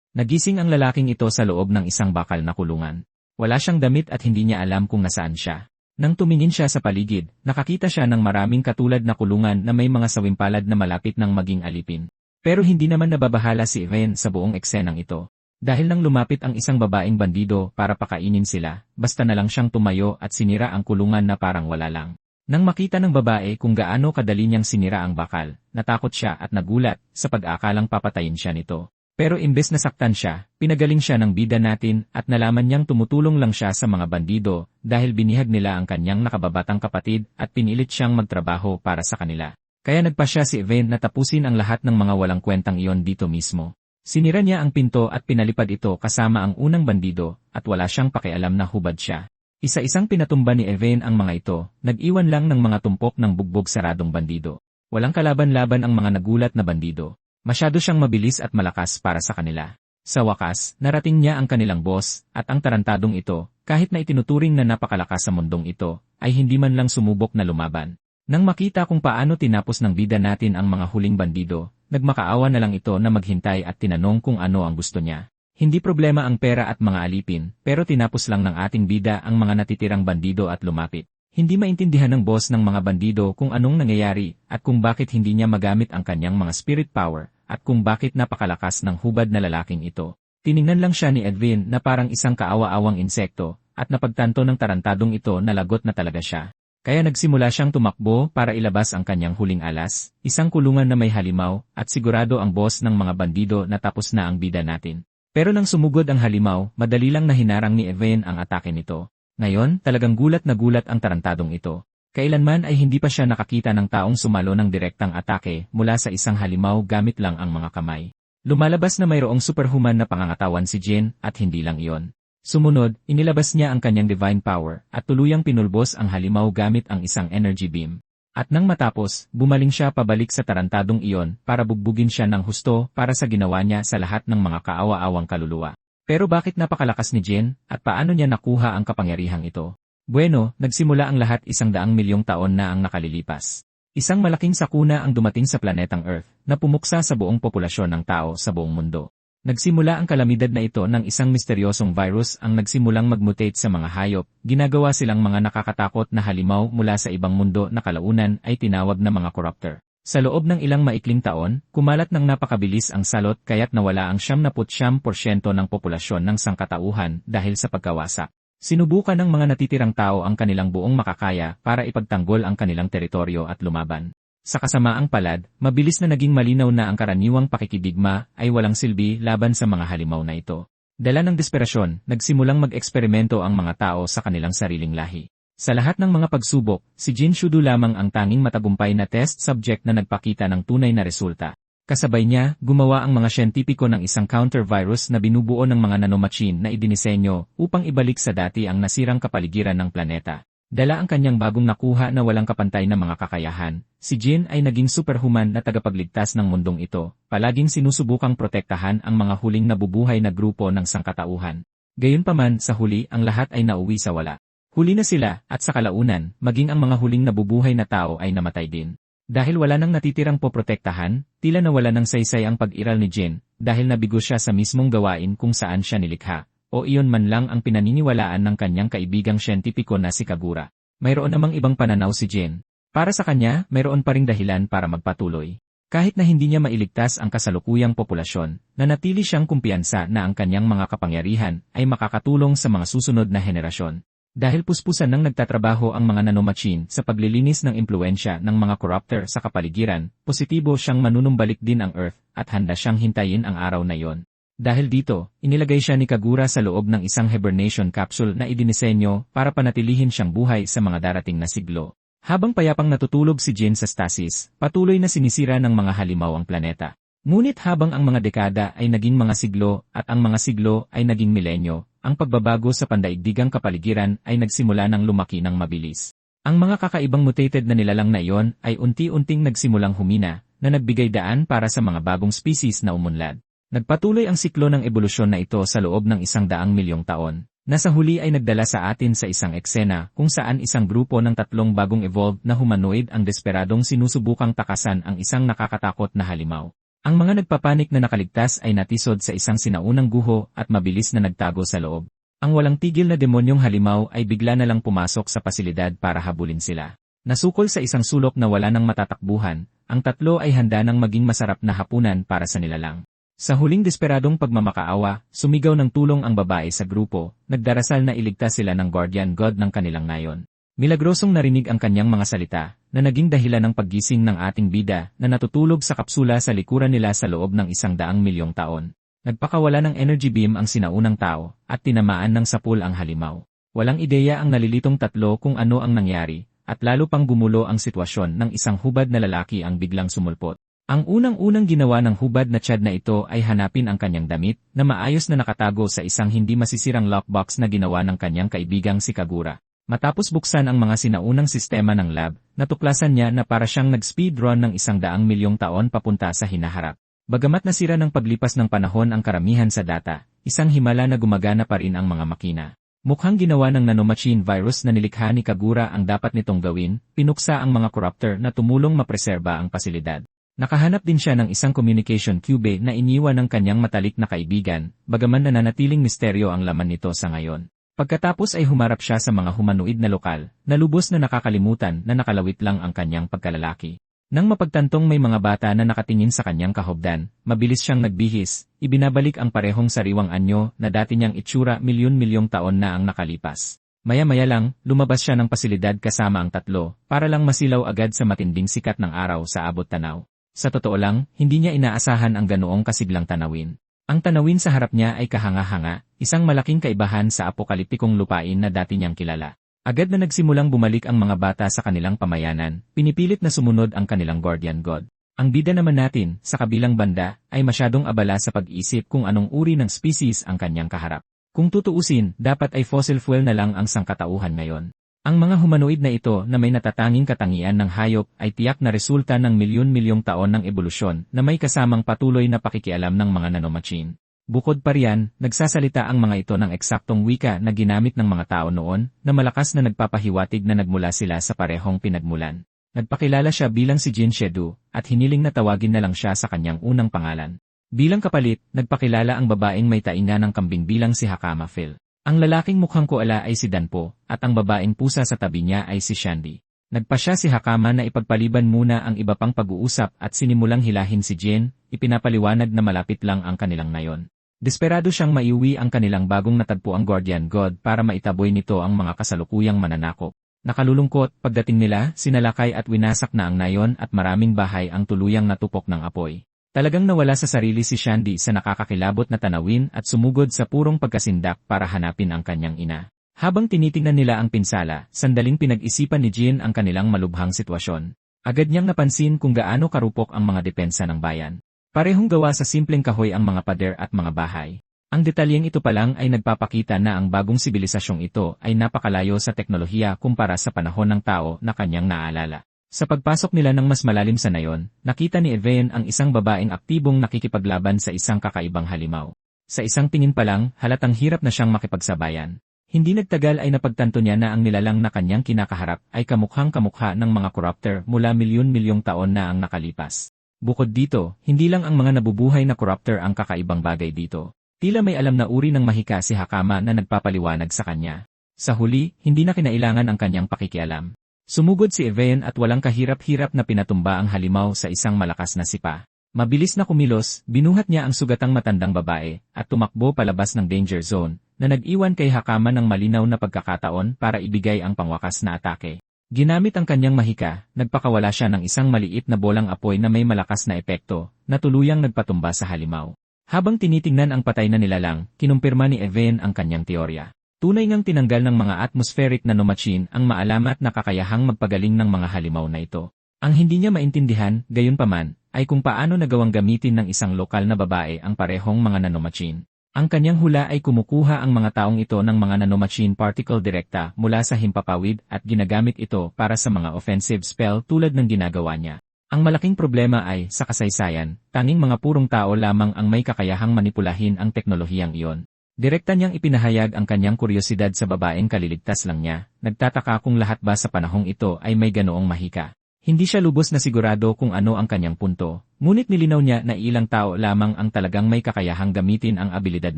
Nagising ang lalaking ito sa loob ng isang bakal na kulungan. Wala siyang damit at hindi niya alam kung nasaan siya. Nang tumingin siya sa paligid, nakakita siya ng maraming katulad na kulungan na may mga sawimpalad na malapit ng maging alipin. Pero hindi naman nababahala si Evan sa buong eksenang ito. Dahil nang lumapit ang isang babaeng bandido para pakainin sila, basta na lang siyang tumayo at sinira ang kulungan na parang wala lang. Nang makita ng babae kung gaano kadali niyang sinira ang bakal, natakot siya at nagulat sa pag-akalang papatayin siya nito. Pero imbes na saktan siya, pinagaling siya ng bida natin at nalaman niyang tumutulong lang siya sa mga bandido dahil binihag nila ang kanyang nakababatang kapatid at pinilit siyang magtrabaho para sa kanila. Kaya nagpasya si Evan na tapusin ang lahat ng mga walang kwentang iyon dito mismo. Sinira niya ang pinto at pinalipad ito kasama ang unang bandido at wala siyang pakialam na hubad siya. Isa-isang pinatumba ni Evan ang mga ito, nag-iwan lang ng mga tumpok ng bugbog saradong bandido. Walang kalaban-laban ang mga nagulat na bandido. Masyado siyang mabilis at malakas para sa kanila. Sa wakas, narating niya ang kanilang boss, at ang tarantadong ito, kahit na itinuturing na napakalakas sa mundong ito, ay hindi man lang sumubok na lumaban. Nang makita kung paano tinapos ng bida natin ang mga huling bandido, nagmakaawa na lang ito na maghintay at tinanong kung ano ang gusto niya. Hindi problema ang pera at mga alipin, pero tinapos lang ng ating bida ang mga natitirang bandido at lumapit. Hindi maintindihan ng boss ng mga bandido kung anong nangyayari at kung bakit hindi niya magamit ang kanyang mga spirit power at kung bakit napakalakas ng hubad na lalaking ito. Tiningnan lang siya ni Edwin na parang isang kaawa-awang insekto at napagtanto ng tarantadong ito na lagot na talaga siya. Kaya nagsimula siyang tumakbo para ilabas ang kanyang huling alas, isang kulungan na may halimaw at sigurado ang boss ng mga bandido na tapos na ang bida natin. Pero nang sumugod ang halimaw, madali lang na hinarang ni Evan ang atake nito. Ngayon, talagang gulat na gulat ang tarantadong ito. Kailanman ay hindi pa siya nakakita ng taong sumalo ng direktang atake mula sa isang halimaw gamit lang ang mga kamay. Lumalabas na mayroong superhuman na pangangatawan si Jin at hindi lang iyon. Sumunod, inilabas niya ang kanyang divine power at tuluyang pinulbos ang halimaw gamit ang isang energy beam. At nang matapos, bumaling siya pabalik sa tarantadong iyon para bugbugin siya ng husto para sa ginawa niya sa lahat ng mga kaawa-awang kaluluwa. Pero bakit napakalakas ni Jin at paano niya nakuha ang kapangyarihang ito? Bueno, nagsimula ang lahat 100 milyong taon na ang nakalilipas. Isang malaking sakuna ang dumating sa planetang Earth na pumuksa sa buong populasyon ng tao sa buong mundo. Nagsimula ang kalamidad na ito ng isang misteryosong virus ang nagsimulang mag-mutate sa mga hayop, ginagawa silang mga nakakatakot na halimaw mula sa ibang mundo na kalaunan ay tinawag na mga corruptor. Sa loob ng ilang maikling taon, kumalat ng napakabilis ang salot kaya't nawala ang 99% ng populasyon ng sangkatauhan dahil sa pagkawasak. Sinubukan ng mga natitirang tao ang kanilang buong makakaya para ipagtanggol ang kanilang teritoryo at lumaban. Sa kasamaang palad, mabilis na naging malinaw na ang karaniwang pakikidigma ay walang silbi laban sa mga halimaw na ito. Dala ng desperasyon, nagsimulang mag-eksperimento ang mga tao sa kanilang sariling lahi. Sa lahat ng mga pagsubok, si Jin Shudu lamang ang tanging matagumpay na test subject na nagpakita ng tunay na resulta. Kasabay niya, gumawa ang mga siyentipiko ng isang counter-virus na binubuo ng mga nanomachine na idinisenyo upang ibalik sa dati ang nasirang kapaligiran ng planeta. Dala ang kanyang bagong nakuha na walang kapantay na mga kakayahan, si Jin ay naging superhuman na tagapagligtas ng mundong ito, palaging sinusubukang protektahan ang mga huling nabubuhay na grupo ng sangkatauhan. Gayunpaman, sa huli ang lahat ay nauwi sa wala. Huli na sila, at sa kalaunan, maging ang mga huling nabubuhay na tao ay namatay din. Dahil wala nang natitirang poprotektahan, tila nawala ng saysay ang pag-iral ni Jin, dahil nabigo siya sa mismong gawain kung saan siya nilikha. O iyon man lang ang pinaniniwalaan ng kanyang kaibigang siyentipiko na si Kagura. Mayroon namang ibang pananaw si Jin. Para sa kanya, mayroon pa ring dahilan para magpatuloy. Kahit na hindi niya mailigtas ang kasalukuyang populasyon, nanatili siyang kumpiyansa na ang kanyang mga kapangyarihan ay makakatulong sa mga susunod na henerasyon. Dahil puspusan ng nagtatrabaho ang mga nanomachine sa paglilinis ng impluensya ng mga corruptor sa kapaligiran, positibo siyang manunumbalik din ang Earth at handa siyang hintayin ang araw na iyon. Dahil dito, inilagay siya ni Kagura sa loob ng isang hibernation capsule na idinisenyo para panatilihin siyang buhay sa mga darating na siglo. Habang payapang natutulog si Jin sa stasis, patuloy na sinisira ng mga halimaw ang planeta. Ngunit habang ang mga dekada ay naging mga siglo at ang mga siglo ay naging milenyo, ang pagbabago sa pandaigdigang kapaligiran ay nagsimula ng lumaki ng mabilis. Ang mga kakaibang mutated na nilalang na iyon ay unti-unting nagsimulang humina, na nagbigay daan para sa mga bagong species na umunlad. Nagpatuloy ang siklo ng ebolusyon na ito sa loob ng 100 milyong taon, na sa huli ay nagdala sa atin sa isang eksena kung saan isang grupo ng 3 bagong evolved na humanoid ang desperadong sinusubukang takasan ang isang nakakatakot na halimaw. Ang mga nagpapanik na nakaligtas ay natisod sa isang sinaunang guho at mabilis na nagtago sa loob. Ang walang tigil na demonyong halimaw ay bigla na lang pumasok sa pasilidad para habulin sila. Nasukol sa isang sulok na wala nang matatakbuhan, ang tatlo ay handa nang maging masarap na hapunan para sa nilalang. Sa huling desperadong pagmamakaawa, sumigaw ng tulong ang babae sa grupo, nagdarasal na iligtas sila ng guardian god ng kanilang nayon. Milagrosong narinig ang kanyang mga salita, na naging dahilan ng paggising ng ating bida na natutulog sa kapsula sa likuran nila sa loob ng 100 milyong taon. Nagpakawala ng energy beam ang sinaunang tao, at tinamaan ng sapul ang halimaw. Walang ideya ang nalilitong tatlo kung ano ang nangyari, at lalo pang gumulo ang sitwasyon ng isang hubad na lalaki ang biglang sumulpot. Ang unang-unang ginawa ng hubad na tiyad na ito ay hanapin ang kanyang damit, na maayos na nakatago sa isang hindi masisirang lockbox na ginawa ng kanyang kaibigang si Kagura. Matapos buksan ang mga sinaunang sistema ng lab, natuklasan niya na para siyang nag-speedrun ng 100 milyong taon papunta sa hinaharap. Bagamat nasira ng paglipas ng panahon ang karamihan sa data, isang himala na gumagana pa rin ang mga makina. Mukhang ginawa ng nanomachine virus na nilikha ni Kagura ang dapat nitong gawin, pinuksa ang mga corruptor na tumulong mapreserba ang pasilidad. Nakahanap din siya ng isang communication cube na iniwan ng kanyang matalik na kaibigan, bagaman nananatiling misteryo ang laman nito sa ngayon. Pagkatapos ay humarap siya sa mga humanoid na lokal, na lubos na nakakalimutan na nakalawit lang ang kanyang pagkalalaki. Nang mapagtantong may mga bata na nakatingin sa kanyang kahobdan, mabilis siyang nagbihis, ibinabalik ang parehong sariwang anyo na dati niyang itsura milyon-milyong taon na ang nakalipas. Maya-maya lang, lumabas siya ng pasilidad kasama ang tatlo, para lang masilaw agad sa matinding sikat ng araw sa abot tanaw. Sa totoo lang, hindi niya inaasahan ang ganoong kasiglang tanawin. Ang tanawin sa harap niya ay kahanga-hanga, isang malaking kaibahan sa apokaliptikong lupain na dati niyang kilala. Agad na nagsimulang bumalik ang mga bata sa kanilang pamayanan, pinipilit na sumunod ang kanilang guardian god. Ang bida naman natin, sa kabilang banda, ay masyadong abala sa pag-isip kung anong uri ng species ang kanyang kaharap. Kung tutuusin, dapat ay fossil fuel na lang ang sangkatauhan ngayon. Ang mga humanoid na ito na may natatanging katangian ng hayop ay tiyak na resulta ng milyon-milyong taon ng ebolusyon na may kasamang patuloy na pakikialam ng mga nanomachine. Bukod pa riyan, nagsasalita ang mga ito ng eksaktong wika na ginamit ng mga tao noon na malakas na nagpapahiwatig na nagmula sila sa parehong pinagmulan. Nagpakilala siya bilang si Jin Shedu at hiniling na tawagin na lang siya sa kanyang unang pangalan. Bilang kapalit, nagpakilala ang babaeng may tainga ng kambing bilang si Hakama Phil. Ang lalaking mukhang koala ay si Danpo, at ang babaeng pusa sa tabi niya ay si Shandy. Nagpasya si Hakama na ipagpaliban muna ang iba pang pag-uusap at sinimulang hilahin si Jin, ipinapaliwanag na malapit lang ang kanilang nayon. Desperado siyang maiuwi ang kanilang bagong natagpo ang Guardian God para maitaboy nito ang mga kasalukuyang mananakop. Nakalulungkot, pagdating nila, sinalakay at winasak na ang nayon at maraming bahay ang tuluyang natupok ng apoy. Talagang nawala sa sarili si Shandy sa nakakakilabot na tanawin at sumugod sa purong pagkasindak para hanapin ang kanyang ina. Habang tinitingnan nila ang pinsala, sandaling pinag-isipan ni Jin ang kanilang malubhang sitwasyon. Agad niyang napansin kung gaano karupok ang mga depensa ng bayan. Parehong gawa sa simpleng kahoy ang mga pader at mga bahay. Ang detalyeng ito pa lang ay nagpapakita na ang bagong sibilisasyong ito ay napakalayo sa teknolohiya kumpara sa panahon ng tao na kanyang naalala. Sa pagpasok nila ng mas malalim sa nayon, nakita ni Evain ang isang babaeng aktibong nakikipaglaban sa isang kakaibang halimaw. Sa isang tingin pa lang, halatang hirap na siyang makipagsabayan. Hindi nagtagal ay napagtanto niya na ang nilalang na kanyang kinakaharap ay kamukhang-kamukha ng mga corruptor mula milyon-milyong taon na ang nakalipas. Bukod dito, hindi lang ang mga nabubuhay na corruptor ang kakaibang bagay dito. Tila may alam na uri ng mahika si Hakama na nagpapaliwanag sa kanya. Sa huli, hindi na kinailangan ang kanyang pakikialam. Sumugod si Evain at walang kahirap-hirap na pinatumba ang halimaw sa isang malakas na sipa. Mabilis na kumilos, binuhat niya ang sugatang matandang babae, at tumakbo palabas ng danger zone, na nag-iwan kay Hakama ng malinaw na pagkakataon para ibigay ang pangwakas na atake. Ginamit ang kanyang mahika, nagpakawala siya ng isang maliit na bolang apoy na may malakas na epekto, na tuluyang nagpatumba sa halimaw. Habang tinitingnan ang patay na nilalang, kinumpirma ni Evain ang kanyang teorya. Tunay ngang tinanggal ng mga atmospheric nanomachine ang maalamat na kakayahang magpagaling ng mga halimaw na ito. Ang hindi niya maintindihan, gayunpaman, ay kung paano nagawang gamitin ng isang lokal na babae ang parehong mga nanomachine. Ang kanyang hula ay kumukuha ang mga taong ito ng mga nanomachine particle direkta mula sa himpapawid at ginagamit ito para sa mga offensive spell tulad ng ginagawa niya. Ang malaking problema ay, sa kasaysayan, tanging mga purong tao lamang ang may kakayahang manipulahin ang teknolohiyang iyon. Direkta niyang ipinahayag ang kanyang kuryosidad sa babaeng kaliligtas lang niya, nagtataka kung lahat ba sa panahong ito ay may ganoong mahika. Hindi siya lubos na sigurado kung ano ang kanyang punto, ngunit nilinaw niya na ilang tao lamang ang talagang may kakayahang gamitin ang abilidad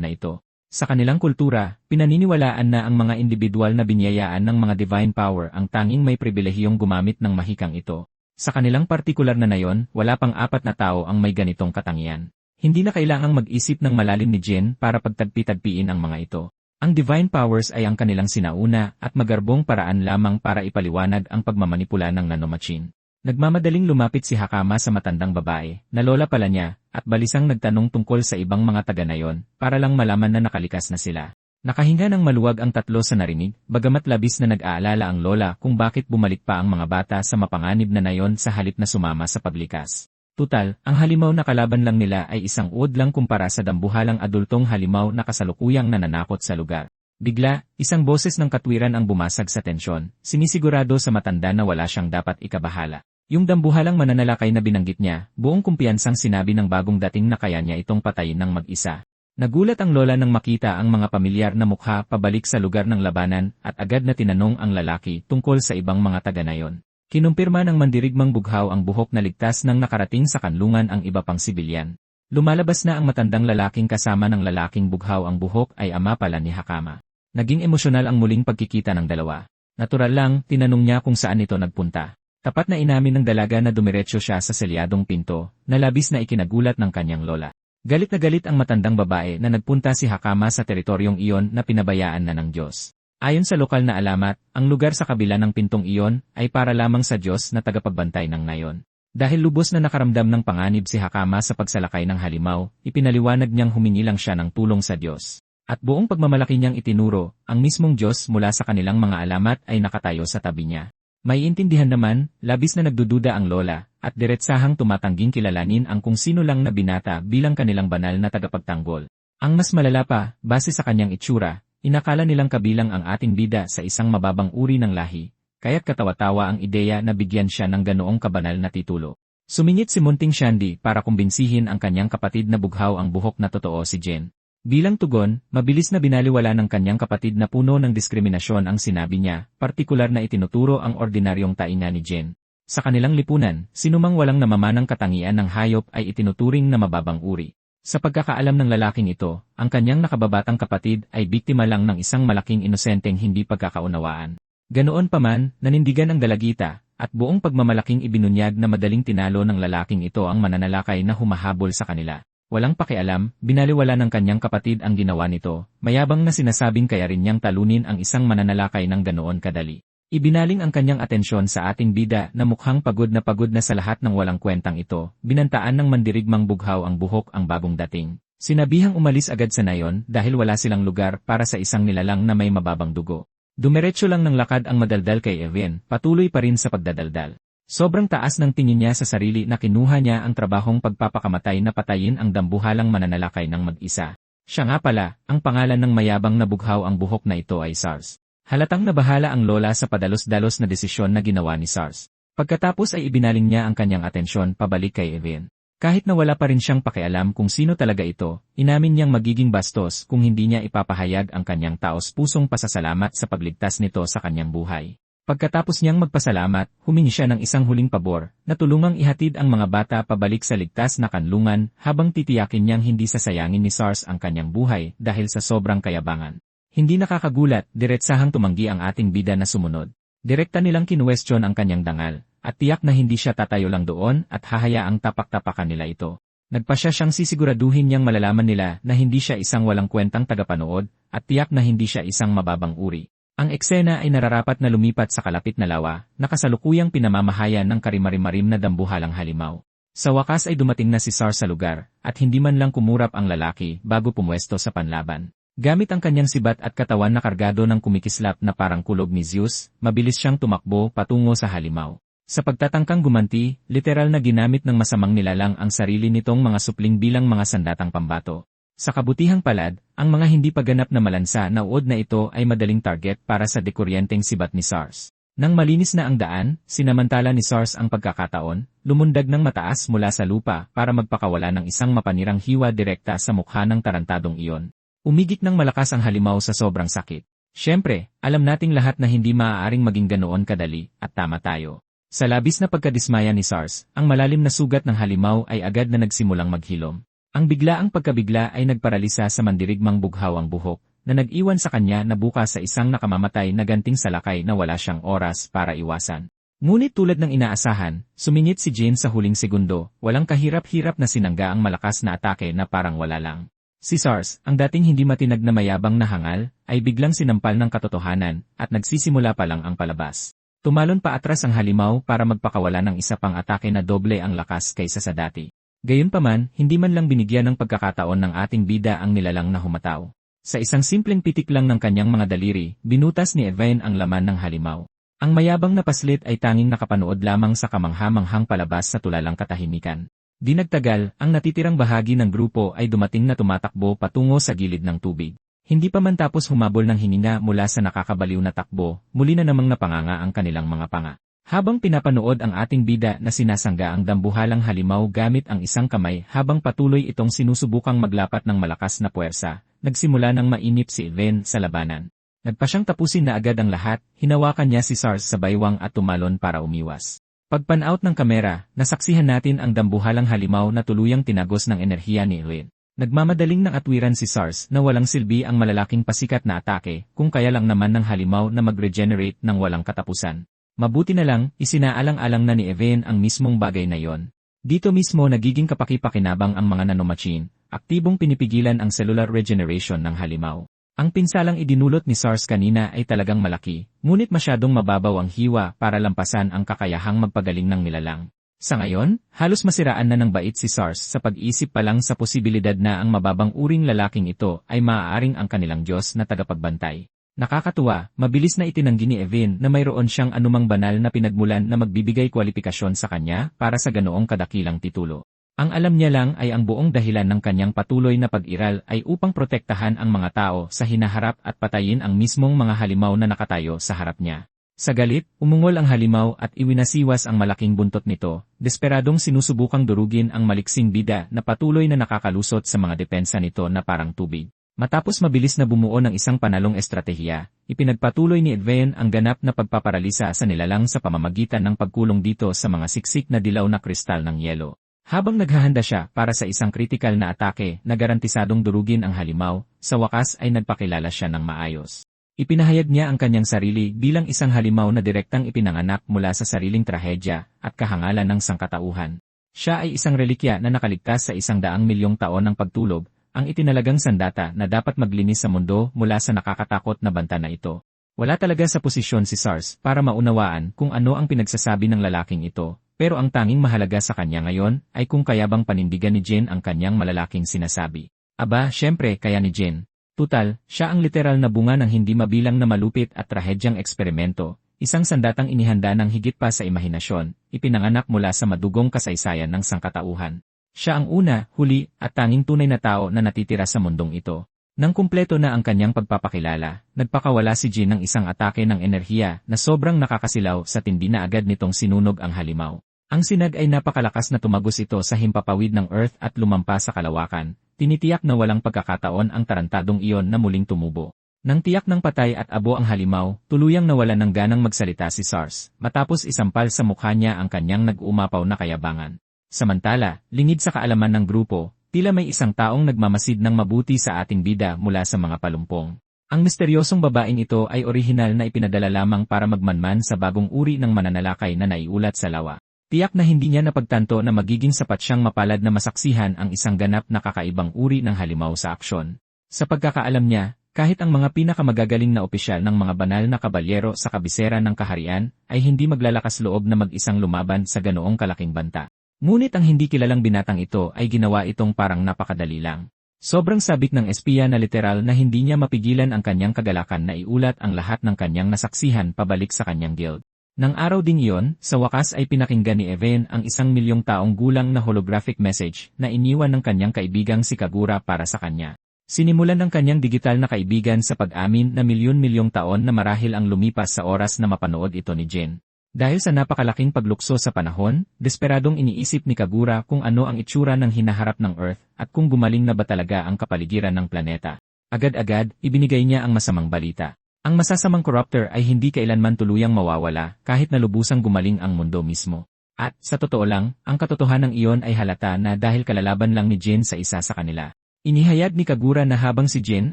na ito. Sa kanilang kultura, pinaniniwalaan na ang mga individual na binyayaan ng mga divine power ang tanging may pribilehiyong gumamit ng mahikang ito. Sa kanilang partikular na nayon, wala pang 4 na tao ang may ganitong katangian. Hindi na kailangang mag-isip ng malalim ni Jin para pagtagpi-tagpiin ang mga ito. Ang divine powers ay ang kanilang sinauna at magarbong paraan lamang para ipaliwanag ang pagmamanipula ng nanomachine. Nagmamadaling lumapit si Hakama sa matandang babae, na lola pala niya, at balisang nagtanong tungkol sa ibang mga taga na yon, para lang malaman na nakalikas na sila. Nakahinga ng maluwag ang tatlo sa narinig, bagamat labis na nag-aalala ang lola kung bakit bumalik pa ang mga bata sa mapanganib na nayon sa halip na sumama sa paglikas. Tutal, ang halimaw na kalaban lang nila ay isang uod lang kumpara sa dambuhalang adultong halimaw na kasalukuyang nananakot sa lugar. Bigla, isang boses ng katwiran ang bumasag sa tensyon, sinisigurado sa matanda na wala siyang dapat ikabahala. Yung dambuhalang mananalakay na binanggit niya, buong kumpiyansang sinabi ng bagong dating na kaya niya itong patayin ng mag-isa. Nagulat ang lola nang makita ang mga pamilyar na mukha pabalik sa lugar ng labanan at agad na tinanong ang lalaki tungkol sa ibang mga taga na yon. Kinumpirma ng mandirigmang bughaw ang buhok na ligtas nang nakarating sa kanlungan ang iba pang sibilyan. Lumalabas na ang matandang lalaking kasama ng lalaking bughaw ang buhok ay ama pala ni Hakama. Naging emosyonal ang muling pagkikita ng dalawa. Natural lang, tinanong niya kung saan ito nagpunta. Tapat na inamin ng dalaga na dumiretso siya sa selyadong pinto, na labis na ikinagulat ng kanyang lola. Galit na galit ang matandang babae na nagpunta si Hakama sa teritoryong iyon na pinabayaan na ng Diyos. Ayon sa lokal na alamat, ang lugar sa kabila ng pintong iyon ay para lamang sa Diyos na tagapagbantay ng nayon. Dahil lubos na nakaramdam ng panganib si Hakama sa pagsalakay ng halimaw, ipinaliwanag niyang humingi lang siya ng tulong sa Diyos. At buong pagmamalaki niyang itinuro, ang mismong Diyos mula sa kanilang mga alamat ay nakatayo sa tabi niya. May intindihan naman, labis na nagdududa ang lola, at diretsahang tumatangging kilalanin ang kung sino lang na binata bilang kanilang banal na tagapagtanggol. Ang mas malala pa, base sa kanyang itsura, inakala nilang kabilang ang ating bida sa isang mababang uri ng lahi, kaya't katawa-tawa ang ideya na bigyan siya ng ganoong kabanal na titulo. Sumingit si Munting Shandy para kumbinsihin ang kanyang kapatid na bughaw ang buhok na totoo si Jen. Bilang tugon, mabilis na binaliwala ng kanyang kapatid na puno ng diskriminasyon ang sinabi niya, partikular na itinuturo ang ordinaryong tainga ni Jen. Sa kanilang lipunan, sinumang walang namamanang katangian ng hayop ay itinuturing na mababang uri. Sa pagkakaalam ng lalaking ito, ang kanyang nakababatang kapatid ay biktima lang ng isang malaking inosenteng hindi pagkakaunawaan. Ganoon pa man, nanindigan ang dalagita, at buong pagmamalaking ibinunyag na madaling tinalo ng lalaking ito ang mananalakay na humahabol sa kanila. Walang pakialam, binaliwala ng kanyang kapatid ang ginawa nito, mayabang na sinasabing kaya rin niyang talunin ang isang mananalakay ng ganoon kadali. Ibinaling ang kanyang atensyon sa ating bida na mukhang pagod na sa lahat ng walang kwentang ito, binantaan ng mandirigmang bughaw ang buhok ang bagong dating. Sinabihang umalis agad sa nayon dahil wala silang lugar para sa isang nilalang na may mababang dugo. Dumiretso lang ng lakad ang madaldal kay Evan, patuloy pa rin sa pagdadaldal. Sobrang taas ng tingin niya sa sarili na kinuha niya ang trabahong pagpapakamatay na patayin ang dambuhalang mananalakay ng mag-isa. Siya nga pala, ang pangalan ng mayabang na bughaw ang buhok na ito ay SARS. Halatang nabahala ang lola sa padalos-dalos na desisyon na ginawa ni SARS. Pagkatapos ay ibinaling niya ang kanyang atensyon pabalik kay Evan. Kahit na wala pa rin siyang pakialam kung sino talaga ito, inamin niyang magiging bastos kung hindi niya ipapahayag ang kanyang taos-pusong pasasalamat sa pagligtas nito sa kanyang buhay. Pagkatapos niyang magpasalamat, humingi siya ng isang huling pabor, na tulungang ihatid ang mga bata pabalik sa ligtas na kanlungan habang titiyakin niyang hindi sasayangin ni SARS ang kanyang buhay dahil sa sobrang kayabangan. Hindi nakakagulat, diretsahang tumanggi ang ating bida na sumunod. Direkta nilang kinuwestiyon ang kanyang dangal, at tiyak na hindi siya tatayo lang doon at hahayaang tapak-tapakan nila ito. Nagpasya siyang sisiguraduhin niyang malalaman nila na hindi siya isang walang kwentang tagapanood, at tiyak na hindi siya isang mababang uri. Ang eksena ay nararapat na lumipat sa kalapit na lawa, na kasalukuyang pinamamahayan ng karimarimarim na dambuhalang halimaw. Sa wakas ay dumating na si SARS sa lugar, at hindi man lang kumurap ang lalaki bago pumwesto sa panlaban. Gamit ang kanyang sibat at katawan na kargado ng kumikislap na parang kulog ni Zeus, mabilis siyang tumakbo patungo sa halimaw. Sa pagtatangkang gumanti, literal na ginamit ng masamang nilalang ang sarili nitong mga supling bilang mga sandatang pambato. Sa kabutihang palad, ang mga hindi paganap na malansa na uod na ito ay madaling target para sa dekuryenteng sibat ni SARS. Nang malinis na ang daan, sinamantala ni SARS ang pagkakataon, lumundag ng mataas mula sa lupa para magpakawala ng isang mapanirang hiwa direkta sa mukha ng tarantadong iyon. Umigik ng malakas ang halimaw sa sobrang sakit. Siyempre, alam nating lahat na hindi maaaring maging ganoon kadali, at tama tayo. Sa labis na pagkadismaya ni SARS, ang malalim na sugat ng halimaw ay agad na nagsimulang maghilom. Ang biglaang pagkabigla ay nagparalisa sa mandirigmang bughaw ang buhok, na nag-iwan sa kanya na bukas sa isang nakamamatay na ganting salakay na wala siyang oras para iwasan. Ngunit tulad ng inaasahan, sumingit si Jane sa huling segundo, walang kahirap-hirap na sinangga ang malakas na atake na parang wala lang. Si SARS, ang dating hindi matinag na mayabang na hangal, ay biglang sinampal ng katotohanan, at nagsisimula pa lang ang palabas. Tumalon pa atras ang halimaw para magpakawala ng isa pang atake na doble ang lakas kaysa sa dati. Gayunpaman, hindi man lang binigyan ng pagkakataon ng ating bida ang nilalang na humataw. Sa isang simpleng pitik lang ng kanyang mga daliri, binutas ni Evain ang laman ng halimaw. Ang mayabang na paslit ay tanging nakapanood lamang sa kamangha-manghang palabas sa tulalang katahimikan. Di nagtagal, ang natitirang bahagi ng grupo ay dumating na tumatakbo patungo sa gilid ng tubig. Hindi pa man tapos humabol ng hininga mula sa nakakabaliw na takbo, muli na namang napanganga ang kanilang mga panga. Habang pinapanood ang ating bida na sinasangga ang dambuhalang halimaw gamit ang isang kamay habang patuloy itong sinusubukang maglapat ng malakas na puwersa, nagsimula ng mainip si Evain sa labanan. Nagpa siyang tapusin na agad ang lahat, hinawakan niya si SARS sa baywang at tumalon para umiwas. Pagpan-out ng kamera, nasaksihan natin ang dambuhalang halimaw na tuluyang tinagos ng enerhiya ni Evain. Nagmamadaling ng atwiran si SARS na walang silbi ang malalaking pasikat na atake, kung kaya lang naman ng halimaw na mag-regenerate ng walang katapusan. Mabuti na lang, isinaalang-alang na ni Evain ang mismong bagay na yon. Dito mismo nagiging kapaki-pakinabang ang mga nanomachine, aktibong pinipigilan ang cellular regeneration ng halimaw. Ang pinsalang idinulot ni SARS kanina ay talagang malaki, ngunit masyadong mababaw ang hiwa para lampasan ang kakayahang magpagaling ng nilalang. Sa ngayon, halos masiraan na ng bait si SARS sa pag-isip pa lang sa posibilidad na ang mababang uring lalaking ito ay maaaring ang kanilang Diyos na tagapagbantay. Nakakatuwa, mabilis na itinanggi ni Evain na mayroon siyang anumang banal na pinagmulan na magbibigay kwalipikasyon sa kanya para sa ganoong kadakilang titulo. Ang alam niya lang ay ang buong dahilan ng kanyang patuloy na pag-iral ay upang protektahan ang mga tao sa hinaharap at patayin ang mismong mga halimaw na nakatayo sa harap niya. Sa galit, umungol ang halimaw at iwinasiwas ang malaking buntot nito, desperadong sinusubukang durugin ang maliksing bida na patuloy na nakakalusot sa mga depensa nito na parang tubig. Matapos mabilis na bumuo ng isang panalong estratehiya, ipinagpatuloy ni Evain ang ganap na pagpaparalisa sa nilalang sa pamamagitan ng pagkulong dito sa mga siksik na dilaw na kristal ng yelo. Habang naghahanda siya para sa isang kritikal na atake na garantisadong durugin ang halimaw, sa wakas ay nagpakilala siya ng maayos. Ipinahayag niya ang kanyang sarili bilang isang halimaw na direktang ipinanganak mula sa sariling trahedya at kahangalan ng sangkatauhan. Siya ay isang relikya na nakaligtas sa 100 milyong taon ng pagtulog, ang itinalagang sandata na dapat maglinis sa mundo mula sa nakakatakot na banta na ito. Wala talaga sa posisyon si SARS para maunawaan kung ano ang pinagsasabi ng lalaking ito, pero ang tanging mahalaga sa kanya ngayon ay kung kaya bang panindigan ni Jane ang kanyang malalaking sinasabi. Aba, syempre kaya ni Jane. Tutal, siya ang literal na bunga ng hindi mabilang na malupit at trahedyang eksperimento, isang sandatang inihanda ng higit pa sa imahinasyon, ipinanganak mula sa madugong kasaysayan ng sangkatauhan. Siya ang una, huli, at tanging tunay na tao na natitira sa mundong ito. Nang kumpleto na ang kanyang pagpapakilala, nagpakawala si Jin ng isang atake ng enerhiya na sobrang nakakasilaw sa tindi na agad nitong sinunog ang halimaw. Ang sinag ay napakalakas na tumagos ito sa himpapawid ng Earth at lumampa sa kalawakan. Tinitiyak na walang pagkakataon ang tarantadong iyon na muling tumubo. Nang tiyak ng patay at abo ang halimaw, tuluyang nawalan ng ganang magsalita si SARS, matapos isampal sa mukha niya ang kanyang nag-uumapaw na kayabangan. Samantala, lingid sa kaalaman ng grupo, tila may isang taong nagmamasid ng mabuti sa ating bida mula sa mga palumpong. Ang misteryosong babaeng ito ay orihinal na ipinadala lamang para magmanman sa bagong uri ng mananalakay na naiulat sa lawa. Tiyak na hindi niya napagtanto na magiging sapat siyang mapalad na masaksihan ang isang ganap na kakaibang uri ng halimaw sa aksyon. Sa pagkakaalam niya, kahit ang mga pinakamagagaling na opisyal ng mga banal na kabalyero sa kabisera ng kaharian ay hindi maglalakas loob na mag-isang lumaban sa ganoong kalaking banta. Ngunit ang hindi kilalang binatang ito ay ginawa itong parang napakadali lang. Sobrang sabik ng espiya na literal na hindi niya mapigilan ang kanyang kagalakan na iulat ang lahat ng kanyang nasaksihan pabalik sa kanyang guild. Nang araw ding iyon, sa wakas ay pinakinggan ni Evain ang 1,000,000 taong gulang na holographic message na iniwan ng kanyang kaibigang si Kagura para sa kanya. Sinimulan ng kanyang digital na kaibigan sa pag-amin na milyon-milyong taon na marahil ang lumipas sa oras na mapanood ito ni Jin. Dahil sa napakalaking paglukso sa panahon, desperadong iniisip ni Kagura kung ano ang itsura ng hinaharap ng Earth at kung gumaling na ba talaga ang kapaligiran ng planeta. Agad-agad, ibinigay niya ang masamang balita. Ang masasamang corruptor ay hindi kailanman tuluyang mawawala kahit na lubusang gumaling ang mundo mismo. At, sa totoo lang, ang katotohanan iyon ay halata na dahil kalalaban lang ni Jin sa isa sa kanila. Inihayag ni Kagura na habang si Jin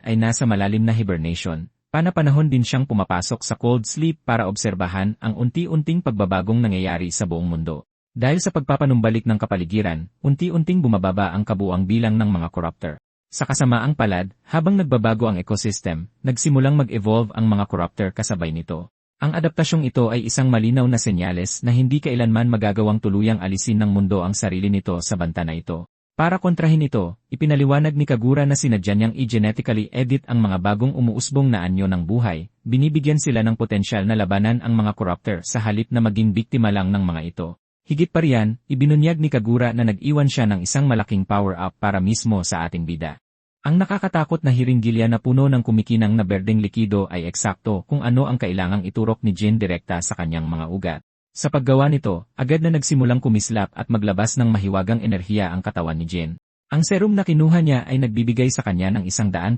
ay nasa malalim na hibernation, pana-panahon din siyang pumapasok sa cold sleep para obserbahan ang unti-unting pagbabagong nangyayari sa buong mundo. Dahil sa pagpapanumbalik ng kapaligiran, unti-unting bumababa ang kabuuang bilang ng mga corruptor. Sa kasamaang palad, habang nagbabago ang ecosystem, nagsimulang mag-evolve ang mga corruptor kasabay nito. Ang adaptasyong ito ay isang malinaw na senyales na hindi kailanman magagawang tuluyang alisin ng mundo ang sarili nito sa banta na ito. Para kontrahin ito, ipinaliwanag ni Kagura na sinadya niyang i-genetically edit ang mga bagong umuusbong na anyo ng buhay, binibigyan sila ng potensyal na labanan ang mga corruptor sa halip na maging biktima lang ng mga ito. Higit pa riyan, ibinunyag ni Kagura na nag-iwan siya ng isang malaking power-up para mismo sa ating bida. Ang nakakatakot na hiringgilya na puno ng kumikinang na berdeng likido ay eksakto kung ano ang kailangang iturok ni Jin direkta sa kanyang mga ugat. Sa paggawa nito, agad na nagsimulang kumislap at maglabas ng mahiwagang enerhiya ang katawan ni Jin. Ang serum na kinuha niya ay nagbibigay sa kanya ng 100%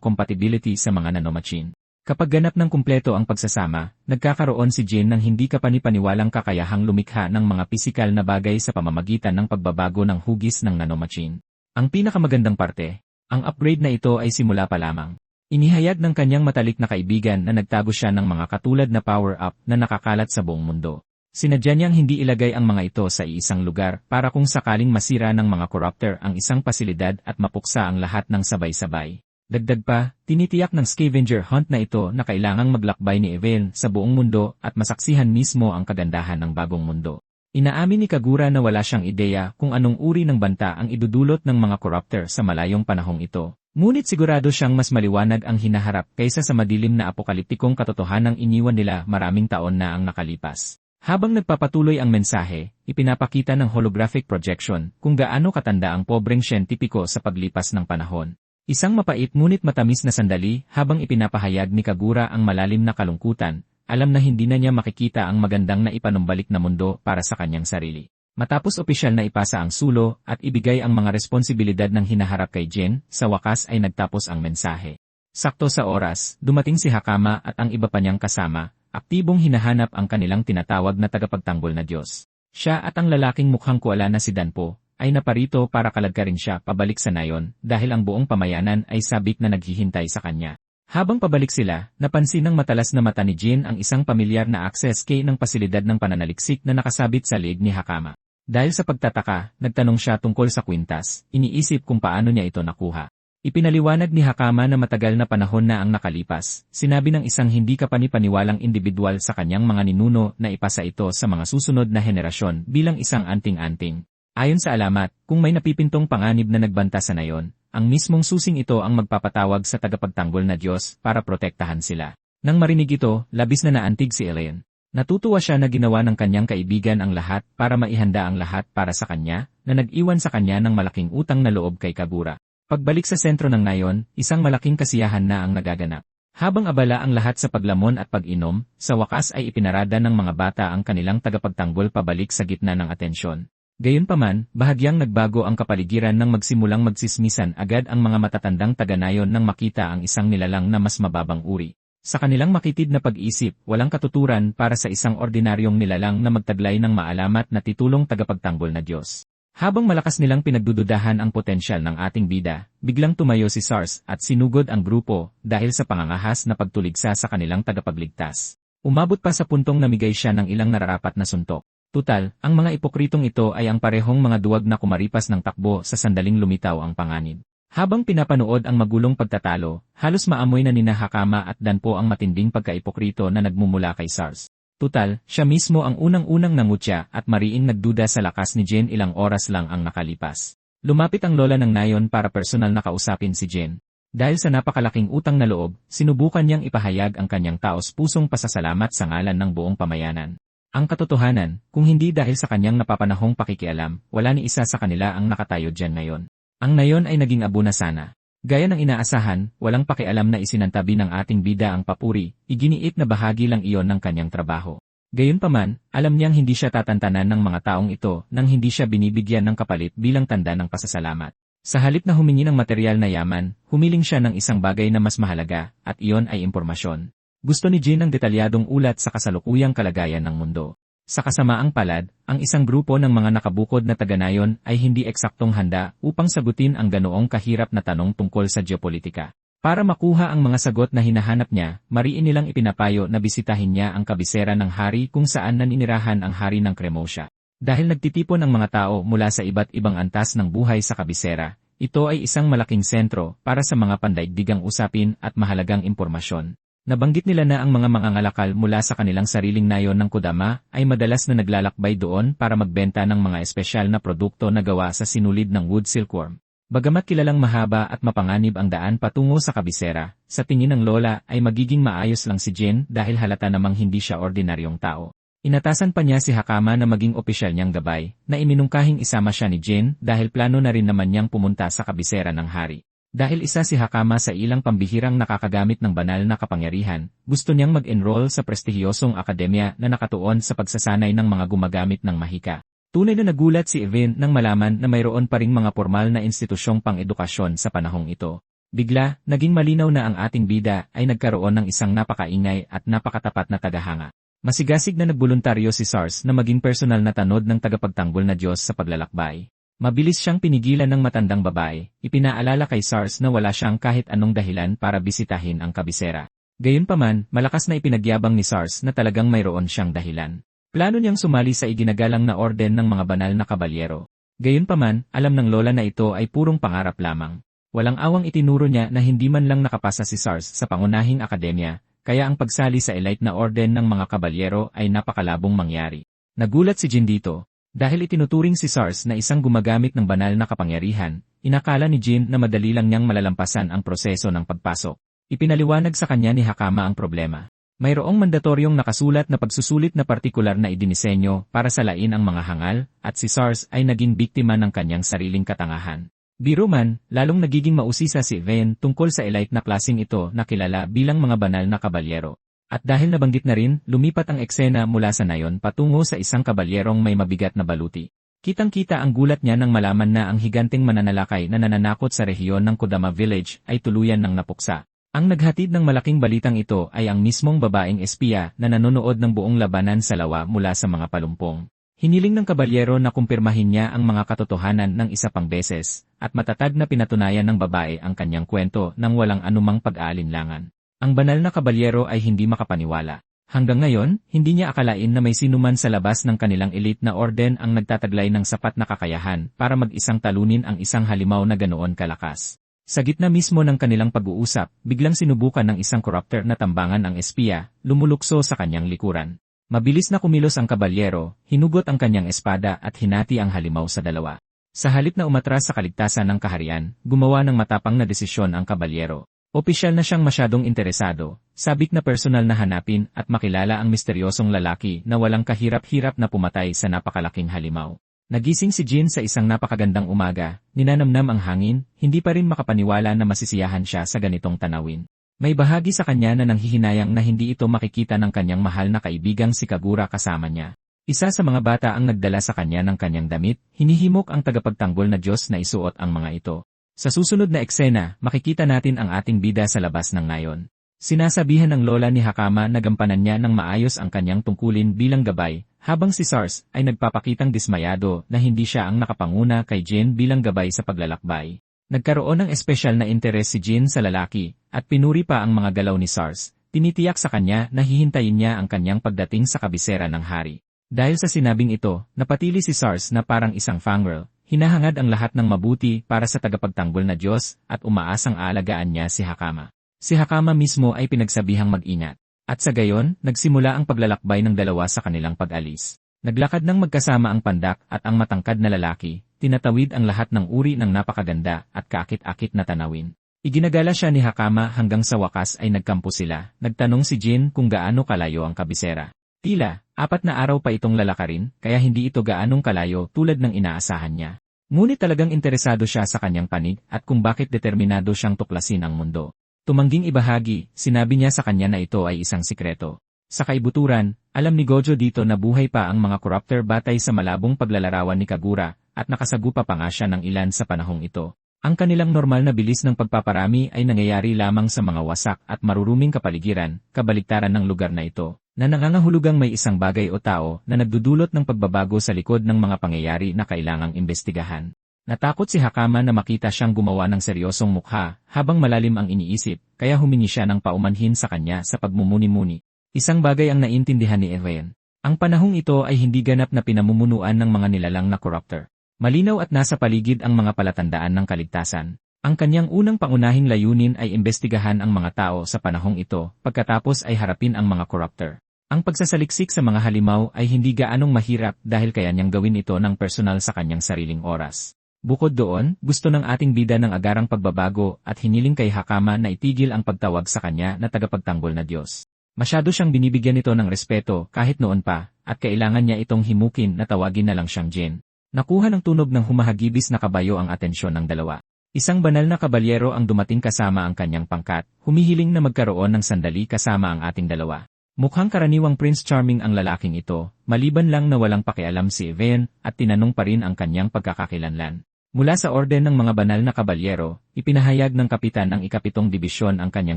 compatibility sa mga nanomachine. Kapag ganap ng kumpleto ang pagsasama, nagkakaroon si Jin ng hindi kapanipaniwalang kakayahang lumikha ng mga pisikal na bagay sa pamamagitan ng pagbabago ng hugis ng nanomachine. Ang pinakamagandang parte, ang upgrade na ito ay simula pa lamang. Inihayag ng kanyang matalik na kaibigan na nagtago siya ng mga katulad na power-up na nakakalat sa buong mundo. Sinadya niyang hindi ilagay ang mga ito sa iisang lugar para kung sakaling masira ng mga corruptor ang isang pasilidad at mapuksa ang lahat ng sabay-sabay. Dagdag pa, tinitiyak ng scavenger hunt na ito na kailangang maglakbay ni Evel sa buong mundo at masaksihan mismo ang kagandahan ng bagong mundo. Inaamin ni Kagura na wala siyang ideya kung anong uri ng banta ang idudulot ng mga corruptor sa malayong panahong ito. Ngunit sigurado siyang mas maliwanag ang hinaharap kaysa sa madilim na apokaliptikong katotohanang iniwan nila maraming taon na ang nakalipas. Habang nagpapatuloy ang mensahe, ipinapakita ng holographic projection kung gaano katanda ang pobreng siyentipiko sa paglipas ng panahon. Isang mapait ngunit matamis na sandali habang ipinapahayag ni Kagura ang malalim na kalungkutan, alam na hindi na niya makikita ang magandang na ipanumbalik na mundo para sa kanyang sarili. Matapos opisyal na ipasa ang sulo at ibigay ang mga responsibilidad ng hinaharap kay Jin, sa wakas ay nagtapos ang mensahe. Sakto sa oras, dumating si Hakama at ang iba pa niyang kasama, aktibong hinahanap ang kanilang tinatawag na tagapagtanggol na Diyos. Siya at ang lalaking mukhang kuwala na si Danpo ay naparito para kaladkarin siya pabalik sa nayon dahil ang buong pamayanan ay sabik na naghihintay sa kanya. Habang pabalik sila, napansin ng matalas na mata ni Jin ang isang pamilyar na access key ng pasilidad ng pananaliksik na nakasabit sa leeg ni Hakama. Dahil sa pagtataka, nagtanong siya tungkol sa kwintas, iniisip kung paano niya ito nakuha. Ipinaliwanag ni Hakama na matagal na panahon na ang nakalipas, sinabi ng isang hindi kapanipaniwalang individual sa kanyang mga ninuno na ipasa ito sa mga susunod na henerasyon bilang isang anting-anting. Ayon sa alamat, kung may napipintong panganib na nagbanta sa nayon, ang mismong susing ito ang magpapatawag sa tagapagtanggol na Diyos para protektahan sila. Nang marinig ito, labis na naantig si Elaine. Natutuwa siya na ginawa ng kanyang kaibigan ang lahat para maihanda ang lahat para sa kanya, na nag-iwan sa kanya ng malaking utang na loob kay Kagura. Pagbalik sa sentro ng nayon, isang malaking kasiyahan na ang nagaganap. Habang abala ang lahat sa paglamon at pag-inom, sa wakas ay ipinarada ng mga bata ang kanilang tagapagtanggol pabalik sa gitna ng atensyon. Gayunpaman, bahagyang nagbago ang kapaligiran nang magsimulang magsismisan agad ang mga matatandang taga-nayon nang makita ang isang nilalang na mas mababang uri. Sa kanilang makitid na pag-isip, walang katuturan para sa isang ordinaryong nilalang na magtaglay ng maalamat na titulong tagapagtanggol na Diyos. Habang malakas nilang pinagdududahan ang potensyal ng ating bida, biglang tumayo si SARS at sinugod ang grupo dahil sa pangangahas na pagtuligsa sa kanilang tagapagligtas. Umabot pa sa puntong namigay siya ng ilang nararapat na suntok. Tutal, ang mga ipokritong ito ay ang parehong mga duwag na kumaripas ng takbo sa sandaling lumitaw ang panganib. Habang pinapanood ang magulong pagtatalo, halos maamoy na nina Hakama at Danpo ang matinding pagkaipokrito na nagmumula kay SARS. Tutal, siya mismo ang unang-unang nangutya at mariing nagduda sa lakas ni Jin ilang oras lang ang nakalipas. Lumapit ang lola ng nayon para personal na kausapin si Jin. Dahil sa napakalaking utang na loob, sinubukan niyang ipahayag ang kanyang taos-pusong pasasalamat sa ngalan ng buong pamayanan. Ang katotohanan, kung hindi dahil sa kanyang napapanahong pakikialam, wala ni isa sa kanila ang nakatayo dyan ngayon. Ang nayon ay naging abo na sana. Gaya ng inaasahan, walang pakialam na isinantabi ng ating bida ang papuri, iginiit na bahagi lang iyon ng kanyang trabaho. Gayunpaman, alam niyang hindi siya tatantanan ng mga taong ito nang hindi siya binibigyan ng kapalit bilang tanda ng pasasalamat. Sa halip na humingi ng material na yaman, humiling siya ng isang bagay na mas mahalaga, at iyon ay impormasyon. Gusto ni Jin ang detalyadong ulat sa kasalukuyang kalagayan ng mundo. Sa kasamaang palad, ang isang grupo ng mga nakabukod na taga-nayon ay hindi eksaktong handa upang sagutin ang ganoong kahirap na tanong tungkol sa geopolitika. Para makuha ang mga sagot na hinahanap niya, mariin nilang ipinapayo na bisitahin niya ang kabisera ng hari kung saan naninirahan ang hari ng Cremosya. Dahil nagtitipon ang mga tao mula sa iba't ibang antas ng buhay sa kabisera, ito ay isang malaking sentro para sa mga pandaigdigang usapin at mahalagang impormasyon. Nabanggit nila na ang mga mangangalakal mula sa kanilang sariling nayon ng Kodama ay madalas na naglalakbay doon para magbenta ng mga espesyal na produkto na gawa sa sinulid ng wood silkworm. Bagamat kilalang mahaba at mapanganib ang daan patungo sa kabisera, sa tingin ng lola ay magiging maayos lang si Jin dahil halata namang hindi siya ordinaryong tao. Inatasan pa niya si Hakama na maging opisyal niyang gabay, na iminungkahing isama siya ni Jin dahil plano na rin naman niyang pumunta sa kabisera ng hari. Dahil isa si Hakama sa ilang pambihirang nakakagamit ng banal na kapangyarihan, gusto niyang mag-enroll sa prestihiyosong akademya na nakatuon sa pagsasanay ng mga gumagamit ng mahika. Tunay na nagulat si Evan nang malaman na mayroon pa ring mga formal na institusyong pang-edukasyon sa panahong ito. Bigla, naging malinaw na ang ating bida ay nagkaroon ng isang napakaingay at napakatapat na tagahanga. Masigasig na nagboluntaryo si Sars na maging personal na tanod ng tagapagtanggol na Diyos sa paglalakbay. Mabilis siyang pinigilan ng matandang babae, ipinaalala kay Sars na wala siyang kahit anong dahilan para bisitahin ang kabisera. Gayunpaman, malakas na ipinagyabang ni Sars na talagang mayroon siyang dahilan. Plano niyang sumali sa iginagalang na orden ng mga banal na kabalyero. Gayunpaman, alam ng lola na ito ay purong pangarap lamang. Walang awang itinuro niya na hindi man lang nakapasa si Sars sa pangunahing akademya, kaya ang pagsali sa elite na orden ng mga kabalyero ay napakalabong mangyari. Nagulat si Jin dito. Dahil itinuturing si Sars na isang gumagamit ng banal na kapangyarihan, inakala ni Jin na madali lang niyang malalampasan ang proseso ng pagpasok. Ipinaliwanag sa kanya ni Hakama ang problema. Mayroong mandatoryong nakasulat na pagsusulit na partikular na idinisenyo para salain ang mga hangal, at si Sars ay naging biktima ng kanyang sariling katangahan. Biro man, lalong nagiging mausisa si Evan tungkol sa elite na klaseng ito na kilala bilang mga banal na kabalyero. At dahil nabanggit na rin, lumipat ang eksena mula sa nayon patungo sa isang kabalyerong may mabigat na baluti. Kitang-kita ang gulat niya nang malaman na ang higanting mananalakay na nananakot sa rehiyon ng Kodama Village ay tuluyan ng napuksa. Ang naghatid ng malaking balitang ito ay ang mismong babaeng espiya na nanonood ng buong labanan sa lawa mula sa mga palumpong. Hiniling ng kabalyero na kumpirmahin niya ang mga katotohanan ng isa pang beses, at matatag na pinatunayan ng babae ang kanyang kwento nang walang anumang pag-aalinlangan. Ang banal na kabalyero ay hindi makapaniwala. Hanggang ngayon, hindi niya akalain na may sinuman sa labas ng kanilang elite na orden ang nagtataglay ng sapat na kakayahan para mag-isang talunin ang isang halimaw na ganoon kalakas. Sa gitna mismo ng kanilang pag-uusap, biglang sinubukan ng isang corruptor na tambangan ang espiya, lumulukso sa kanyang likuran. Mabilis na kumilos ang kabalyero, hinugot ang kanyang espada at hinati ang halimaw sa dalawa. Sa halip na umatras sa kaligtasan ng kaharian, gumawa ng matapang na desisyon ang kabalyero. Opisyal na siyang masyadong interesado, sabik na personal na hanapin at makilala ang misteryosong lalaki na walang kahirap-hirap na pumatay sa napakalaking halimaw. Nagising si Jin sa isang napakagandang umaga, ninanamnam ang hangin, hindi pa rin makapaniwala na masisiyahan siya sa ganitong tanawin. May bahagi sa kanya na nanghihinayang na hindi ito makikita ng kanyang mahal na kaibigang si Kagura kasama niya. Isa sa mga bata ang nagdala sa kanya ng kanyang damit, hinihimok ang tagapagtanggol na Diyos na isuot ang mga ito. Sa susunod na eksena, makikita natin ang ating bida sa labas ng nayon. Sinasabihan ng lola ni Hakama na gampanan niya ng maayos ang kanyang tungkulin bilang gabay, habang si Sars ay nagpapakitang dismayado na hindi siya ang nakapanguna kay Jin bilang gabay sa paglalakbay. Nagkaroon ng espesyal na interes si Jin sa lalaki, at pinuri pa ang mga galaw ni Sars. Tinitiyak sa kanya na hihintayin niya ang kanyang pagdating sa kabisera ng hari. Dahil sa sinabing ito, napatili si Sars na parang isang fangirl, hinahangad ang lahat ng mabuti para sa tagapagtanggol na Diyos at umaasang aalagaan niya si Hakama. Si Hakama mismo ay pinagsabihang mag-ingat. At sa gayon, nagsimula ang paglalakbay ng dalawa sa kanilang pag-alis. Naglakad ng magkasama ang pandak at ang matangkad na lalaki, tinatawid ang lahat ng uri ng napakaganda at kaakit-akit na tanawin. Iginagala siya ni Hakama hanggang sa wakas ay nagkampo sila. Nagtanong si Jin kung gaano kalayo ang kabisera. Tila, 4 na araw pa itong lalakarin, kaya hindi ito gaanong kalayo tulad ng inaasahan niya. Ngunit talagang interesado siya sa kanyang panig at kung bakit determinado siyang tuklasin ang mundo. Tumangging ibahagi, sinabi niya sa kanya na ito ay isang sikreto. Sa kaibuturan, alam ni Gojo dito na buhay pa ang mga corruptor batay sa malabong paglalarawan ni Kagura, at nakasagupa pa nga siya ng ilan sa panahong ito. Ang kanilang normal na bilis ng pagpaparami ay nangyayari lamang sa mga wasak at maruruming kapaligiran, kabaliktaran ng lugar na ito, na nangangahulugang may isang bagay o tao na nagdudulot ng pagbabago sa likod ng mga pangyayari na kailangang imbestigahan. Natakot si Hakama na makita siyang gumawa ng seryosong mukha, habang malalim ang iniisip, kaya humingi siya ng paumanhin sa kanya sa pagmumuni-muni. Isang bagay ang naintindihan ni Edwin. Ang panahong ito ay hindi ganap na pinamumunuan ng mga nilalang na corruptor. Malinaw at nasa paligid ang mga palatandaan ng kaligtasan. Ang kanyang unang pangunahing layunin ay imbestigahan ang mga tao sa panahong ito, pagkatapos ay harapin ang mga corruptor. Ang pagsasaliksik sa mga halimaw ay hindi gaanong mahirap dahil kaya niyang gawin ito ng personal sa kanyang sariling oras. Bukod doon, gusto ng ating bida ng agarang pagbabago at hiniling kay Hakama na itigil ang pagtawag sa kanya na tagapagtanggol na Diyos. Masyado siyang binibigyan nito ng respeto kahit noon pa, at kailangan niya itong himukin na tawagin na lang siyang Jin. Nakuha ng tunog ng humahagibis na kabayo ang atensyon ng dalawa. Isang banal na kabalyero ang dumating kasama ang kanyang pangkat, humihiling na magkaroon ng sandali kasama ang ating dalawa. Mukhang karaniwang Prince Charming ang lalaking ito, maliban lang na walang pakialam si Evan, at tinanong pa rin ang kanyang pagkakakilanlan. Mula sa orden ng mga banal na kabalyero, ipinahayag ng kapitan ng ikapitong dibisyon ang kanyang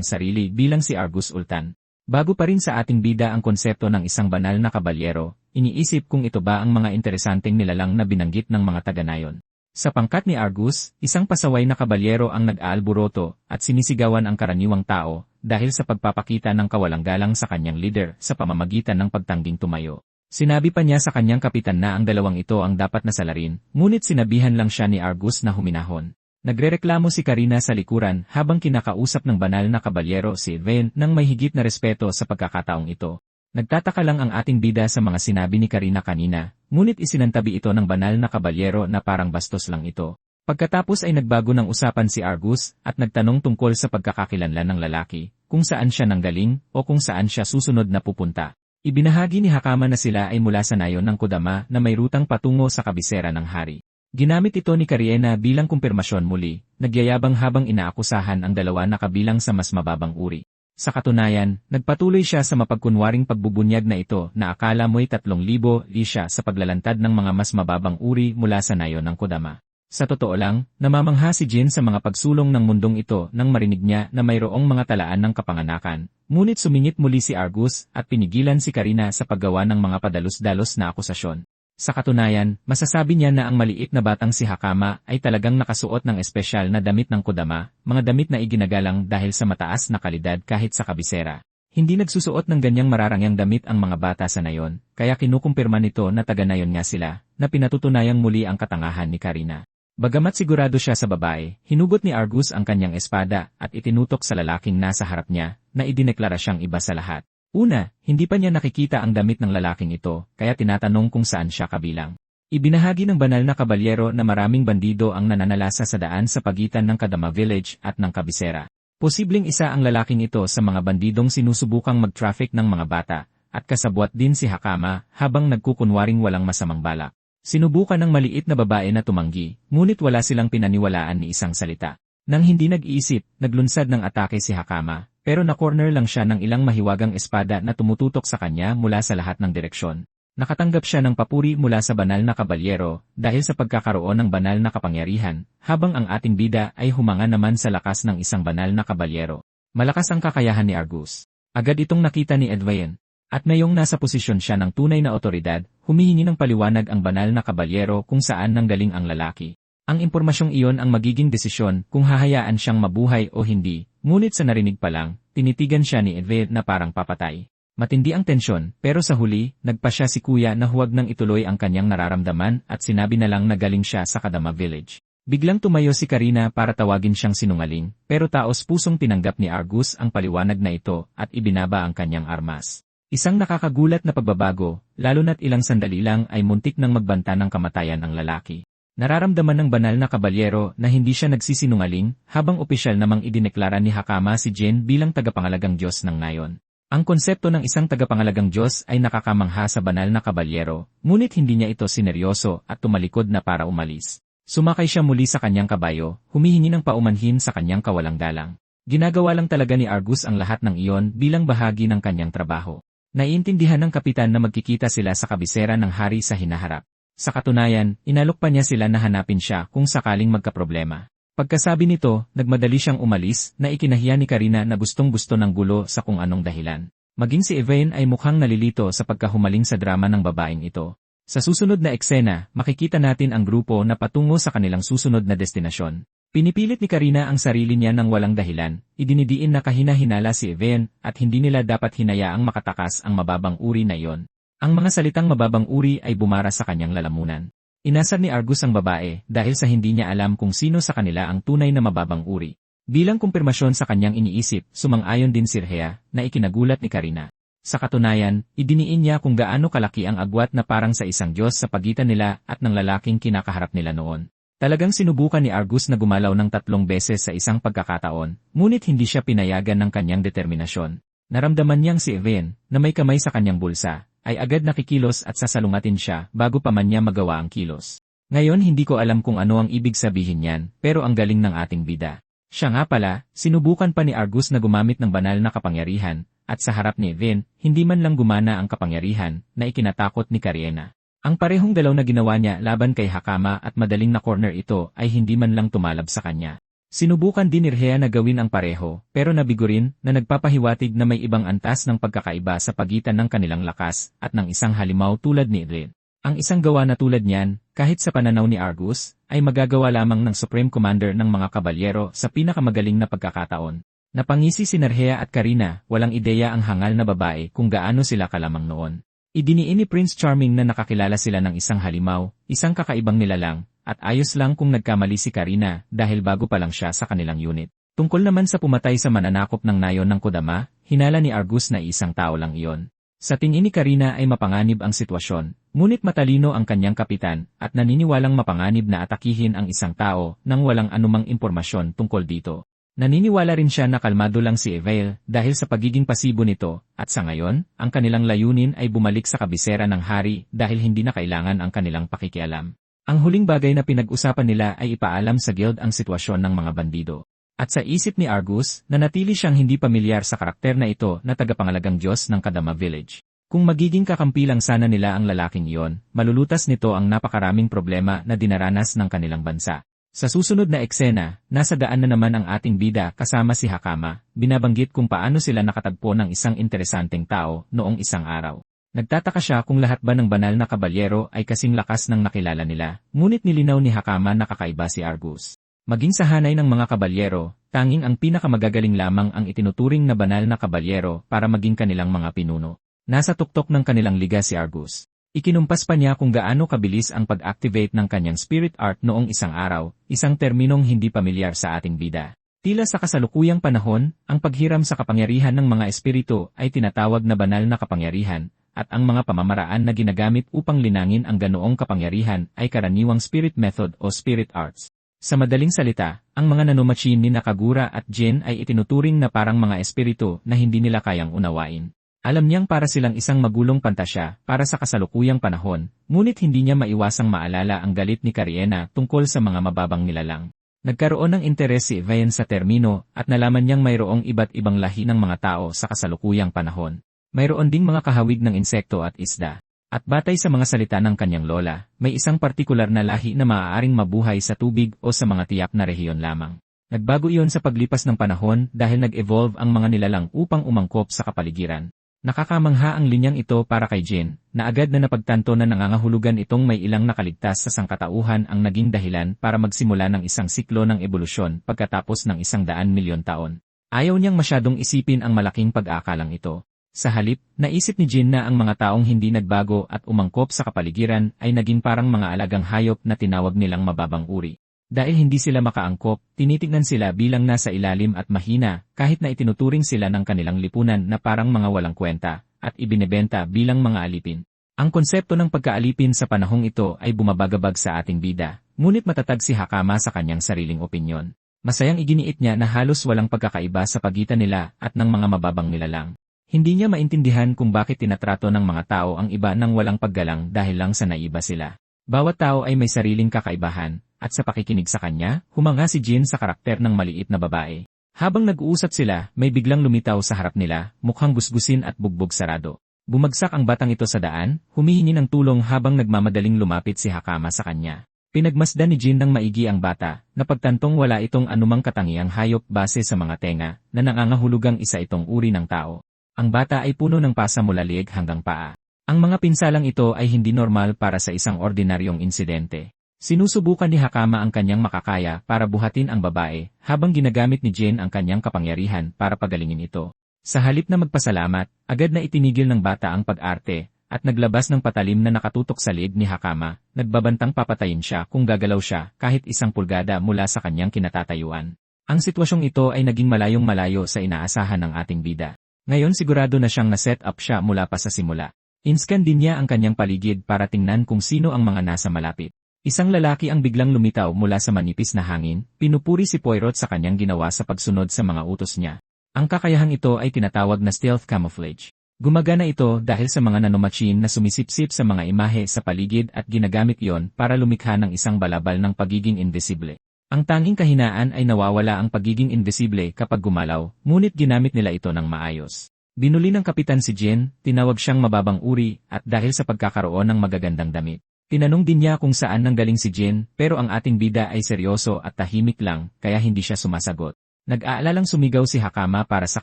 sarili bilang si Argus Ultan. Bago pa rin sa ating bida ang konsepto ng isang banal na kabalyero, iniisip kung ito ba ang mga interesanteng nilalang na binanggit ng mga taga-nayon. Sa pangkat ni Argus, isang pasaway na kabalyero ang nag-aalburoto at sinisigawan ang karaniwang tao dahil sa pagpapakita ng kawalang galang sa kanyang leader sa pamamagitan ng pagtangging tumayo. Sinabi pa niya sa kanyang kapitan na ang dalawang ito ang dapat na salarin, ngunit sinabihan lang siya ni Argus na huminahon. Nagrereklamo si Karina sa likuran habang kinakausap ng banal na kabalyero si Evan nang may higit na respeto sa pagkakataong ito. Nagtataka lang ang ating bida sa mga sinabi ni Karina kanina, ngunit isinantabi ito ng banal na kabalyero na parang bastos lang ito. Pagkatapos ay nagbago ng usapan si Argus at nagtanong tungkol sa pagkakakilanlan ng lalaki, kung saan siya nanggaling o kung saan siya susunod na pupunta. Ibinahagi ni Hakama na sila ay mula sa nayon ng Kodama na may rutang patungo sa kabisera ng hari. Ginamit ito ni Karina bilang kumpirmasyon muli, nagyayabang habang inaakusahan ang dalawa na kabilang sa mas mababang uri. Sa katunayan, nagpatuloy siya sa mapagkunwaring pagbubunyag na ito na akala mo'y 3,000 lisya sa paglalantad ng mga mas mababang uri mula sa nayon ng Kodama. Sa totoo lang, namamangha si Jin sa mga pagsulong ng mundong ito nang marinig niya na mayroong mga talaan ng kapanganakan, ngunit sumingit muli si Argus at pinigilan si Karina sa paggawa ng mga padalos-dalos na akusasyon. Sa katunayan, masasabi niya na ang maliit na batang si Hakama ay talagang nakasuot ng espesyal na damit ng Kodama, mga damit na iginagalang dahil sa mataas na kalidad kahit sa kabisera. Hindi nagsusuot ng ganyang mararangyang damit ang mga bata sa nayon, kaya kinukumpirma nito na taga-nayon nga sila, na pinatutunayang muli ang katangahan ni Karina. Bagamat sigurado siya sa babae, hinugot ni Argus ang kanyang espada at itinutok sa lalaking nasa harap niya, na idineklara siyang iba sa lahat. Una, hindi pa niya nakikita ang damit ng lalaking ito, kaya tinatanong kung saan siya kabilang. Ibinahagi ng banal na kabalyero na maraming bandido ang nananalasa sa daan sa pagitan ng Kodama Village at ng kabisera. Posibleng isa ang lalaking ito sa mga bandidong sinusubukang mag-traffic ng mga bata, at kasabwat din si Hakama habang nagkukunwaring walang masamang balak. Sinubukan ng maliit na babae na tumanggi, ngunit wala silang pinaniwalaan ni isang salita. Nang hindi nag-iisip, naglunsad ng atake si Hakama. Pero na-corner lang siya ng ilang mahiwagang espada na tumututok sa kanya mula sa lahat ng direksyon. Nakatanggap siya ng papuri mula sa banal na kabalyero dahil sa pagkakaroon ng banal na kapangyarihan, habang ang ating bida ay humanga naman sa lakas ng isang banal na kabalyero. Malakas ang kakayahan ni Argus. Agad itong nakita ni Edwin. At ngayong nasa posisyon siya ng tunay na otoridad, humihingi ng paliwanag ang banal na kabalyero kung saan nanggaling ang lalaki. Ang impormasyong iyon ang magiging desisyon kung hahayaan siyang mabuhay o hindi, ngunit sa narinig pa lang, tinitigan siya ni Edwin na parang papatay. Matindi ang tensyon, pero sa huli, nagpa siya si kuya na huwag nang ituloy ang kanyang nararamdaman at sinabi na lang na galing siya sa Kodama Village. Biglang tumayo si Karina para tawagin siyang sinungaling, pero taos pusong tinanggap ni Argus ang paliwanag na ito at ibinaba ang kanyang armas. Isang nakakagulat na pagbabago, lalo na't ilang sandali lang ay muntik nang magbanta ng kamatayan ang lalaki. Nararamdaman ng banal na kabalyero na hindi siya nagsisinungaling habang opisyal namang idineklara ni Hakama si Jin bilang tagapangalagang Diyos ng nayon. Ang konsepto ng isang tagapangalagang Diyos ay nakakamangha sa banal na kabalyero, ngunit hindi niya ito sineryoso at tumalikod na para umalis. Sumakay siya muli sa kanyang kabayo, humihingi ng paumanhin sa kanyang kawalang galang. Ginagawa lang talaga ni Argus ang lahat ng iyon bilang bahagi ng kanyang trabaho. Naiintindihan ng kapitan na magkikita sila sa kabisera ng hari sa hinaharap. Sa katunayan, inalok pa niya sila na hanapin siya kung sakaling magkaproblema. Pagkasabi nito, nagmadali siyang umalis na ikinahiya ni Karina na gustong-gusto ng gulo sa kung anong dahilan. Maging si Evain ay mukhang nalilito sa pagkahumaling sa drama ng babaeng ito. Sa susunod na eksena, makikita natin ang grupo na patungo sa kanilang susunod na destinasyon. Pinipilit ni Karina ang sarili niya ng walang dahilan, idinidiin na kahina-hinala si Evain at hindi nila dapat hinayaang makatakas ang mababang uri na iyon. Ang mga salitang mababang uri ay bumara sa kanyang lalamunan. Inasar ni Argus ang babae dahil sa hindi niya alam kung sino sa kanila ang tunay na mababang uri. Bilang kumpirmasyon sa kanyang iniisip, sumang-ayon din si Rhea na ikinagulat ni Karina. Sa katunayan, idiniin niya kung gaano kalaki ang agwat na parang sa isang Diyos sa pagitan nila at ng lalaking kinakaharap nila noon. Talagang sinubukan ni Argus na gumalaw ng 3 beses sa isang pagkakataon, ngunit hindi siya pinayagan ng kanyang determinasyon. Naramdaman niyang si Evain, na may kamay sa kanyang bulsa, ay agad nakikilos at sasalungatin siya bago pa man niya magawa ang kilos. Ngayon hindi ko alam kung ano ang ibig sabihin niyan, pero ang galing ng ating bida. Siya nga pala, sinubukan pa ni Argus na gumamit ng banal na kapangyarihan, at sa harap ni Evain, hindi man lang gumana ang kapangyarihan na ikinatakot ni Karina. Ang parehong dalaw na ginawa niya laban kay Hakama at madaling na corner ito ay hindi man lang tumalab sa kanya. Sinubukan din ni Rhea na gawin ang pareho, pero nabigo rin na nagpapahiwatig na may ibang antas ng pagkakaiba sa pagitan ng kanilang lakas at ng isang halimaw tulad ni Evain. Ang isang gawa na tulad niyan, kahit sa pananaw ni Argus, ay magagawa lamang ng Supreme Commander ng mga kabalyero sa pinakamagaling na pagkakataon. Napangisi si Rhea at Karina, walang ideya ang hangal na babae kung gaano sila kalamang noon. Idiniin ni Prince Charming na nakakilala sila ng isang halimaw, isang kakaibang nilalang, at ayos lang kung nagkamali si Karina dahil bago pa lang siya sa kanilang unit. Tungkol naman sa pumatay sa mananakop ng nayon ng Kodama, hinala ni Argus na isang tao lang iyon. Sa tingin ni Karina ay mapanganib ang sitwasyon, ngunit matalino ang kanyang kapitan at naniniwalang mapanganib na atakihin ang isang tao nang walang anumang impormasyon tungkol dito. Naniniwala rin siya na kalmado lang si Evain dahil sa pagiging pasibo nito at sa ngayon, ang kanilang layunin ay bumalik sa kabisera ng hari dahil hindi na kailangan ang kanilang pakikialam. Ang huling bagay na pinag-usapan nila ay ipaalam sa guild ang sitwasyon ng mga bandido. At sa isip ni Argus, nanatili siyang hindi pamilyar sa karakter na ito na tagapangalagang Diyos ng Kadama Village. Kung magiging kakampi lang sana nila ang lalaking iyon, malulutas nito ang napakaraming problema na dinaranas ng kanilang bansa. Sa susunod na eksena, nasa daan na naman ang ating bida kasama si Hakama, binabanggit kung paano sila nakatagpo ng isang interesanteng tao noong isang araw. Nagtataka siya kung lahat ba ng banal na kabalyero ay kasing lakas ng nakilala nila, ngunit nilinaw ni Hakama na kakaiba si Argus. Maging sa hanay ng mga kabalyero, tanging ang pinakamagagaling lamang ang itinuturing na banal na kabalyero para maging kanilang mga pinuno. Nasa tuktok ng kanilang liga si Argus. Ikinumpas pa niya kung gaano kabilis ang pag-activate ng kanyang spirit art noong isang araw, isang terminong hindi pamilyar sa ating bida. Tila sa kasalukuyang panahon, ang paghiram sa kapangyarihan ng mga espiritu ay tinatawag na banal na kapangyarihan, at ang mga pamamaraan na ginagamit upang linangin ang ganoong kapangyarihan ay karaniwang spirit method o spirit arts. Sa madaling salita, ang mga nanomachin ni Nakagura at Jin ay itinuturing na parang mga espiritu na hindi nila kayang unawain. Alam niyang para silang isang magulong pantasya para sa kasalukuyang panahon, ngunit hindi niya maiwasang maalala ang galit ni Karina tungkol sa mga mababang nilalang. Nagkaroon ng interes si Evain sa termino at nalaman niyang mayroong iba't ibang lahi ng mga tao sa kasalukuyang panahon. Mayroon ding mga kahawig ng insekto at isda. At batay sa mga salita ng kanyang lola, may isang partikular na lahi na maaaring mabuhay sa tubig o sa mga tiyak na rehiyon lamang. Nagbago iyon sa paglipas ng panahon dahil nag-evolve ang mga nilalang upang umangkop sa kapaligiran. Nakakamangha ang linyang ito para kay Jin, na agad na napagtanto na nangangahulugan itong may ilang nakaligtas sa sangkatauhan ang naging dahilan para magsimula ng isang siklo ng ebolusyon pagkatapos ng 100 milyon taon. Ayaw niyang masyadong isipin ang malaking pag-aakalang ito. Sa halip, naisip ni Jin na ang mga taong hindi nagbago at umangkop sa kapaligiran ay naging parang mga alagang hayop na tinawag nilang mababang uri. Dahil hindi sila makaangkop, tinitignan sila bilang nasa ilalim at mahina, kahit na itinuturing sila ng kanilang lipunan na parang mga walang kwenta, at ibinebenta bilang mga alipin. Ang konsepto ng pagkaalipin sa panahong ito ay bumabagabag sa ating bida, ngunit matatag si Hakama sa kanyang sariling opinyon. Masayang iginiit niya na halos walang pagkakaiba sa pagitan nila at ng mga mababang nilalang. Hindi niya maintindihan kung bakit tinatrato ng mga tao ang iba ng walang paggalang dahil lang sa naiba sila. Bawat tao ay may sariling kakaibahan, at sa pakikinig sa kanya, humanga si Jin sa karakter ng maliit na babae. Habang nag-uusap sila, may biglang lumitaw sa harap nila, mukhang gusgusin at bugbog sarado. Bumagsak ang batang ito sa daan, humihingi ng tulong habang nagmamadaling lumapit si Hakama sa kanya. Pinagmasdan ni Jin ng maigi ang bata, na pagtantong wala itong anumang katangiang hayop base sa mga tenga, na nangangahulugang isa itong uri ng tao. Ang bata ay puno ng pasa mula liig hanggang paa. Ang mga pinsalang ito ay hindi normal para sa isang ordinaryong insidente. Sinusubukan ni Hakama ang kanyang makakaya para buhatin ang babae, habang ginagamit ni Jin ang kanyang kapangyarihan para pagalingin ito. Sa halip na magpasalamat, agad na itinigil ng bata ang pag-arte, at naglabas ng patalim na nakatutok sa liig ni Hakama, nagbabantang papatayin siya kung gagalaw siya kahit 1 pulgada mula sa kanyang kinatatayuan. Ang sitwasyong ito ay naging malayong malayo sa inaasahan ng ating bida. Ngayon sigurado na siyang na-set up siya mula pa sa simula. Inscan din niya ang kanyang paligid para tingnan kung sino ang mga nasa malapit. Isang lalaki ang biglang lumitaw mula sa manipis na hangin, pinupuri si Poirot sa kanyang ginawa sa pagsunod sa mga utos niya. Ang kakayahang ito ay tinatawag na stealth camouflage. Gumagana ito dahil sa mga nanomachine na sumisipsip sa mga imahe sa paligid at ginagamit iyon para lumikha ng isang balabal ng pagiging invisible. Ang tanging kahinaan ay nawawala ang pagiging invisible kapag gumalaw, ngunit ginamit nila ito ng maayos. Binuli ng kapitan si Jin, tinawag siyang mababang uri, at dahil sa pagkakaroon ng magagandang damit. Tinanong din niya kung saan nanggaling si Jin, pero ang ating bida ay seryoso at tahimik lang, kaya hindi siya sumasagot. Nag-aalalang sumigaw si Hakama para sa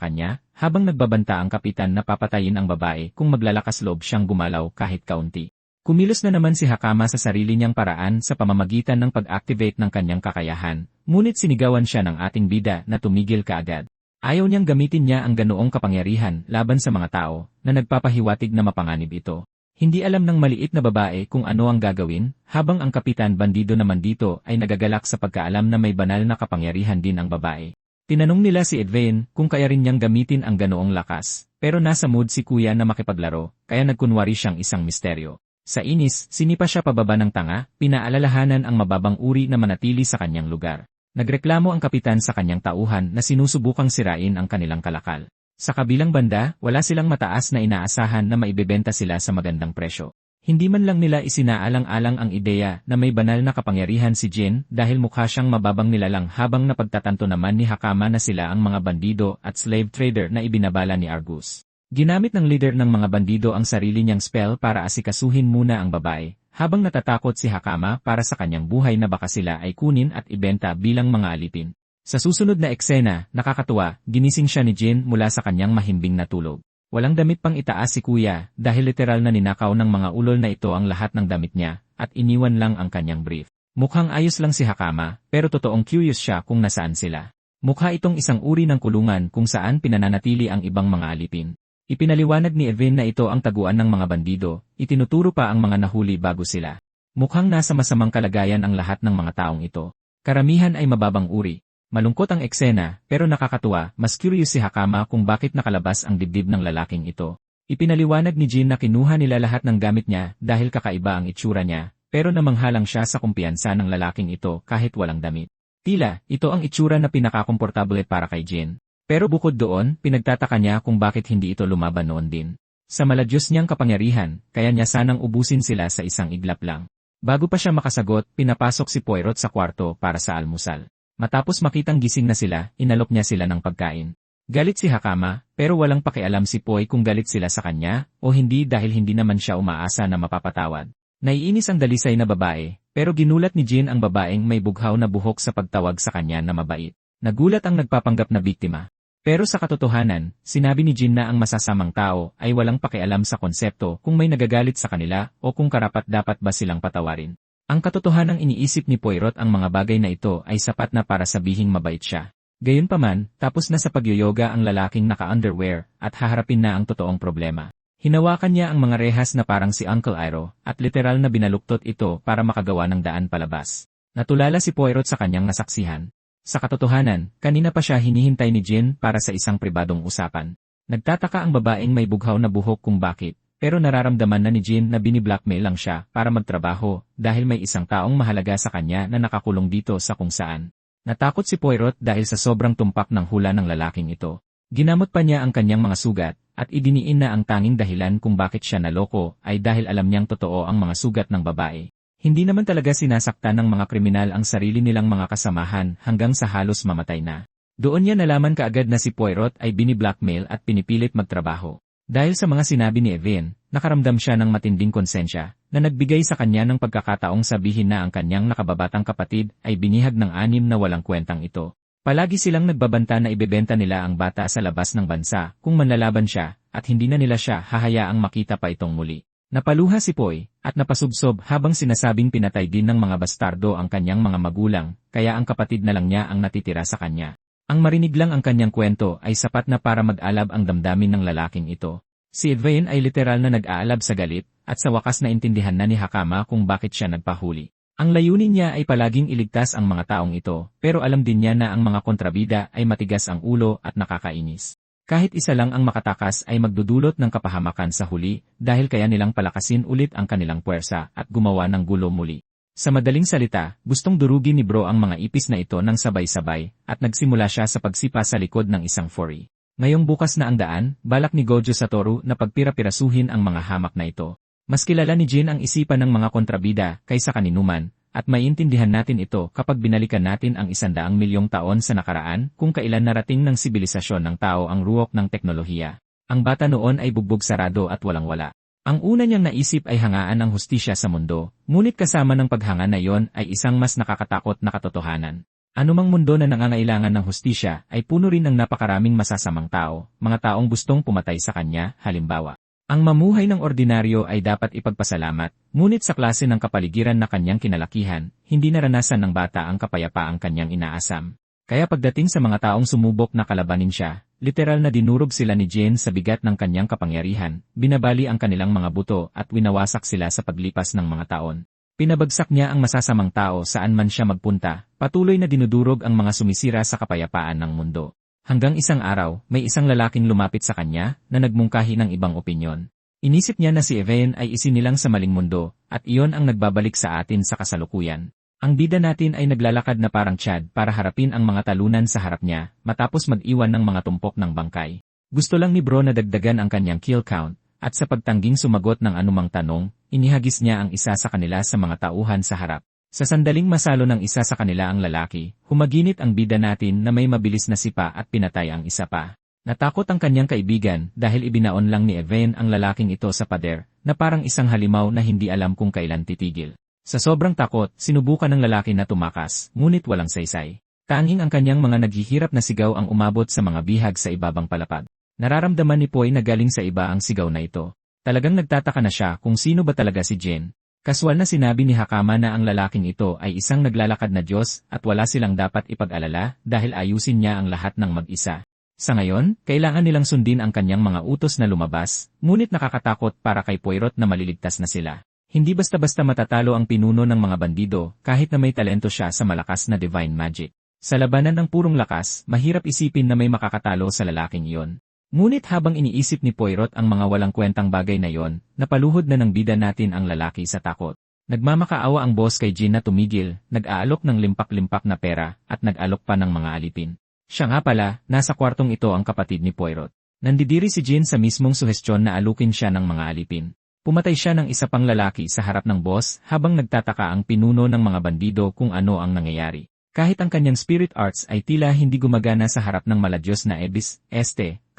kanya, habang nagbabanta ang kapitan na papatayin ang babae kung maglalakas loob siyang gumalaw kahit kaunti. Kumilos na naman si Hakama sa sarili niyang paraan sa pamamagitan ng pag-activate ng kanyang kakayahan, ngunit sinigawan siya ng ating bida na tumigil kaagad. Ayaw niyang gamitin niya ang ganoong kapangyarihan laban sa mga tao na nagpapahiwatig na mapanganib ito. Hindi alam ng maliit na babae kung ano ang gagawin, habang ang kapitan bandido naman dito ay nagagalak sa pagkaalam na may banal na kapangyarihan din ang babae. Tinanong nila si Edwin kung kaya rin niyang gamitin ang ganoong lakas, pero nasa mood si kuya na makipaglaro, kaya nagkunwari siyang isang misteryo. Sa inis, sinipa siya pababa ng tanga, pinaalalahanan ang mababang uri na manatili sa kanyang lugar. Nagreklamo ang kapitan sa kanyang tauhan na sinusubukang sirain ang kanilang kalakal. Sa kabilang banda, wala silang mataas na inaasahan na maibebenta sila sa magandang presyo. Hindi man lang nila isinaalang-alang ang ideya na may banal na kapangyarihan si Jin dahil mukha siyang mababang nilalang habang napagtatanto naman ni Hakama na sila ang mga bandido at slave trader na ibinabala ni Argus. Ginamit ng leader ng mga bandido ang sarili niyang spell para asikasuhin muna ang babae, habang natatakot si Hakama para sa kanyang buhay na baka sila ay kunin at ibenta bilang mga alipin. Sa susunod na eksena, nakakatuwa, ginising siya ni Jin mula sa kanyang mahimbing na tulog. Walang damit pang itaas si kuya dahil literal na ninakaw ng mga ulol na ito ang lahat ng damit niya at iniwan lang ang kanyang brief. Mukhang ayos lang si Hakama pero totoong curious siya kung nasaan sila. Mukha itong isang uri ng kulungan kung saan pinananatili ang ibang mga alipin. Ipinaliwanag ni Edwin na ito ang taguan ng mga bandido, itinuturo pa ang mga nahuli bago sila. Mukhang nasa masamang kalagayan ang lahat ng mga taong ito. Karamihan ay mababang uri. Malungkot ang eksena, pero nakakatuwa, mas curious si Hakama kung bakit nakalabas ang dibdib ng lalaking ito. Ipinaliwanag ni Jin na kinuha nila lahat ng gamit niya dahil kakaiba ang itsura niya, pero namanghalang siya sa kumpiyansa ng lalaking ito kahit walang damit. Tila, ito ang itsura na pinakakomportable para kay Jin. Pero bukod doon, pinagtataka niya kung bakit hindi ito lumaban noon din. Sa maladyos niyang kapangyarihan, kaya niya sanang ubusin sila sa isang iglap lang. Bago pa siya makasagot, pinapasok si Poirot sa kwarto para sa almusal. Matapos makitang gising na sila, inalok niya sila ng pagkain. Galit si Hakama, pero walang pakialam si Poy kung galit sila sa kanya, o hindi dahil hindi naman siya umaasa na mapapatawad. Naiinis ang dalisay na babae, pero ginulat ni Jin ang babaeng may bughaw na buhok sa pagtawag sa kanya na mabait. Nagulat ang nagpapanggap na biktima. Pero sa katotohanan, sinabi ni Jin na ang masasamang tao ay walang pakialam sa konsepto kung may nagagalit sa kanila o kung karapat-dapat ba silang patawarin. Ang katotohanang iniisip ni Poirot ang mga bagay na ito ay sapat na para sabihing mabait siya. Gayunpaman, tapos na sa pagyoyoga ang lalaking naka-underwear at haharapin na ang totoong problema. Hinawakan niya ang mga rehas na parang si Uncle Iroh at literal na binaluktot ito para makagawa ng daan palabas. Natulala si Poirot sa kanyang nasaksihan. Sa katotohanan, kanina pa siya hinihintay ni Jin para sa isang pribadong usapan. Nagtataka ang babaeng may bughaw na buhok kung bakit. Pero nararamdaman na ni Jin na bini-blackmail lang siya para magtrabaho dahil may isang taong mahalaga sa kanya na nakakulong dito sa kung saan. Natakot si Poirot dahil sa sobrang tumpak ng hula ng lalaking ito. Ginamot pa niya ang kanyang mga sugat at idiniin na ang tanging dahilan kung bakit siya naloko ay dahil alam niyang totoo ang mga sugat ng babae. Hindi naman talaga sinasaktan ng mga kriminal ang sarili nilang mga kasamahan hanggang sa halos mamatay na. Doon niya nalaman kaagad na si Poirot ay bini-blackmail at pinipilit magtrabaho. Dahil sa mga sinabi ni Edwin, nakaramdam siya ng matinding konsensya, na nagbigay sa kanya ng pagkakataong sabihin na ang kanyang nakababatang kapatid ay binihag ng anim na walang kwentang ito. Palagi silang nagbabanta na ibebenta nila ang bata sa labas ng bansa kung manlalaban siya, at hindi na nila siya hahayaang makita pa itong muli. Napaluha si Poy, at napasubsob habang sinasabing pinatay din ng mga bastardo ang kanyang mga magulang, kaya ang kapatid na lang niya ang natitira sa kanya. Ang marinig lang ang kanyang kwento ay sapat na para mag-alab ang damdamin ng lalaking ito. Si Edwin ay literal na nag-aalab sa galit, at sa wakas na intindihan na ni Hakama kung bakit siya nagpahuli. Ang layunin niya ay palaging iligtas ang mga taong ito, pero alam din niya na ang mga kontrabida ay matigas ang ulo at nakakainis. Kahit isa lang ang makatakas ay magdudulot ng kapahamakan sa huli, dahil kaya nilang palakasin ulit ang kanilang puwersa at gumawa ng gulo muli. Sa madaling salita, gustong durugin ni Bro ang mga ipis na ito ng sabay-sabay, at nagsimula siya sa pagsipa sa likod ng isang furry. Ngayong bukas na ang daan, balak ni Gojo Satoru na pagpira-pirasuhin ang mga hamak na ito. Mas kilala ni Jin ang isipan ng mga kontrabida kaysa kaninuman, at maiintindihan natin ito kapag binalikan natin ang 100 milyong taon sa nakaraan kung kailan narating ng sibilisasyon ng tao ang ruwok ng teknolohiya. Ang bata noon ay bugbog sarado at walang-wala. Ang una niyang naisip ay hangaan ang hustisya sa mundo, ngunit kasama ng paghanga na iyon ay isang mas nakakatakot na katotohanan. Anumang mundo na nangangailangan ng hustisya ay puno rin ng napakaraming masasamang tao, mga taong gustong pumatay sa kanya, halimbawa. Ang mamuhay ng ordinaryo ay dapat ipagpasalamat, ngunit sa klase ng kapaligiran na kanyang kinalakihan, hindi naranasan ng bata ang kapayapaang kanyang inaasam. Kaya pagdating sa mga taong sumubok na kalabanin siya, literal na dinurog sila ni Jin sa bigat ng kanyang kapangyarihan, binabali ang kanilang mga buto at winawasak sila sa paglipas ng mga taon. Pinabagsak niya ang masasamang tao saan man siya magpunta, patuloy na dinudurog ang mga sumisira sa kapayapaan ng mundo. Hanggang isang araw, may isang lalaking lumapit sa kanya na nagmungkahi ng ibang opinyon. Inisip niya na si Evain ay isinilang sa maling mundo, at iyon ang nagbabalik sa atin sa kasalukuyan. Ang bida natin ay naglalakad na parang Chad para harapin ang mga talunan sa harap niya, matapos mag-iwan ng mga tumpok ng bangkay. Gusto lang ni Bro na dagdagan ang kanyang kill count, at sa pagtangging sumagot ng anumang tanong, inihagis niya ang isa sa kanila sa mga tauhan sa harap. Sa sandaling masalo ng isa sa kanila ang lalaki, humaginit ang bida natin na may mabilis na sipa at pinatay ang isa pa. Natakot ang kanyang kaibigan dahil ibinaon lang ni Evain ang lalaking ito sa pader, na parang isang halimaw na hindi alam kung kailan titigil. Sa sobrang takot, sinubukan ng lalaki na tumakas, ngunit walang saysay. Tanging ang kanyang mga naghihirap na sigaw ang umabot sa mga bihag sa ibabang palapag. Nararamdaman ni Poy na galing sa iba ang sigaw na ito. Talagang nagtataka na siya kung sino ba talaga si Jin. Kaswal na sinabi ni Hakama na ang lalaking ito ay isang naglalakad na Diyos at wala silang dapat ipag-alala dahil ayusin niya ang lahat ng mag-isa. Sa ngayon, kailangan nilang sundin ang kanyang mga utos na lumabas, ngunit nakakatakot para kay Poirot na maliligtas na sila. Hindi basta-basta matatalo ang pinuno ng mga bandido kahit na may talento siya sa malakas na divine magic. Sa labanan ng purong lakas, mahirap isipin na may makakatalo sa lalaking iyon. Ngunit habang iniisip ni Poirot ang mga walang kwentang bagay na yon, napaluhod na ng bida natin ang lalaki sa takot. Nagmamakaawa ang boss kay Jin na tumigil, nag-aalok ng limpak-limpak na pera, at nag-alok pa ng mga alipin. Siya nga pala, nasa kwartong ito ang kapatid ni Poirot. Nandidiri si Jin sa mismong suhestyon na alukin siya ng mga alipin. Pumatay siya ng isa pang lalaki sa harap ng boss habang nagtataka ang pinuno ng mga bandido kung ano ang nangyayari. Kahit ang kanyang spirit arts ay tila hindi gumagana sa harap ng maladyos na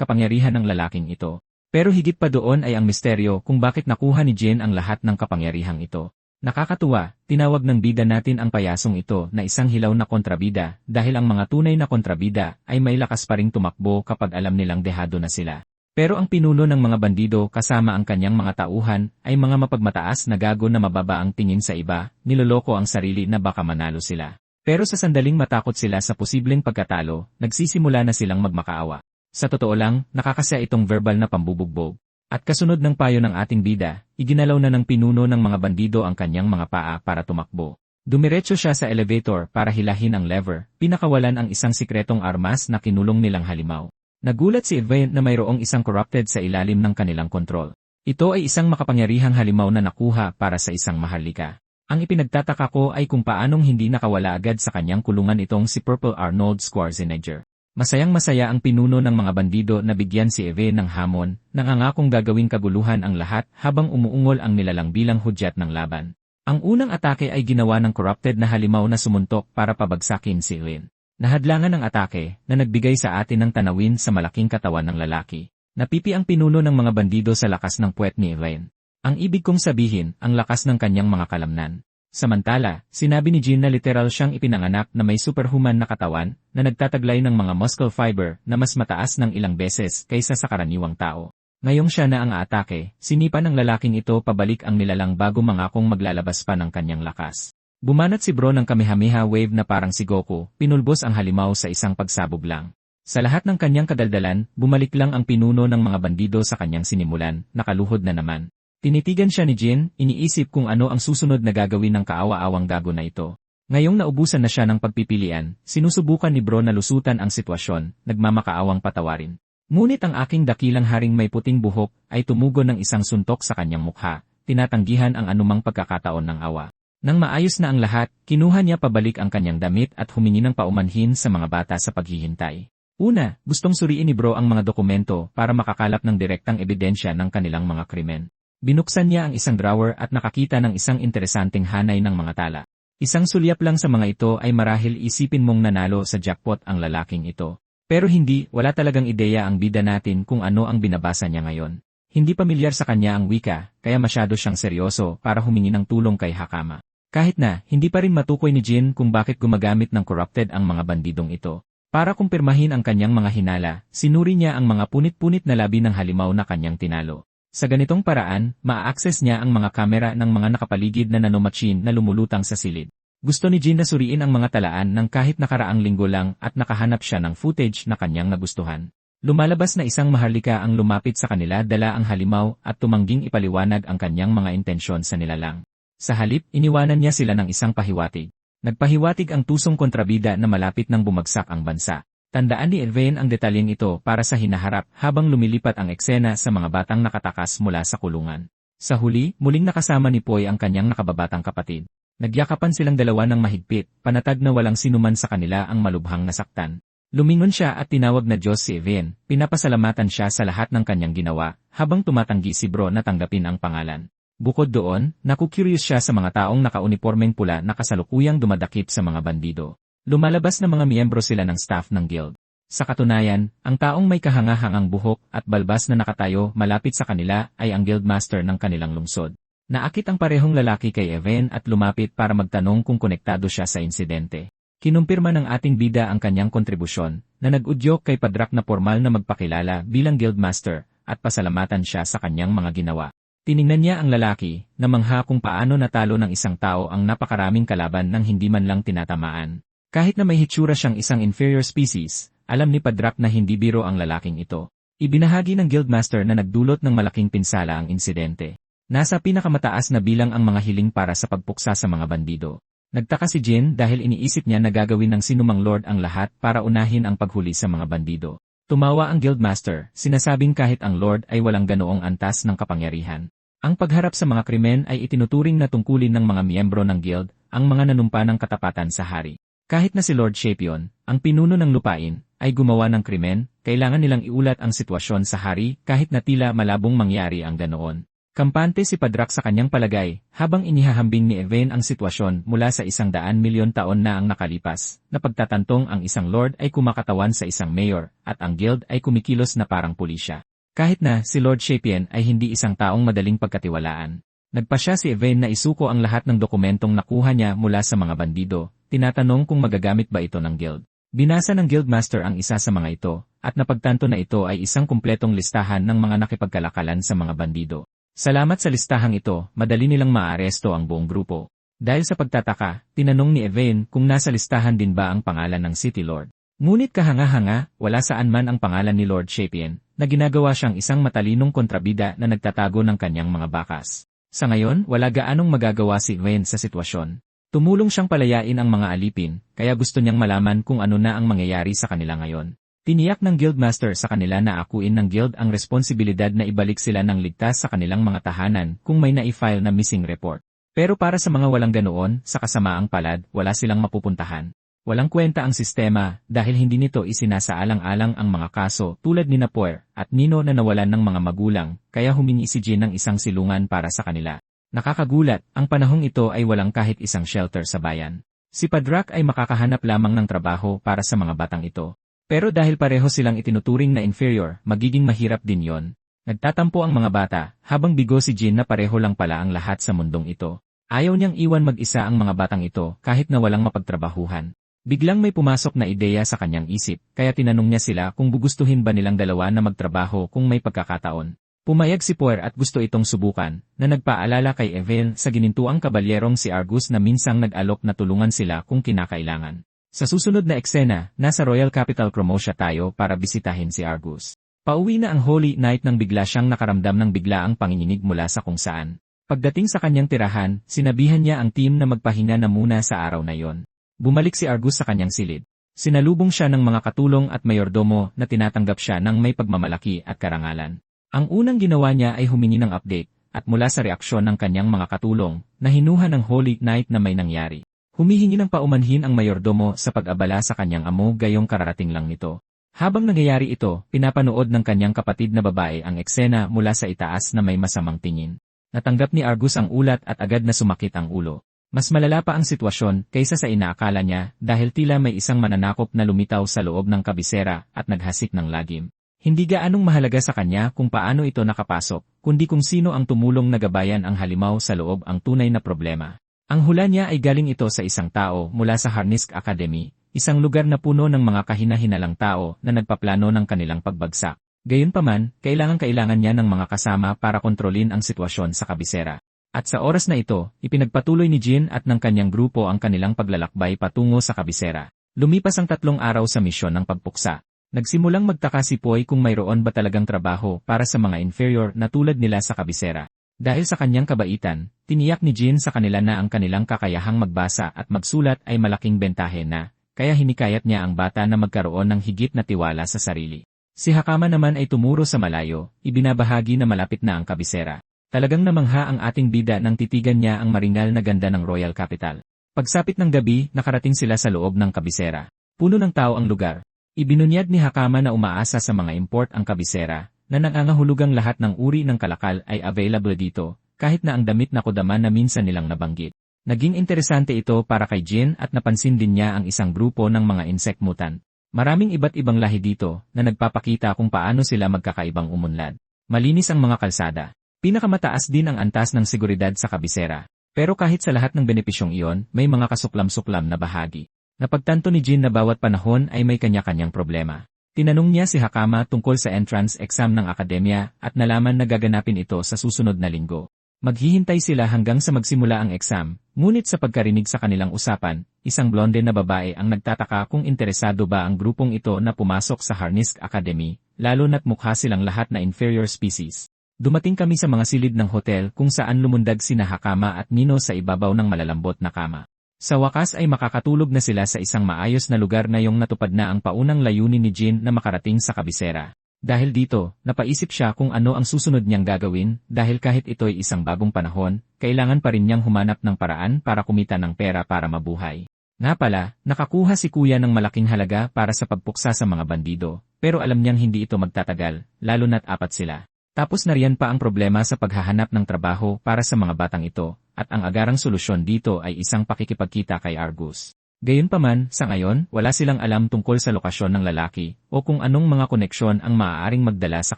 kapangyarihan ng lalaking ito. Pero higit pa doon ay ang misteryo kung bakit nakuha ni Jin ang lahat ng kapangyarihang ito. Nakakatuwa, tinawag ng bida natin ang payasong ito na isang hilaw na kontrabida dahil ang mga tunay na kontrabida ay may lakas pa ring tumakbo kapag alam nilang dehado na sila. Pero ang pinuno ng mga bandido kasama ang kanyang mga tauhan ay mga mapagmataas na gago na mababa ang tingin sa iba, niloloko ang sarili na baka manalo sila. Pero sa sandaling matakot sila sa posibleng pagkatalo, nagsisimula na silang magmakaawa. Sa totoo lang, nakakasya itong verbal na pambubugbog. At kasunod ng payo ng ating bida, iginalaw na ng pinuno ng mga bandido ang kanyang mga paa para tumakbo. Dumiretso siya sa elevator para hilahin ang lever, pinakawalan ang isang sikretong armas na kinulong nilang halimaw. Nagulat si Evain na mayroong isang corrupted sa ilalim ng kanilang kontrol. Ito ay isang makapangyarihang halimaw na nakuha para sa isang maharlika. Ang ipinagtataka ko ay kung paanong hindi nakawala agad sa kanyang kulungan itong si Purple Arnold Schwarzenegger. Masayang-masaya ang pinuno ng mga bandido na bigyan si Eve ng hamon, nangangakong gagawing kaguluhan ang lahat habang umuungol ang nilalang bilang hudyat ng laban. Ang unang atake ay ginawa ng corrupted na halimaw na sumuntok para pabagsakin si Lin. Nahadlangan ang atake na nagbigay sa atin ng tanawin sa malaking katawan ng lalaki. Napipi ang pinuno ng mga bandido sa lakas ng puwet ni Elaine. Ang ibig kong sabihin, ang lakas ng kanyang mga kalamnan. Samantala, sinabi ni Jean na literal siyang ipinanganak na may superhuman na katawan na nagtataglay ng mga muscle fiber na mas mataas ng ilang beses kaysa sa karaniwang tao. Ngayong siya na ang aatake, sinipa ng lalaking ito pabalik ang nilalang bago mangakong maglalabas pa ng kanyang lakas. Bumanat si Bro ng Kamehameha wave na parang si Goku, pinulbos ang halimaw sa isang pagsabog lang. Sa lahat ng kanyang kadaldalan, bumalik lang ang pinuno ng mga bandido sa kanyang sinimulan, nakaluhod na naman. Tinitigan siya ni Jin, iniisip kung ano ang susunod na gagawin ng kaawa-awang gago na ito. Ngayong naubusan na siya ng pagpipilian, sinusubukan ni Bro na lusutan ang sitwasyon, nagmamakaawang patawarin. Ngunit ang aking dakilang haring may puting buhok ay tumugon ng isang suntok sa kanyang mukha, tinatanggihan ang anumang pagkakataon ng awa. Nang maayos na ang lahat, kinuha niya pabalik ang kanyang damit at humingi ng paumanhin sa mga bata sa paghihintay. Una, gustong suriin ni Bro ang mga dokumento para makakalap ng direktang ebidensya ng kanilang mga krimen. Binuksan niya ang isang drawer at nakakita ng isang interesanteng hanay ng mga tala. Isang sulyap lang sa mga ito ay marahil isipin mong nanalo sa jackpot ang lalaking ito. Pero hindi, wala talagang ideya ang bida natin kung ano ang binabasa niya ngayon. Hindi pamilyar sa kanya ang wika, kaya masyado siyang seryoso para humingi ng tulong kay Hakama. Kahit na, hindi pa rin matukoy ni Jin kung bakit gumagamit ng corrupted ang mga bandidong ito. Para kumpirmahin ang kanyang mga hinala, sinuri niya ang mga punit-punit na labi ng halimaw na kanyang tinalo. Sa ganitong paraan, maa-access niya ang mga kamera ng mga nakapaligid na nanomachine na lumulutang sa silid. Gusto ni Jin na suriin ang mga talaan ng kahit nakaraang linggo lang at nakahanap siya ng footage na kanyang nagustuhan. Lumalabas na isang maharlika ang lumapit sa kanila dala ang halimaw at tumangging ipaliwanag ang kanyang mga intensyon sa nilalang. Sa halip, iniwanan niya sila ng isang pahiwatig. Nagpahiwatig ang tusong kontrabida na malapit nang bumagsak ang bansa. Tandaan ni Elvain ang detalyeng ito para sa hinaharap habang lumilipat ang eksena sa mga batang nakatakas mula sa kulungan. Sa huli, muling nakasama ni Poy ang kanyang nakababatang kapatid. Nagyakapan silang dalawa ng mahigpit, panatag na walang sinuman sa kanila ang malubhang nasaktan. Lumingon siya at tinawag na Diyos si Elvain, pinapasalamatan siya sa lahat ng kanyang ginawa, habang tumatanggi si Bro na tanggapin ang pangalan. Bukod doon, naku-curious siya sa mga taong nakaunipormeng pula na kasalukuyang dumadakip sa mga bandido. Lumalabas na mga miyembro sila ng staff ng guild. Sa katunayan, ang taong may kahangahangang buhok at balbas na nakatayo malapit sa kanila ay ang guildmaster ng kanilang lungsod. Naakit ang parehong lalaki kay Even at lumapit para magtanong kung konektado siya sa insidente. Kinumpirma ng ating bida ang kanyang kontribusyon, na nag-udyok kay Padrak na formal na magpakilala bilang guildmaster at pasalamatan siya sa kanyang mga ginawa. Tiningnan niya ang lalaki, na mangha kung paano natalo ng isang tao ang napakaraming kalaban nang hindi man lang tinatamaan. Kahit na may hitsura siyang isang inferior species, alam ni Padrak na hindi biro ang lalaking ito. Ibinahagi ng guildmaster na nagdulot ng malaking pinsala ang insidente. Nasa pinakamataas na bilang ang mga hiling para sa pagpuksa sa mga bandido. Nagtaka si Jin dahil iniisip niya na gagawin ng sinumang lord ang lahat para unahin ang paghuli sa mga bandido. Tumawa ang guildmaster, sinasabing kahit ang lord ay walang ganoong antas ng kapangyarihan. Ang pagharap sa mga krimen ay itinuturing na tungkulin ng mga miyembro ng guild, ang mga nanumpa ng katapatan sa hari. Kahit na si Lord Shapion, ang pinuno ng lupain, ay gumawa ng krimen, kailangan nilang iulat ang sitwasyon sa hari kahit na tila malabong mangyari ang ganoon. Kampante si Padrak sa kanyang palagay, habang inihahambing ni Even ang sitwasyon mula sa 100 milyon taon na ang nakalipas, na pagtatantong ang isang lord ay kumakatawan sa isang mayor, at ang guild ay kumikilos na parang pulisya. Kahit na si Lord Shapion ay hindi isang taong madaling pagkatiwalaan. Nagpasya si Even na isuko ang lahat ng dokumentong nakuha niya mula sa mga bandido, tinatanong kung magagamit ba ito ng guild. Binasa ng guildmaster ang isa sa mga ito, at napagtanto na ito ay isang kumpletong listahan ng mga nakipagkalakalan sa mga bandido. Salamat sa listahang ito, madali nilang maaresto ang buong grupo. Dahil sa pagtataka, tinanong ni Even kung nasa listahan din ba ang pangalan ng City Lord. Ngunit kahanga-hanga, wala saan man ang pangalan ni Lord Shapion, na ginagawa siyang isang matalinong kontrabida na nagtatago ng kanyang mga bakas. Sa ngayon, wala gaanong magagawa si Even sa sitwasyon. Tumulong siyang palayain ang mga alipin, kaya gusto niyang malaman kung ano na ang mangyayari sa kanila ngayon. Tiniyak ng guildmaster sa kanila na akuin ng guild ang responsibilidad na ibalik sila ng ligtas sa kanilang mga tahanan kung may na-file na missing report. Pero para sa mga walang ganoon, sa kasamaang palad, wala silang mapupuntahan. Walang kwenta ang sistema dahil hindi nito isinasaalang-alang ang mga kaso tulad ni Napoer at Nino na nawalan ng mga magulang, kaya humingi si Jin ng isang silungan para sa kanila. Nakakagulat, ang panahong ito ay walang kahit isang shelter sa bayan. Si Padrak ay makakahanap lamang ng trabaho para sa mga batang ito. Pero dahil pareho silang itinuturing na inferior, magiging mahirap din yon. Nagtatampo ang mga bata, habang bigo si Jin na pareho lang pala ang lahat sa mundong ito. Ayaw niyang iwan mag-isa ang mga batang ito kahit na walang mapagtrabahuhan. Biglang may pumasok na ideya sa kanyang isip, kaya tinanong niya sila kung gugustuhin ba nilang dalawa na magtrabaho kung may pagkakataon. Pumayag si Puer at gusto itong subukan, na nagpaalala kay Evel sa ginintuang kabalyerong si Argus na minsang nag-alok na tulungan sila kung kinakailangan. Sa susunod na eksena, nasa Royal Capital Cromosia tayo para bisitahin si Argus. Pauwi na ang Holy Knight nang bigla siyang nakaramdam ng biglaang panginginig mula sa kung saan. Pagdating sa kanyang tirahan, sinabihan niya ang team na magpahinga na muna sa araw na yon. Bumalik si Argus sa kanyang silid. Sinalubong siya ng mga katulong at mayordomo na tinatanggap siya ng may pagmamalaki at karangalan. Ang unang ginawa niya ay humingi ng update, at mula sa reaksyon ng kanyang mga katulong, nahinuha ng Holy Knight na may nangyari. Humihingi ng paumanhin ang mayordomo sa pag-abala sa kanyang amo gayong kararating lang nito. Habang nangyayari ito, pinapanood ng kanyang kapatid na babae ang eksena mula sa itaas na may masamang tingin. Natanggap ni Argus ang ulat at agad na sumakit ang ulo. Mas malala pa ang sitwasyon kaysa sa inaakala niya dahil tila may isang mananakop na lumitaw sa loob ng kabisera at naghasik ng lagim. Hindi gaanong mahalaga sa kanya kung paano ito nakapasok, kundi kung sino ang tumulong na gabayan ang halimaw sa loob ang tunay na problema. Ang hula niya ay galing ito sa isang tao mula sa Harnisk Academy, isang lugar na puno ng mga kahina-hinalang tao na nagpaplano ng kanilang pagbagsak. Gayunpaman, kailangan niya ng mga kasama para kontrolin ang sitwasyon sa kabisera. At sa oras na ito, ipinagpatuloy ni Jin at ng kanyang grupo ang kanilang paglalakbay patungo sa kabisera. Lumipas ang 3 araw sa misyon ng pagpuksa. Nagsimulang magtaka si Poy kung mayroon ba talagang trabaho para sa mga inferior na tulad nila sa kabisera. Dahil sa kanyang kabaitan, tiniyak ni Jin sa kanila na ang kanilang kakayahang magbasa at magsulat ay malaking bentahe na, kaya hinikayat niya ang bata na magkaroon ng higit na tiwala sa sarili. Si Hakama naman ay tumuro sa malayo, ibinabahagi na malapit na ang kabisera. Talagang namangha ang ating bida nang titigan niya ang maringal na ganda ng Royal Capital. Pagsapit ng gabi, nakarating sila sa loob ng kabisera. Puno ng tao ang lugar. Ibinunyag ni Hakama na umaasa sa mga import ang kabisera, na nangangahulugang lahat ng uri ng kalakal ay available dito, kahit na ang damit na kodama na minsan nilang nabanggit. Naging interesante ito para kay Jin at napansin din niya ang isang grupo ng mga insect mutant. Maraming iba't ibang lahi dito na nagpapakita kung paano sila magkakaibang umunlad. Malinis ang mga kalsada. Pinakamataas din ang antas ng seguridad sa kabisera. Pero kahit sa lahat ng benepisyong iyon, may mga kasuklam-suklam na bahagi. Napagtanto ni Jin na bawat panahon ay may kanya-kanyang problema. Tinanong niya si Hakama tungkol sa entrance exam ng akademya at nalaman na gaganapin ito sa susunod na linggo. Maghihintay sila hanggang sa magsimula ang exam, ngunit sa pagkarinig sa kanilang usapan, isang blonde na babae ang nagtataka kung interesado ba ang grupong ito na pumasok sa Harnisk Academy, lalo na't mukha silang lahat na inferior species. Dumating kami sa mga silid ng hotel kung saan lumundag sina Hakama at Nino sa ibabaw ng malalambot na kama. Sa wakas ay makakatulog na sila sa isang maayos na lugar na yung natupad na ang paunang layunin ni Jin na makarating sa kabisera. Dahil dito, napaisip siya kung ano ang susunod niyang gagawin dahil kahit ito'y isang bagong panahon, kailangan pa rin niyang humanap ng paraan para kumita ng pera para mabuhay. Nga pala, nakakuha si kuya ng malaking halaga para sa pagpuksa sa mga bandido, pero alam niyang hindi ito magtatagal, lalo na't 4 sila. Tapos nariyan pa ang problema sa paghahanap ng trabaho para sa mga batang ito, at ang agarang solusyon dito ay isang pakikipagkita kay Argus. Gayunpaman, sa ngayon, wala silang alam tungkol sa lokasyon ng lalaki, o kung anong mga koneksyon ang maaaring magdala sa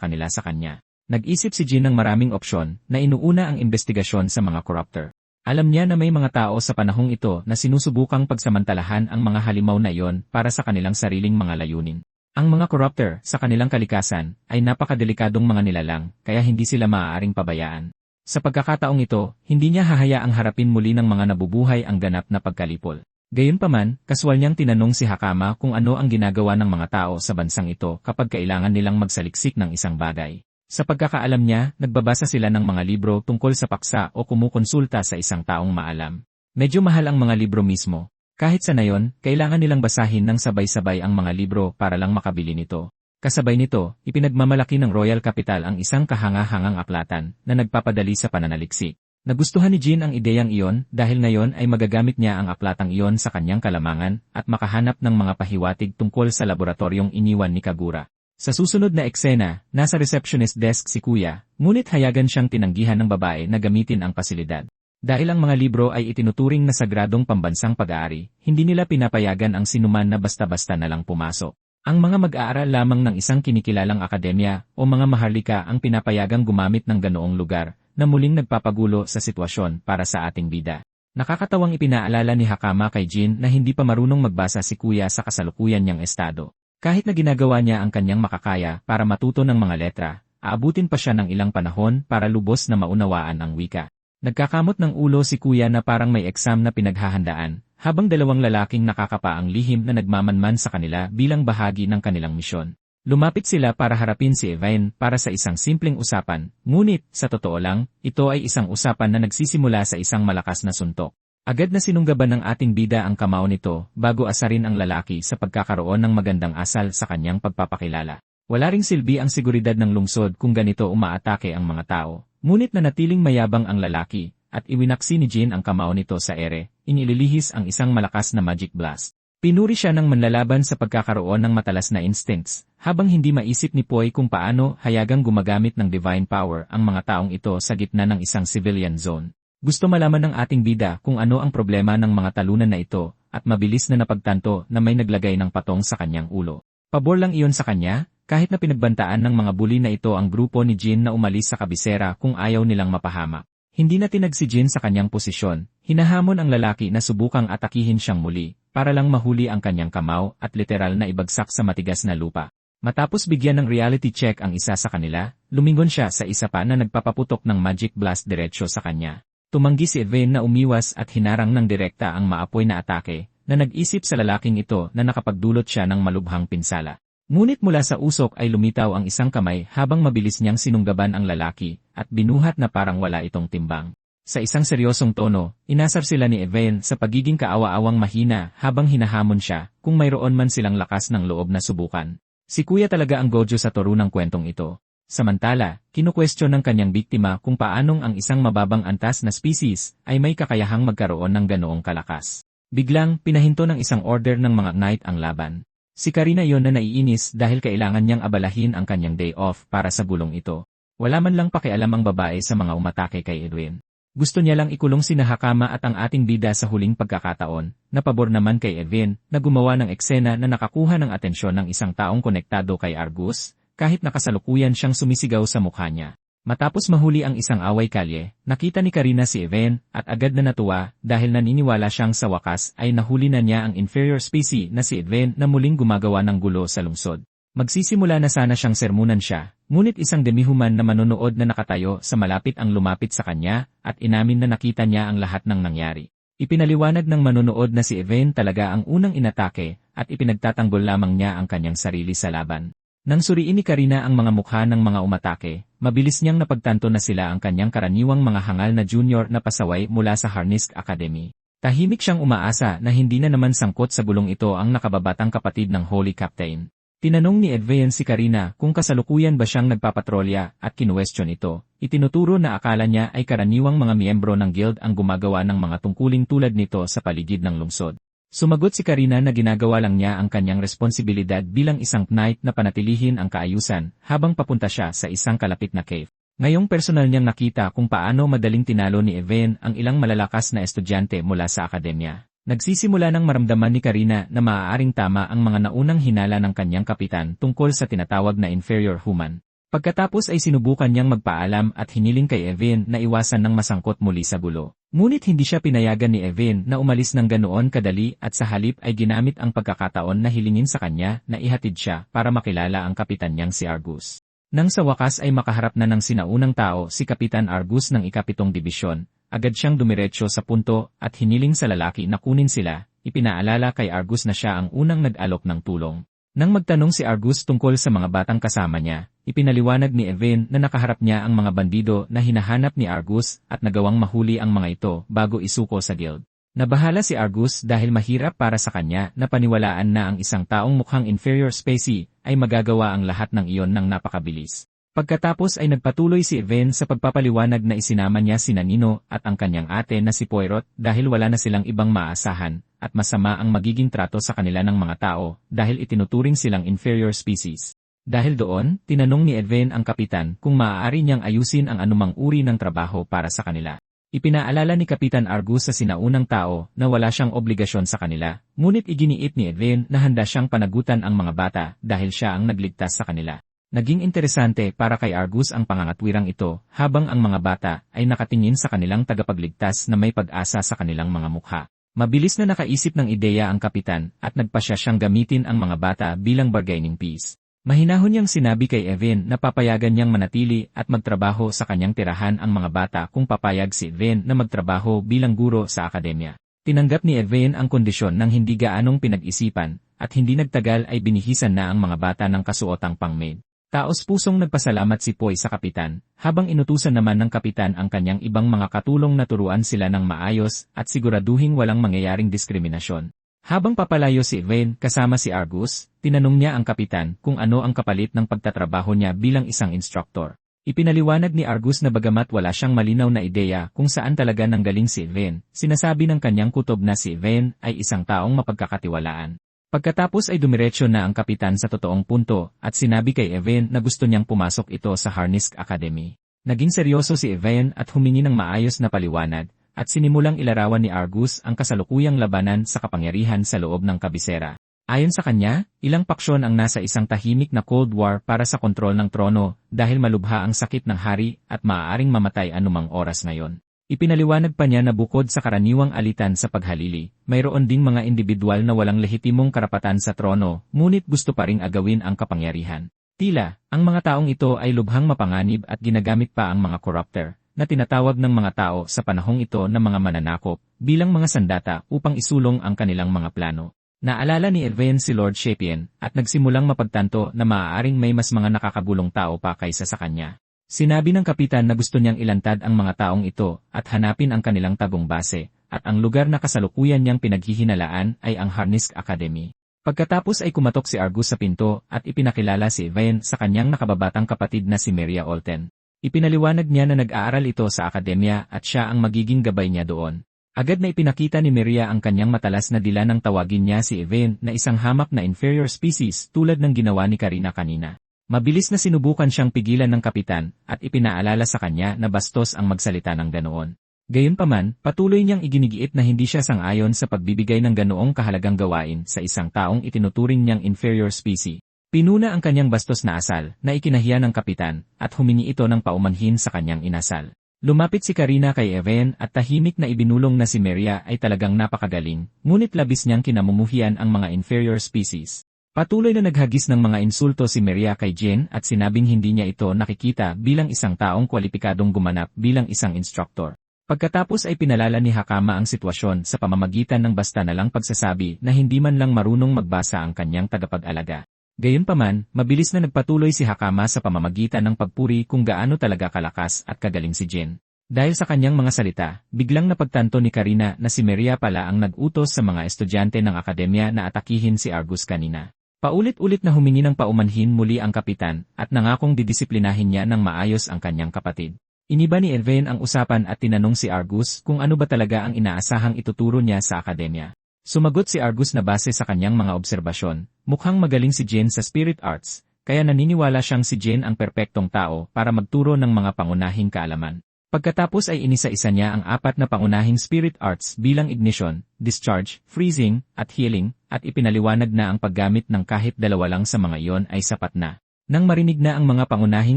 kanila sa kanya. Nag-isip si Jin ng maraming opsyon, na inuuna ang investigasyon sa mga corruptor. Alam niya na may mga tao sa panahong ito na sinusubukang pagsamantalahan ang mga halimaw na iyon para sa kanilang sariling mga layunin. Ang mga corruptor, sa kanilang kalikasan, ay napakadelikadong mga nilalang, kaya hindi sila maaaring pabayaan. Sa pagkakataong ito, hindi niya hahayaang harapin muli ng mga nabubuhay ang ganap na pagkalipol. Gayunpaman, kaswal niyang tinanong si Hakama kung ano ang ginagawa ng mga tao sa bansang ito kapag kailangan nilang magsaliksik ng isang bagay. Sa pagkakaalam niya, nagbabasa sila ng mga libro tungkol sa paksa o kumukonsulta sa isang taong maalam. Medyo mahal ang mga libro mismo. Kahit sa nayon, kailangan nilang basahin ng sabay-sabay ang mga libro para lang makabili nito. Kasabay nito, ipinagmamalaki ng Royal Capital ang isang kahanga-hangang aklatan na nagpapadali sa pananaliksik. Nagustuhan ni Jin ang ideyang iyon dahil ngayon ay magagamit niya ang aklatang iyon sa kanyang kalamangan at makahanap ng mga pahiwatig tungkol sa laboratoryong iniwan ni Kagura. Sa susunod na eksena, nasa receptionist desk si Kuya, ngunit hayagan siyang tinanggihan ng babae na gamitin ang pasilidad. Dahil ang mga libro ay itinuturing na sagradong pambansang pag-aari, hindi nila pinapayagan ang sinuman na basta-basta na lang pumasok. Ang mga mag-aaral lamang ng isang kinikilalang akademya o mga maharlika ang pinapayagang gumamit ng ganoong lugar na muling nagpapagulo sa sitwasyon para sa ating bida. Nakakatawang ipinaalala ni Hakama kay Jin na hindi pa marunong magbasa si Kuya sa kasalukuyan niyang estado. Kahit na ginagawa niya ang kanyang makakaya para matuto ng mga letra, aabutin pa siya ng ilang panahon para lubos na maunawaan ang wika. Nagkakamot ng ulo si Kuya na parang may exam na pinaghahandaan, habang dalawang lalaking nakakapa ang lihim na nagmamanman sa kanila bilang bahagi ng kanilang misyon. Lumapit sila para harapin si Evain para sa isang simpleng usapan, ngunit, sa totoo lang, ito ay isang usapan na nagsisimula sa isang malakas na suntok. Agad na sinunggaban ng ating bida ang kamao nito bago asarin ang lalaki sa pagkakaroon ng magandang asal sa kanyang pagpapakilala. Wala ring silbi ang seguridad ng lungsod kung ganito umaatake ang mga tao, ngunit nanatiling mayabang ang lalaki, at iwinaksi ni Jin ang kamao nito sa ere, inililihis ang isang malakas na magic blast. Pinuri siya ng manlalaban sa pagkakaroon ng matalas na instincts, habang hindi maisip ni Poi kung paano hayagang gumagamit ng divine power ang mga taong ito sa gitna ng isang civilian zone. Gusto malaman ng ating bida kung ano ang problema ng mga talunan na ito, at mabilis na napagtanto na may naglagay ng patong sa kanyang ulo. Pabor lang iyon sa kanya, kahit na pinagbantaan ng mga bully na ito ang grupo ni Jin na umalis sa kabisera kung ayaw nilang mapahamak. Hindi na tinag si Jin sa kanyang posisyon, hinahamon ang lalaki na subukang atakihin siyang muli, para lang mahuli ang kanyang kamao at literal na ibagsak sa matigas na lupa. Matapos bigyan ng reality check ang isa sa kanila, lumingon siya sa isa pa na nagpapaputok ng magic blast diretsyo sa kanya. Tumanggi si Evain na umiwas at hinarang ng direkta ang maapoy na atake, na nag-isip sa lalaking ito na nakapagdulot siya ng malubhang pinsala. Ngunit mula sa usok ay lumitaw ang isang kamay habang mabilis niyang sinunggaban ang lalaki, at binuhat na parang wala itong timbang. Sa isang seryosong tono, inasar sila ni Evain sa pagiging kaawa-awang mahina habang hinahamon siya kung mayroon man silang lakas ng loob na subukan. Si Kuya talaga ang Gojo sa toro ng kwentong ito. Samantala, kinukwestiyon ng kanyang biktima kung paanong ang isang mababang antas na species ay may kakayahang magkaroon ng ganoong kalakas. Biglang, pinahinto ng isang order ng mga knight ang laban. Si Karina yon na naiinis dahil kailangan niyang abalahin ang kanyang day off para sa gulong ito. Wala man lang pakialam ang babae sa mga umatake kay Edwin. Gusto niya lang ikulong sina Hakama at ang ating bida sa huling pagkakataon, na pabor naman kay Edwin, na gumawa ng eksena na nakakuha ng atensyon ng isang taong konektado kay Argus, kahit nakasalukuyan siyang sumisigaw sa mukha niya. Matapos mahuli ang isang away kalye, nakita ni Karina si Evain at agad na natuwa dahil naniniwala siyang sa wakas ay nahuli na niya ang inferior species na si Evain na muling gumagawa ng gulo sa lungsod. Magsisimula na sana siyang sermunan siya, ngunit isang demihuman na manonood na nakatayo sa malapit ang lumapit sa kanya at inamin na nakita niya ang lahat ng nangyari. Ipinaliwanag ng manonood na si Evain talaga ang unang inatake at ipinagtatanggol lamang niya ang kanyang sarili sa laban. Nang suriin ni Karina ang mga mukha ng mga umatake, mabilis niyang napagtanto na sila ang kanyang karaniwang mga hangal na junior na pasaway mula sa Harnisk Academy. Tahimik siyang umaasa na hindi na naman sangkot sa gulong ito ang nakababatang kapatid ng Holy Captain. Tinanong ni Edvain si Karina kung kasalukuyan ba siyang nagpapatrolya at kinuwestiyon ito. Itinuturo na akala niya ay karaniwang mga miyembro ng guild ang gumagawa ng mga tungkuling tulad nito sa paligid ng lungsod. Sumagot si Karina na ginagawa lang niya ang kanyang responsibilidad bilang isang knight na panatilihin ang kaayusan habang papunta siya sa isang kalapit na cave. Ngayong personal niyang nakita kung paano madaling tinalo ni Evain ang ilang malalakas na estudyante mula sa akademya. Nagsisimula ng maramdaman ni Karina na maaaring tama ang mga naunang hinala ng kanyang kapitan tungkol sa tinatawag na inferior human. Pagkatapos ay sinubukan niyang magpaalam at hiniling kay Evain na iwasan ng masangkot muli sa gulo. Ngunit hindi siya pinayagan ni Evain na umalis ng ganoon kadali at sa halip ay ginamit ang pagkakataon na hilingin sa kanya na ihatid siya para makilala ang kapitan niyang si Argus. Nang sa wakas ay makaharap na ng sinaunang tao si Kapitan Argus ng ikapitong dibisyon, agad siyang dumiretso sa punto at hiniling sa lalaki na kunin sila, ipinaalala kay Argus na siya ang unang nag-alok ng tulong. Nang magtanong si Argus tungkol sa mga batang kasama niya, ipinaliwanag ni Evain na nakaharap niya ang mga bandido na hinahanap ni Argus at nagawang mahuli ang mga ito bago isuko sa guild. Nabahala si Argus dahil mahirap para sa kanya na paniwalaan na ang isang taong mukhang inferior species ay magagawa ang lahat ng iyon ng napakabilis. Pagkatapos ay nagpatuloy si Evain sa pagpapaliwanag na isinama niya si Nino at ang kanyang ate na si Poirot dahil wala na silang ibang maasahan at masama ang magiging trato sa kanila ng mga tao dahil itinuturing silang inferior species. Dahil doon, tinanong ni Evain ang kapitan kung maaari niyang ayusin ang anumang uri ng trabaho para sa kanila. Ipinaalala ni Kapitan Argus sa sinaunang tao na wala siyang obligasyon sa kanila, ngunit iginiit ni Edwin na handa siyang panagutan ang mga bata dahil siya ang nagligtas sa kanila. Naging interesante para kay Argus ang pangangatwirang ito habang ang mga bata ay nakatingin sa kanilang tagapagligtas na may pag-asa sa kanilang mga mukha. Mabilis na nakaisip ng ideya ang kapitan at nagpasya siyang gamitin ang mga bata bilang bargaining piece. Mahinahon niyang sinabi kay Evan na papayagan niyang manatili at magtrabaho sa kanyang tirahan ang mga bata kung papayag si Evan na magtrabaho bilang guro sa akademya. Tinanggap ni Evan ang kondisyon ng hindi gaanong pinag-isipan at hindi nagtagal ay binihisan na ang mga bata ng kasuotang pangmaid. Taos-pusong nagpasalamat si Poy sa kapitan, habang inutusan naman ng kapitan ang kanyang ibang mga katulong na turuan sila ng maayos at siguraduhing walang mangyayaring diskriminasyon. Habang papalayo si Evan kasama si Argus, tinanong niya ang kapitan kung ano ang kapalit ng pagtatrabaho niya bilang isang instruktor. Ipinaliwanag ni Argus na bagamat wala siyang malinaw na ideya kung saan talaga nanggaling si Evan, sinasabi ng kanyang kutob na si Evan ay isang taong mapagkakatiwalaan. Pagkatapos ay dumiretso na ang kapitan sa totoong punto at sinabi kay Evan na gusto niyang pumasok ito sa Harnisk Academy. Naging seryoso si Evan at humingi ng maayos na paliwanag, at sinimulang ilarawan ni Argus ang kasalukuyang labanan sa kapangyarihan sa loob ng kabisera. Ayon sa kanya, ilang paksyon ang nasa isang tahimik na Cold War para sa kontrol ng trono dahil malubha ang sakit ng hari at maaaring mamatay anumang oras ngayon. Ipinaliwanag pa niya na bukod sa karaniwang alitan sa paghalili, mayroon ding mga individual na walang lehitimong karapatan sa trono, ngunit gusto pa ring agawin ang kapangyarihan. Tila, ang mga taong ito ay lubhang mapanganib at ginagamit pa ang mga corrupter, na tinatawag ng mga tao sa panahong ito na mga mananakop, bilang mga sandata upang isulong ang kanilang mga plano. Naalala ni Evan si Lord Shapien, at nagsimulang mapagtanto na maaaring may mas mga nakakabulong tao pa kaysa sa kanya. Sinabi ng kapitan na gusto niyang ilantad ang mga taong ito at hanapin ang kanilang tagong base, at ang lugar na kasalukuyan niyang pinaghihinalaan ay ang Harnisk Academy. Pagkatapos ay kumatok si Argus sa pinto at ipinakilala si Evan sa kanyang nakababatang kapatid na si Maria Olten. Ipinaliwanag niya na nag-aaral ito sa akademya at siya ang magiging gabay niya doon. Agad na ipinakita ni Maria ang kanyang matalas na dila nang tawagin niya si Evan na isang hamak na inferior species tulad ng ginawa ni Karina kanina. Mabilis na sinubukan siyang pigilan ng kapitan at ipinaalala sa kanya na bastos ang magsalita ng ganoon. Gayunpaman, patuloy niyang iginigiit na hindi siya sang-ayon sa pagbibigay ng ganoong kahalagang gawain sa isang taong itinuturing niyang inferior species. Pinuna ang kanyang bastos na asal na ikinahiya ng kapitan at humingi ito ng paumanhin sa kanyang inasal. Lumapit si Karina kay Evan at tahimik na ibinulong na si Maria ay talagang napakagaling, ngunit labis niyang kinamumuhian ang mga inferior species. Patuloy na naghagis ng mga insulto si Maria kay Jen at sinabing hindi niya ito nakikita bilang isang taong kwalipikadong gumanap bilang isang instruktor. Pagkatapos ay pinalala ni Hakama ang sitwasyon sa pamamagitan ng basta na lang pagsasabi na hindi man lang marunong magbasa ang kanyang tagapag-alaga. Gayunpaman, mabilis na nagpatuloy si Hakama sa pamamagitan ng pagpuri kung gaano talaga kalakas at kagaling si Jen. Dahil sa kanyang mga salita, biglang napagtanto ni Karina na si Maria pala ang nag-utos sa mga estudyante ng akademya na atakihin si Argus kanina. Paulit-ulit na humingi ng paumanhin muli ang kapitan at nangakong didisiplinahin niya ng maayos ang kanyang kapatid. Iniba ni Evan ang usapan at tinanong si Argus kung ano ba talaga ang inaasahang ituturo niya sa akademya. Sumagot si Argus na base sa kanyang mga obserbasyon, mukhang magaling si Jen sa spirit arts, kaya naniniwala siyang si Jen ang perpektong tao para magturo ng mga pangunahing kaalaman. Pagkatapos ay inisa-isa niya ang 4 na pangunahing spirit arts bilang ignition, discharge, freezing, at healing, at ipinaliwanag na ang paggamit ng kahit 2 lang sa mga iyon ay sapat na. Nang marinig na ang mga pangunahing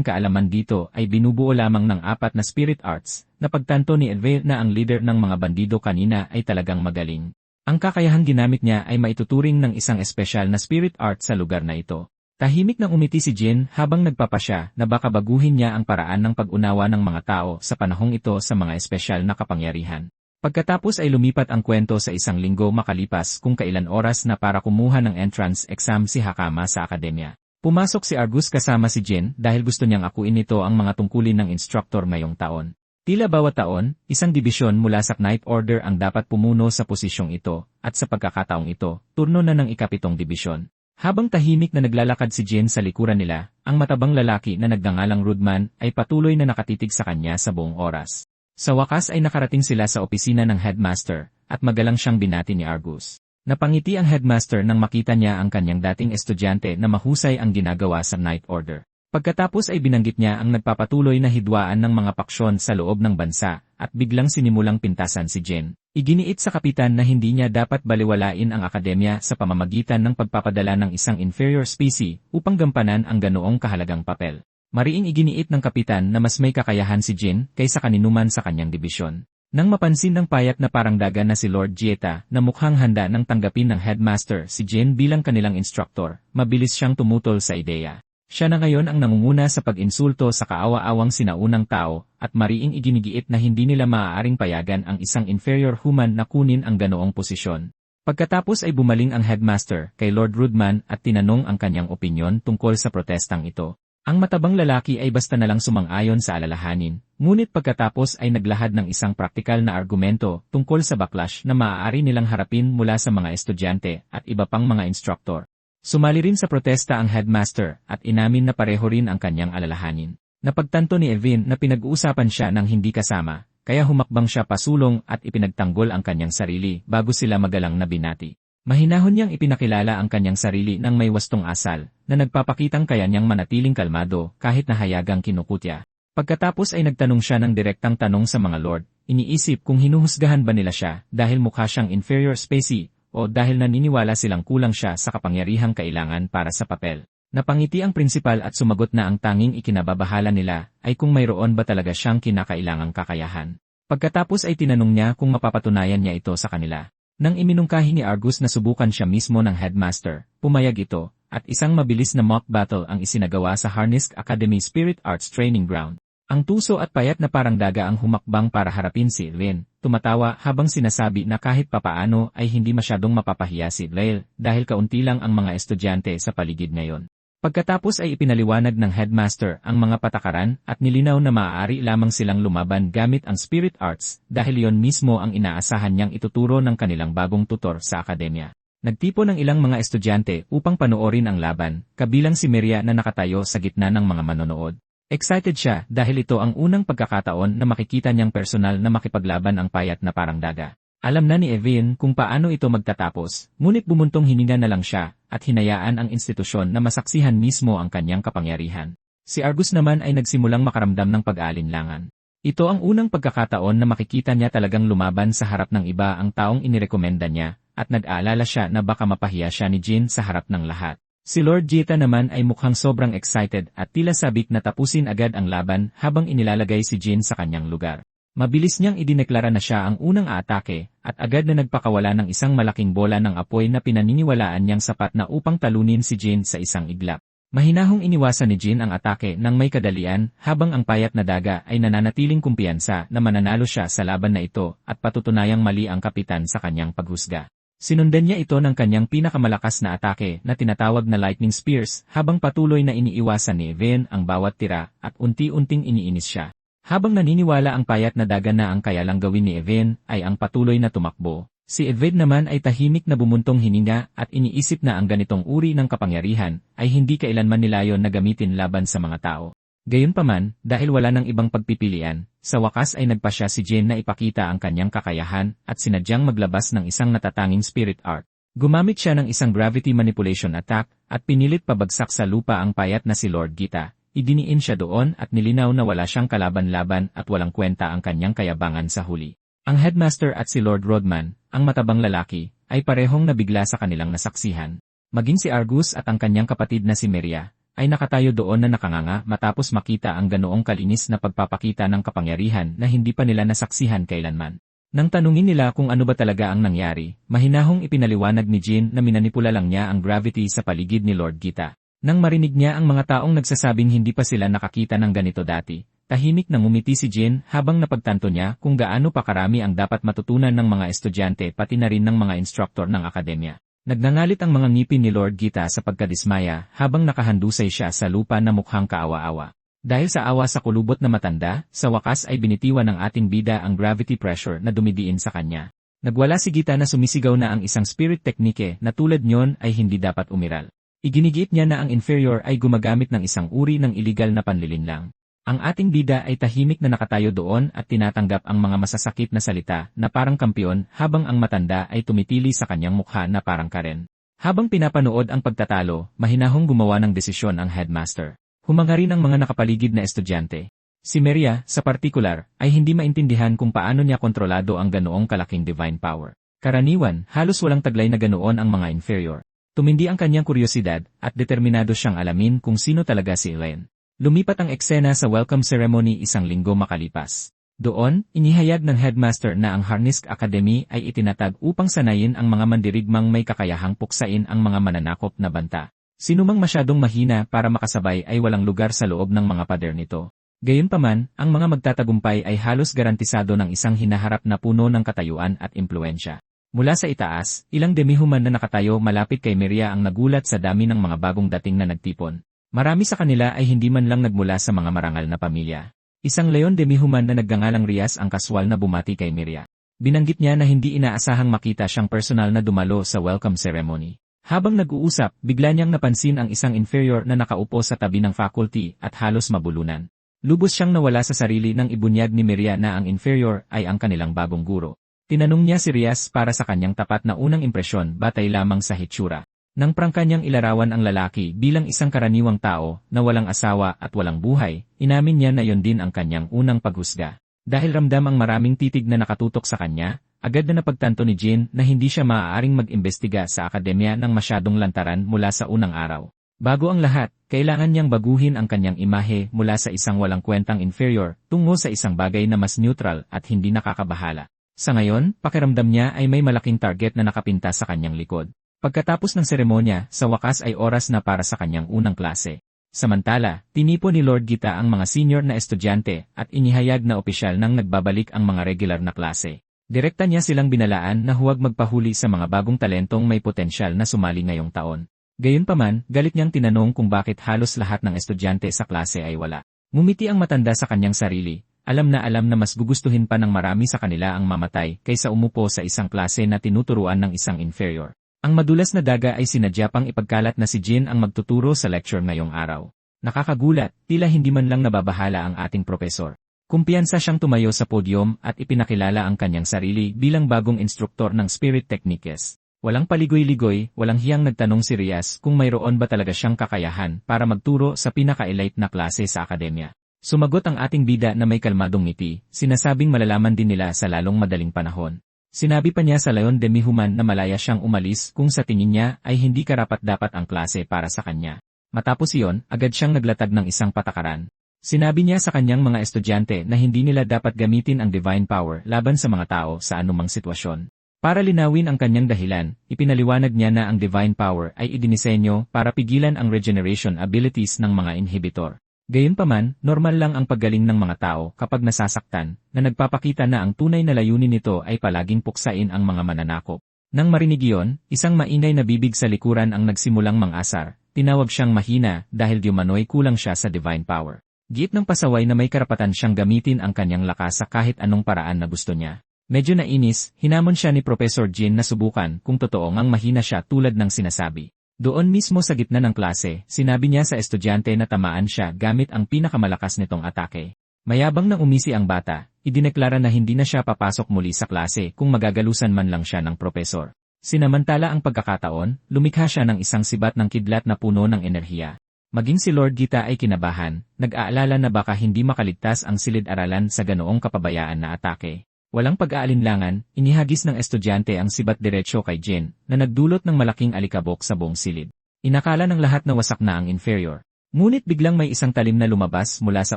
kaalaman dito ay binubuo lamang ng 4 na spirit arts, napagtanto ni Evan na ang leader ng mga bandido kanina ay talagang magaling. Ang kakayahang ginamit niya ay maituturing ng isang espesyal na spirit art sa lugar na ito. Tahimik nang umiti si Jen habang nagpapasya na baka baguhin niya ang paraan ng pag-unawa ng mga tao sa panahong ito sa mga espesyal na kapangyarihan. Pagkatapos ay lumipat ang kwento sa 1 linggo makalipas kung kailan oras na para kumuha ng entrance exam si Hakama sa akademya. Pumasok si Argus kasama si Jen dahil gusto niyang akuin nito ang mga tungkulin ng instructor ngayong taon. Tila bawat taon, isang dibisyon mula sa Knight Order ang dapat pumuno sa posisyong ito, at sa pagkakataong ito, turno na ng 7th dibisyon. Habang tahimik na naglalakad si Jen sa likuran nila, ang matabang lalaki na nagngangalang Rudman ay patuloy na nakatitig sa kanya sa buong oras. Sa wakas ay nakarating sila sa opisina ng headmaster, at magalang siyang binati ni Argus. Napangiti ang headmaster nang makita niya ang kanyang dating estudyante na mahusay ang ginagawa sa Knight Order. Pagkatapos ay binanggit niya ang nagpapatuloy na hidwaan ng mga paksyon sa loob ng bansa, at biglang sinimulang pintasan si Jin. Iginiit sa kapitan na hindi niya dapat baliwalain ang akademya sa pamamagitan ng pagpapadala ng isang inferior species upang gampanan ang ganoong kahalagang papel. Mariing iginiit ng kapitan na mas may kakayahan si Jin kaysa kaninuman sa kanyang dibisyon. Nang mapansin ng payat na parang daga na si Lord Jieta na mukhang handa nang tanggapin ng headmaster si Jin bilang kanilang instructor, mabilis siyang tumutol sa ideya. Siya na ngayon ang nangunguna sa pag-insulto sa kaawa-awang sinaunang tao at mariing iginigiit na hindi nila maaaring payagan ang isang inferior human na kunin ang ganoong posisyon. Pagkatapos ay bumaling ang headmaster kay Lord Rudman at tinanong ang kanyang opinyon tungkol sa protestang ito. Ang matabang lalaki ay basta nalang sumang-ayon sa alalahanin, ngunit pagkatapos ay naglahad ng isang praktikal na argumento tungkol sa backlash na maaari nilang harapin mula sa mga estudyante at iba pang mga instructor. Sumali rin sa protesta ang headmaster at inamin na pareho rin ang kanyang alalahanin. Napagtanto ni Evin na pinag-uusapan siya ng hindi kasama, kaya humakbang siya pasulong at ipinagtanggol ang kanyang sarili bago sila magalang na binati. Mahinahon niyang ipinakilala ang kanyang sarili ng may wastong asal, na nagpapakitang kaya niyang manatiling kalmado kahit nahayagang kinukutya. Pagkatapos ay nagtanong siya ng direktang tanong sa mga lord, iniisip kung hinuhusgahan ba nila siya dahil mukha siyang inferior species, o dahil naniniwala silang kulang siya sa kapangyarihang kailangan para sa papel. Napangiti ang prinsipal at sumagot na ang tanging ikinababahala nila ay kung mayroon ba talaga siyang kinakailangang kakayahan. Pagkatapos ay tinanong niya kung mapapatunayan niya ito sa kanila. Nang iminungkahi ni Argus na subukan siya mismo ng headmaster, pumayag ito, at isang mabilis na mock battle ang isinagawa sa Harnisk Academy Spirit Arts Training Ground. Ang tuso at payat na parang daga ang humakbang para harapin si Rin, tumatawa habang sinasabi na kahit papaano ay hindi masyadong mapapahiya si Lael dahil kaunti lang ang mga estudyante sa paligid ngayon. Pagkatapos ay ipinaliwanag ng headmaster ang mga patakaran at nilinaw na maaari lamang silang lumaban gamit ang spirit arts dahil iyon mismo ang inaasahan niyang ituturo ng kanilang bagong tutor sa akademya. Nagtipon ng ilang mga estudyante upang panoorin ang laban, kabilang si Miria na nakatayo sa gitna ng mga manonood. Excited siya dahil ito ang unang pagkakataon na makikita niyang personal na makipaglaban ang payat na parang daga. Alam na ni Evin kung paano ito magtatapos, ngunit bumuntong hininga na lang siya at hinayaan ang institusyon na masaksihan mismo ang kanyang kapangyarihan. Si Argus naman ay nagsimulang makaramdam ng pag-aalinlangan. Ito ang unang pagkakataon na makikita niya talagang lumaban sa harap ng iba ang taong inirekomenda niya at nag-aalala siya na baka mapahiya siya ni Jin sa harap ng lahat. Si Lord Jieta naman ay mukhang sobrang excited at tila sabik na tapusin agad ang laban habang inilalagay si Jin sa kanyang lugar. Mabilis niyang idineklara na siya ang unang aatake at agad na nagpakawala ng isang malaking bola ng apoy na pinaniniwalaan niyang sapat na upang talunin si Jin sa isang iglap. Mahinahong iniwasan ni Jin ang atake ng may kadalian habang ang payat na daga ay nananatiling kumpiyansa na mananalo siya sa laban na ito at patutunayang mali ang kapitan sa kanyang paghusga. Sinundan niya ito ng kanyang pinakamalakas na atake na tinatawag na Lightning Spears habang patuloy na iniiwasan ni Evin ang bawat tira at unti-unting iniinis siya. Habang naniniwala ang payat na daga na ang kaya lang gawin ni Evin ay ang patuloy na tumakbo, si Evin naman ay tahimik na bumuntong hininga at iniisip na ang ganitong uri ng kapangyarihan ay hindi kailanman nilayon na gamitin laban sa mga tao. Gayunpaman, dahil wala ng ibang pagpipilian, sa wakas ay nagpasya si Jin na ipakita ang kanyang kakayahan at sinadyang maglabas ng isang natatanging spirit art. Gumamit siya ng isang gravity manipulation attack at pinilit pabagsak sa lupa ang payat na si Lord Gita. Idiniin siya doon at nilinaw na wala siyang kalaban-laban at walang kwenta ang kanyang kayabangan sa huli. Ang headmaster at si Lord Rodman, ang matabang lalaki, ay parehong nabigla sa kanilang nasaksihan. Maging si Argus at ang kanyang kapatid na si Miria ay nakatayo doon na nakanganga matapos makita ang ganoong kalinis na pagpapakita ng kapangyarihan na hindi pa nila nasaksihan kailanman. Nang tanungin nila kung ano ba talaga ang nangyari, mahinahong ipinaliwanag ni Jin na minanipula lang niya ang gravity sa paligid ni Lord Gita. Nang marinig niya ang mga taong nagsasabing hindi pa sila nakakita ng ganito dati, tahimik na ngumiti si Jin habang napagtanto niya kung gaano pa karami ang dapat matutunan ng mga estudyante pati na rin ng mga instruktor ng akademya. Nagngangalit ang mga ngipin ni Lord Gita sa pagkadismaya habang nakahandusay siya sa lupa na mukhang kaawa-awa. Dahil sa awa sa kulubot na matanda, sa wakas ay binitiwan ng ating bida ang gravity pressure na dumidiin sa kanya. Nagwala si Gita na sumisigaw na ang isang spirit technique na tulad nyon ay hindi dapat umiral. Iginigiit niya na ang inferior ay gumagamit ng isang uri ng iligal na panlilinlang. Ang ating bida ay tahimik na nakatayo doon at tinatanggap ang mga masasakit na salita na parang kampiyon habang ang matanda ay tumitili sa kanyang mukha na parang Karen. Habang pinapanood ang pagtatalo, mahinahong gumawa ng desisyon ang headmaster. Humanga rin ang mga nakapaligid na estudyante. Si Maria, sa partikular, ay hindi maintindihan kung paano niya kontrolado ang ganoong kalaking divine power. Karaniwan, halos walang taglay na ganoon ang mga inferior. Tumindi ang kanyang kuryosidad at determinado siyang alamin kung sino talaga si Elaine. Lumipat ang eksena sa welcome ceremony 1 linggo makalipas. Doon, inihayag ng headmaster na ang Harnisk Academy ay itinatag upang sanayin ang mga mandirigmang may kakayahang puksain ang mga mananakop na banta. Sinumang masyadong mahina para makasabay ay walang lugar sa loob ng mga pader nito. Gayunpaman, ang mga magtatagumpay ay halos garantisado ng isang hinaharap na puno ng katayuan at impluensya. Mula sa itaas, ilang demihuman na nakatayo malapit kay Maria ang nagulat sa dami ng mga bagong dating na nagtipon. Marami sa kanila ay hindi man lang nagmula sa mga marangal na pamilya. Isang leon demihuman na naggangalang Rias ang kaswal na bumati kay Maria. Binanggit niya na hindi inaasahang makita siyang personal na dumalo sa welcome ceremony. Habang nag-uusap, bigla niyang napansin ang isang inferior na nakaupo sa tabi ng faculty at halos mabulunan. Lubos siyang nawala sa sarili nang ibunyag ni Maria na ang inferior ay ang kanilang bagong guro. Tinanong niya si Rias para sa kanyang tapat na unang impresyon batay lamang sa hitsura. Nang prangka niyang ilarawan ang lalaki bilang isang karaniwang tao na walang asawa at walang buhay, inamin niya na yon din ang kanyang unang paghusga. Dahil ramdam ang maraming titig na nakatutok sa kanya, agad na napagtanto ni Jean na hindi siya maaaring mag-imbestiga sa akademya ng masyadong lantaran mula sa unang araw. Bago ang lahat, kailangan niyang baguhin ang kanyang imahe mula sa isang walang kwentang inferior tungo sa isang bagay na mas neutral at hindi nakakabahala. Sa ngayon, pakiramdam niya ay may malaking target na nakapinta sa kanyang likod. Pagkatapos ng seremonya, sa wakas ay oras na para sa kanyang unang klase. Samantala, tinipo ni Lord Gita ang mga senior na estudyante at inihayag na opisyal nang nagbabalik ang mga regular na klase. Direkta niya silang binalaan na huwag magpahuli sa mga bagong talentong may potensyal na sumali ngayong taon. Gayunpaman, galit niyang tinanong kung bakit halos lahat ng estudyante sa klase ay wala. Ngumiti ang matanda sa kanyang sarili, alam na mas gugustuhin pa ng marami sa kanila ang mamatay kaysa umupo sa isang klase na tinuturuan ng isang inferior. Ang madulas na daga ay sinadya pang ipagkalat na si Jean ang magtuturo sa lecture ngayong araw. Nakakagulat, tila hindi man lang nababahala ang ating propesor. Kumpiyansa siyang tumayo sa podium at ipinakilala ang kanyang sarili bilang bagong instruktor ng Spirit Techniques. Walang paligoy-ligoy, walang hiyang nagtanong si Rias kung mayroon ba talaga siyang kakayahan para magturo sa pinaka-elite na klase sa akademya. Sumagot ang ating bida na may kalmadong ngiti, sinasabing malalaman din nila sa lalong madaling panahon. Sinabi pa niya sa Leon Demihuman na malaya siyang umalis kung sa tingin niya ay hindi karapat-dapat ang klase para sa kanya. Matapos iyon, agad siyang naglatag ng isang patakaran. Sinabi niya sa kanyang mga estudyante na hindi nila dapat gamitin ang divine power laban sa mga tao sa anumang sitwasyon. Para linawin ang kanyang dahilan, ipinaliwanag niya na ang divine power ay idinisenyo para pigilan ang regeneration abilities ng mga inhibitor. Gayunpaman, normal lang ang paggaling ng mga tao kapag nasasaktan, na nagpapakita na ang tunay na layunin nito ay palaging puksain ang mga mananakop. Nang marinig iyon, isang maingay na bibig sa likuran ang nagsimulang mang-asar, tinawag siyang mahina dahil diumano'y kulang siya sa divine power. Giit ng pasaway na may karapatan siyang gamitin ang kanyang lakas sa kahit anong paraan na gusto niya. Medyo nainis, hinamon siya ni Professor Jean na subukan kung totoo ngang mahina siya tulad ng sinasabi. Doon mismo sa gitna ng klase, sinabi niya sa estudyante na tamaan siya gamit ang pinakamalakas nitong atake. Mayabang nang umisi ang bata, idineklara na hindi na siya papasok muli sa klase kung magagalusan man lang siya ng propesor. Sinamantala ang pagkakataon, lumikha siya ng isang sibat ng kidlat na puno ng enerhiya. Maging si Lord Gita ay kinabahan, nag-aalala na baka hindi makaligtas ang silid-aralan sa ganoong kapabayaan na atake. Walang pag-aalinlangan, inihagis ng estudyante ang sibat diretsyo kay Jean, na nagdulot ng malaking alikabok sa buong silid. Inakala ng lahat na wasak na ang inferior. Ngunit biglang may isang talim na lumabas mula sa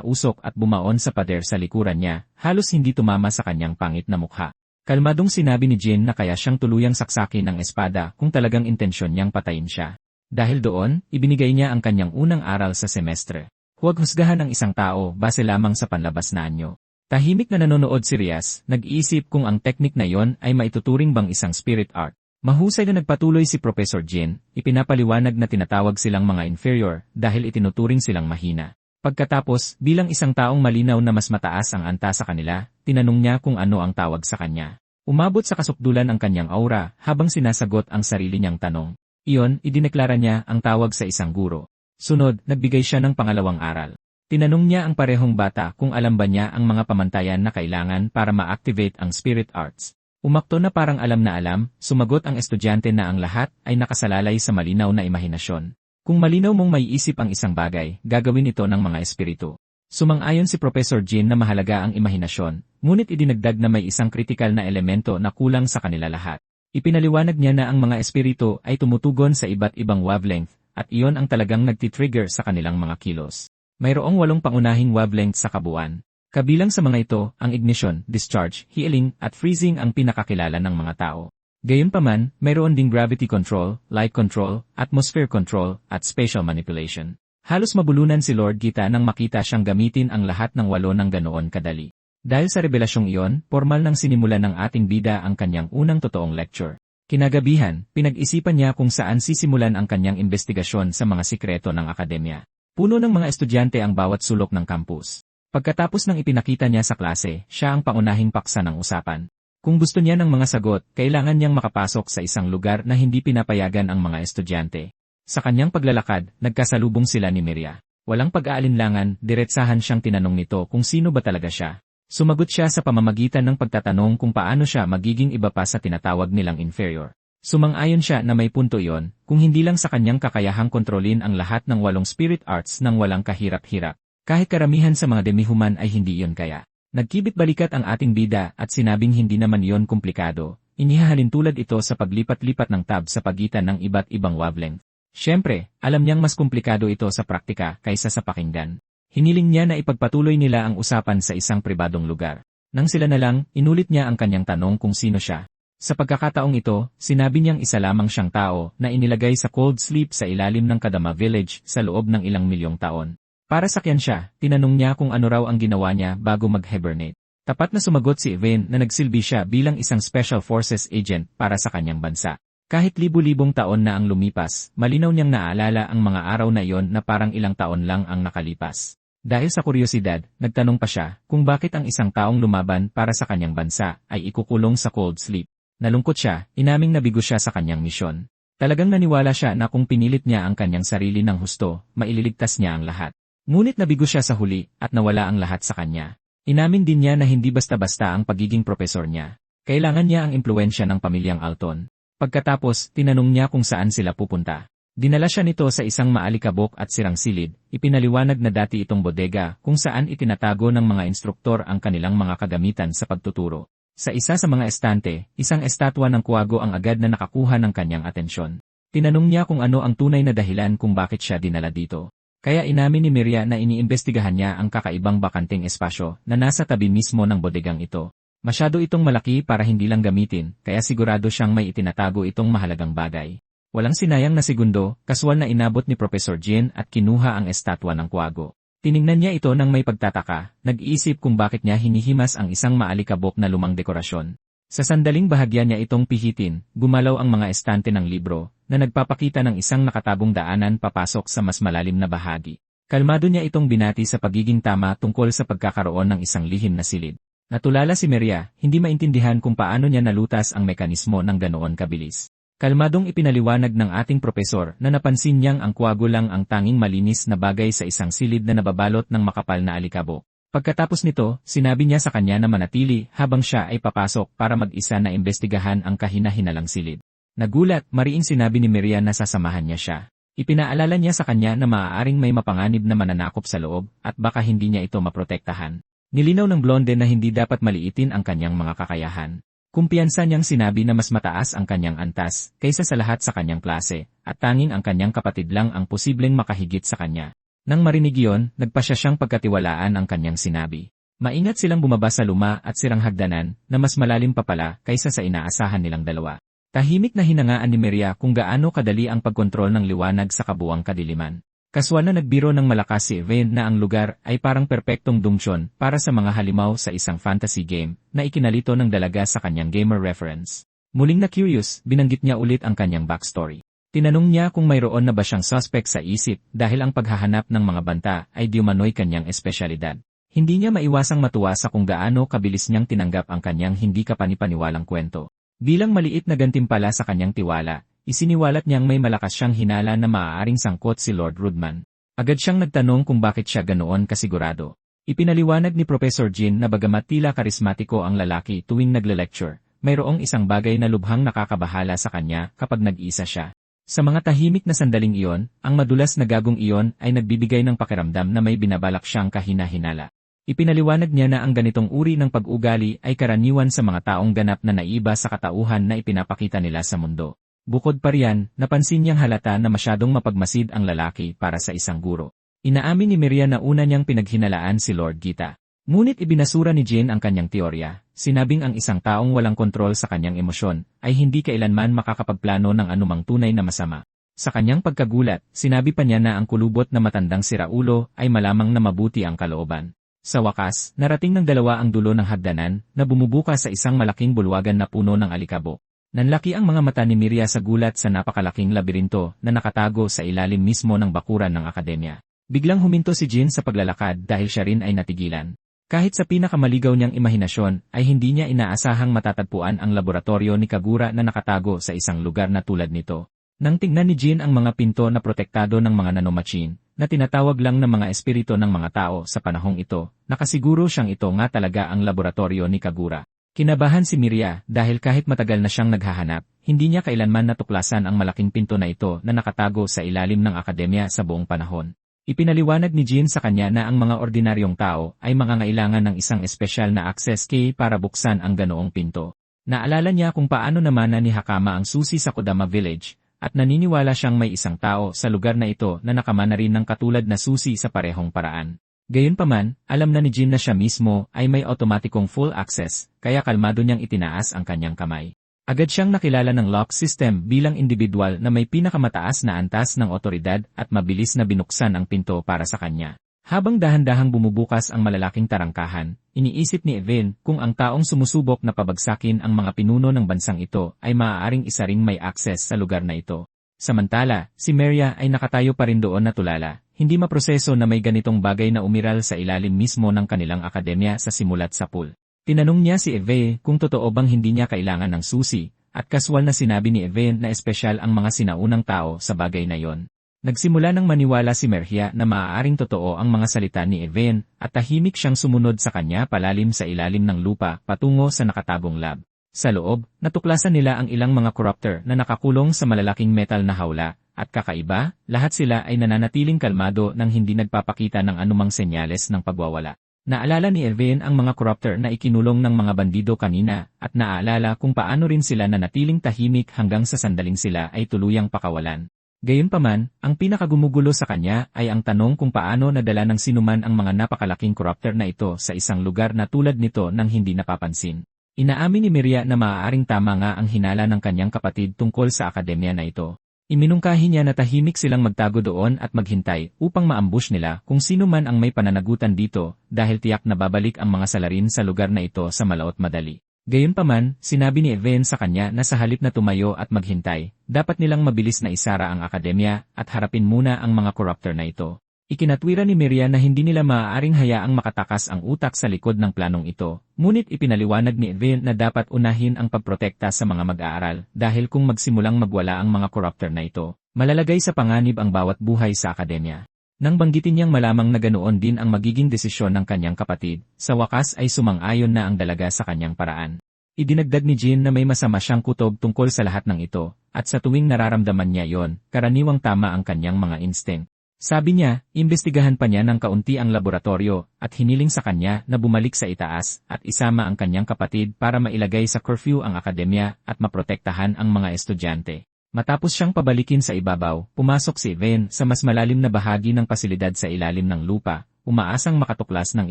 usok at bumaon sa pader sa likuran niya, halos hindi tumama sa kanyang pangit na mukha. Kalmadong sinabi ni Jean na kaya siyang tuluyang saksakin ang espada kung talagang intensyon niyang patayin siya. Dahil doon, ibinigay niya ang kanyang unang aral sa semestre. Huwag husgahan ang isang tao base lamang sa panlabas na anyo. Tahimik na nanonood si Rias, nag-iisip kung ang teknik na yon ay maituturing bang isang spirit art. Mahusay na nagpatuloy si Professor Jean, ipinapaliwanag na tinatawag silang mga inferior dahil itinuturing silang mahina. Pagkatapos, bilang isang taong malinaw na mas mataas ang anta sa kanila, tinanong niya kung ano ang tawag sa kanya. Umabot sa kasukdulan ang kanyang aura habang sinasagot ang sarili niyang tanong. Iyon, idineklara niya ang tawag sa isang guro. Sunod, nagbigay siya ng pangalawang aral. Tinanong niya ang parehong bata kung alam ba niya ang mga pamantayan na kailangan para ma-activate ang spirit arts. Umakto na parang alam na alam, sumagot ang estudyante na ang lahat ay nakasalalay sa malinaw na imahinasyon. Kung malinaw mong maiisip ang isang bagay, gagawin ito ng mga espiritu. Sumang-ayon si Professor Jean na mahalaga ang imahinasyon, ngunit idinagdag na may isang kritikal na elemento na kulang sa kanila lahat. Ipinaliwanag niya na ang mga espiritu ay tumutugon sa iba't ibang wavelength, at iyon ang talagang nagtitrigger sa kanilang mga kilos. Mayroong 8 pangunahing wavelength sa kabuuan. Kabilang sa mga ito, ang ignition, discharge, healing, at freezing ang pinakakilala ng mga tao. Gayunpaman, mayroon ding gravity control, light control, atmosphere control, at spatial manipulation. Halos mabulunan si Lord Gita nang makita siyang gamitin ang lahat ng 8 ng ganoon kadali. Dahil sa revelasyong iyon, formal nang sinimulan ng ating bida ang kanyang unang totoong lecture. Kinagabihan, pinag-isipan niya kung saan sisimulan ang kanyang investigasyon sa mga sikreto ng akademya. Puno ng mga estudyante ang bawat sulok ng campus. Pagkatapos ng ipinakita niya sa klase, siya ang pangunahing paksa ng usapan. Kung gusto niya ng mga sagot, kailangan niyang makapasok sa isang lugar na hindi pinapayagan ang mga estudyante. Sa kanyang paglalakad, nagkasalubong sila ni Miria. Walang pag-aalinlangan, diretsahan siyang tinanong nito kung sino ba talaga siya. Sumagot siya sa pamamagitan ng pagtatanong kung paano siya magiging iba pa sa tinatawag nilang inferior. Sumang-ayon siya na may punto iyon, kung hindi lang sa kanyang kakayahang kontrolin ang lahat ng 8 spirit arts nang walang kahirap-hirap. Kahit karamihan sa mga demihuman ay hindi iyon kaya. Nagkibit-balikat ang ating bida at sinabing hindi naman iyon komplikado. Inihahalin tulad ito sa paglipat-lipat ng tab sa pagitan ng iba't ibang wavelength. Siyempre, alam niyang mas komplikado ito sa praktika kaysa sa pakinggan. Hiniling niya na ipagpatuloy nila ang usapan sa isang pribadong lugar. Nang sila na lang, inulit niya ang kanyang tanong kung sino siya. Sa pagkakataong ito, sinabi niyang isa lamang siyang tao na inilagay sa cold sleep sa ilalim ng Kadama Village sa loob ng ilang milyong taon. Para sakyan siya, tinanong niya kung ano raw ang ginawa niya bago mag-hibernate. Tapat na sumagot si Evain na nagsilbi siya bilang isang Special Forces agent para sa kanyang bansa. Kahit libu-libong taon na ang lumipas, malinaw niyang naaalala ang mga araw na iyon na parang ilang taon lang ang nakalipas. Dahil sa kuryosidad, nagtanong pa siya kung bakit ang isang taong lumaban para sa kanyang bansa ay ikukulong sa cold sleep. Nalungkot siya, inaming nabigo siya sa kanyang misyon. Talagang naniwala siya na kung pinilit niya ang kanyang sarili ng husto, maililigtas niya ang lahat. Ngunit nabigo siya sa huli at nawala ang lahat sa kanya. Inamin din niya na hindi basta-basta ang pagiging propesor niya. Kailangan niya ang impluwensya ng pamilyang Alton. Pagkatapos, tinanong niya kung saan sila pupunta. Dinala siya nito sa isang maalikabok at sirang silid, ipinaliwanag na dati itong bodega kung saan itinatago ng mga instruktor ang kanilang mga kagamitan sa pagtuturo. Sa isa sa mga estante, isang estatwa ng kuwago ang agad na nakakuha ng kanyang atensyon. Tinanong niya kung ano ang tunay na dahilan kung bakit siya dinala dito. Kaya inamin ni Miria na iniimbestigahan niya ang kakaibang bakanting espasyo na nasa tabi mismo ng bodegang ito. Masyado itong malaki para hindi lang gamitin, kaya sigurado siyang may itinatago itong mahalagang bagay. Walang sinayang na segundo, kaswal na inabot ni Professor Jean at kinuha ang estatwa ng kuwago. Tiningnan niya ito nang may pagtataka, nag-iisip kung bakit niya hinihimas ang isang maalikabok na lumang dekorasyon. Sa sandaling bahagya niya itong pihitin, gumalaw ang mga estante ng libro, na nagpapakita ng isang nakatabong daanan papasok sa mas malalim na bahagi. Kalmado niya itong binati sa pagiging tama tungkol sa pagkakaroon ng isang lihim na silid. Natulala si Maria, hindi maintindihan kung paano niya nalutas ang mekanismo ng ganoon kabilis. Kalmadong ipinaliwanag ng ating propesor na napansin niyang ang kuwago lang ang tanging malinis na bagay sa isang silid na nababalot ng makapal na alikabok. Pagkatapos nito, sinabi niya sa kanya na manatili habang siya ay papasok para mag-isa na imbestigahan ang kahina-hinalang silid. Nagulat, mariing sinabi ni Maria na sasamahan niya siya. Ipinaalala niya sa kanya na maaaring may mapanganib na mananakop sa loob at baka hindi niya ito maprotektahan. Nilinaw ng blonde na hindi dapat maliitin ang kanyang mga kakayahan. Kumpiyansa niyang sinabi na mas mataas ang kanyang antas kaysa sa lahat sa kanyang klase, at tanging ang kanyang kapatid lang ang posibleng makahigit sa kanya. Nang marinig iyon, nagpasya siyang pagkatiwalaan ang kanyang sinabi. Maingat silang bumaba sa luma at sirang hagdanan na mas malalim pa pala kaysa sa inaasahan nilang dalawa. Tahimik na hinangaan ni Maria kung gaano kadali ang pagkontrol ng liwanag sa kabuwang kadiliman. Kaswal na nagbiro ng malakas si Evain na ang lugar ay parang perpektong dungsyon para sa mga halimaw sa isang fantasy game na ikinalito ng dalaga sa kanyang gamer reference. Muling na curious, binanggit niya ulit ang kanyang backstory. Tinanong niya kung mayroon na ba siyang suspect sa isip dahil ang paghahanap ng mga banta ay di umano'y kanyang espesyalidad. Hindi niya maiwasang matuwa sa kung gaano kabilis niyang tinanggap ang kanyang hindi kapanipaniwalang kwento. Bilang maliit na gantimpala sa kanyang tiwala, isiniwalat niyang may malakas siyang hinala na maaaring sangkot si Lord Rudman. Agad siyang nagtanong kung bakit siya ganoon kasigurado. Ipinaliwanag ni Professor Jean na bagamat tila karismatiko ang lalaki tuwing nagle-lecture, mayroong isang bagay na lubhang nakakabahala sa kanya kapag nag-isa siya. Sa mga tahimik na sandaling iyon, ang madulas na gagong iyon ay nagbibigay ng pakiramdam na may binabalak siyang kahina-hinala. Ipinaliwanag niya na ang ganitong uri ng pag-ugali ay karaniwan sa mga taong ganap na naiba sa katauhan na ipinapakita nila sa mundo. Bukod pa riyan, napansin niyang halata na masyadong mapagmasid ang lalaki para sa isang guro. Inaamin ni Maria na una niyang pinaghinalaan si Lord Gita. Ngunit ibinasura ni Jane ang kanyang teorya, sinabing ang isang taong walang kontrol sa kanyang emosyon ay hindi kailanman makakapagplano ng anumang tunay na masama. Sa kanyang pagkagulat, sinabi pa niya na ang kulubot na matandang siraulo ay malamang na mabuti ang kalooban. Sa wakas, narating ng dalawa ang dulo ng hagdanan na bumubuka sa isang malaking bulwagan na puno ng alikabok. Nanlaki ang mga mata ni Maria sa gulat sa napakalaking labirinto na nakatago sa ilalim mismo ng bakuran ng akademya. Biglang huminto si Jin sa paglalakad dahil siya rin ay natigilan. Kahit sa pinakamaligaw niyang imahinasyon ay hindi niya inaasahang matatagpuan ang laboratorio ni Kagura na nakatago sa isang lugar na tulad nito. Nang tingnan ni Jin ang mga pinto na protektado ng mga nanomachine, na tinatawag lang ng mga espiritu ng mga tao sa panahong ito, nakasiguro siyang ito nga talaga ang laboratorio ni Kagura. Kinabahan si Maria dahil kahit matagal na siyang naghahanap, hindi niya kailanman natuklasan ang malaking pinto na ito na nakatago sa ilalim ng akademya sa buong panahon. Ipinaliwanag ni Jin sa kanya na ang mga ordinaryong tao ay mangangailangan ng isang espesyal na access key para buksan ang ganoong pinto. Naalala niya kung paano naman ni Hakama ang susi sa Kodama Village, at naniniwala siyang may isang tao sa lugar na ito na nakamana rin ng katulad na susi sa parehong paraan. Gayunpaman, alam na ni Jin na siya mismo ay may automatikong full access, kaya kalmado niyang itinaas ang kanyang kamay. Agad siyang nakilala ng lock system bilang individual na may pinakamataas na antas ng otoridad at mabilis na binuksan ang pinto para sa kanya. Habang dahan-dahang bumubukas ang malalaking tarangkahan, iniisip ni Evelyn kung ang taong sumusubok na pabagsakin ang mga pinuno ng bansang ito ay maaaring isa ring may access sa lugar na ito. Samantala, si Maria ay nakatayo pa rin doon na tulala, hindi maproseso na may ganitong bagay na umiral sa ilalim mismo ng kanilang akademya sa simulat sa pool. Tinanong niya si Eve kung totoo bang hindi niya kailangan ng susi, at kaswal na sinabi ni Eve na espesyal ang mga sinaunang tao sa bagay na yon. Nagsimula ng maniwala si Maria na maaaring totoo ang mga salita ni Evelyn at tahimik siyang sumunod sa kanya palalim sa ilalim ng lupa patungo sa nakatagong lab. Sa loob, natuklasan nila ang ilang mga corruptor na nakakulong sa malalaking metal na hawla, at kakaiba, lahat sila ay nananatiling kalmado nang hindi nagpapakita ng anumang senyales ng pagwawala. Naalala ni Evelyn ang mga corruptor na ikinulong ng mga bandido kanina at naaalala kung paano rin sila nanatiling tahimik hanggang sa sandaling sila ay tuluyang pakawalan. Gayunpaman, ang pinakagumugulo sa kanya ay ang tanong kung paano nadala ng sinuman ang mga napakalaking corruptor na ito sa isang lugar na tulad nito nang hindi napapansin. Inaamin ni Maria na maaaring tama nga ang hinala ng kanyang kapatid tungkol sa akademya na ito. Iminungkahi niya na tahimik silang magtago doon at maghintay upang maambush nila kung sino man ang may pananagutan dito dahil tiyak na babalik ang mga salarin sa lugar na ito sa malaot madali. Gayunpaman, sinabi ni Evelyn sa kanya na sa halip na tumayo at maghintay, dapat nilang mabilis na isara ang akademya at harapin muna ang mga corruptor na ito. Ikinatwira ni Maria na hindi nila maaaring hayaang makatakas ang utak sa likod ng planong ito, ngunit ipinaliwanag ni Evelyn na dapat unahin ang pagprotekta sa mga mag-aaral dahil kung magsimulang magwala ang mga corruptor na ito, malalagay sa panganib ang bawat buhay sa akademya. Nang banggitin niyang malamang na ganoon din ang magiging desisyon ng kanyang kapatid, sa wakas ay sumang-ayon na ang dalaga sa kanyang paraan. Idinagdag ni Jin na may masama siyang kutob tungkol sa lahat ng ito, at sa tuwing nararamdaman niya yon, karaniwang tama ang kanyang mga instinct. Sabi niya, imbestigahan pa niya ng kaunti ang laboratorio, at hiniling sa kanya na bumalik sa itaas at isama ang kanyang kapatid para mailagay sa curfew ang akademya at maprotektahan ang mga estudyante. Matapos siyang pabalikin sa ibabaw, pumasok si Evelyn sa mas malalim na bahagi ng pasilidad sa ilalim ng lupa, umaasang makatuklas ng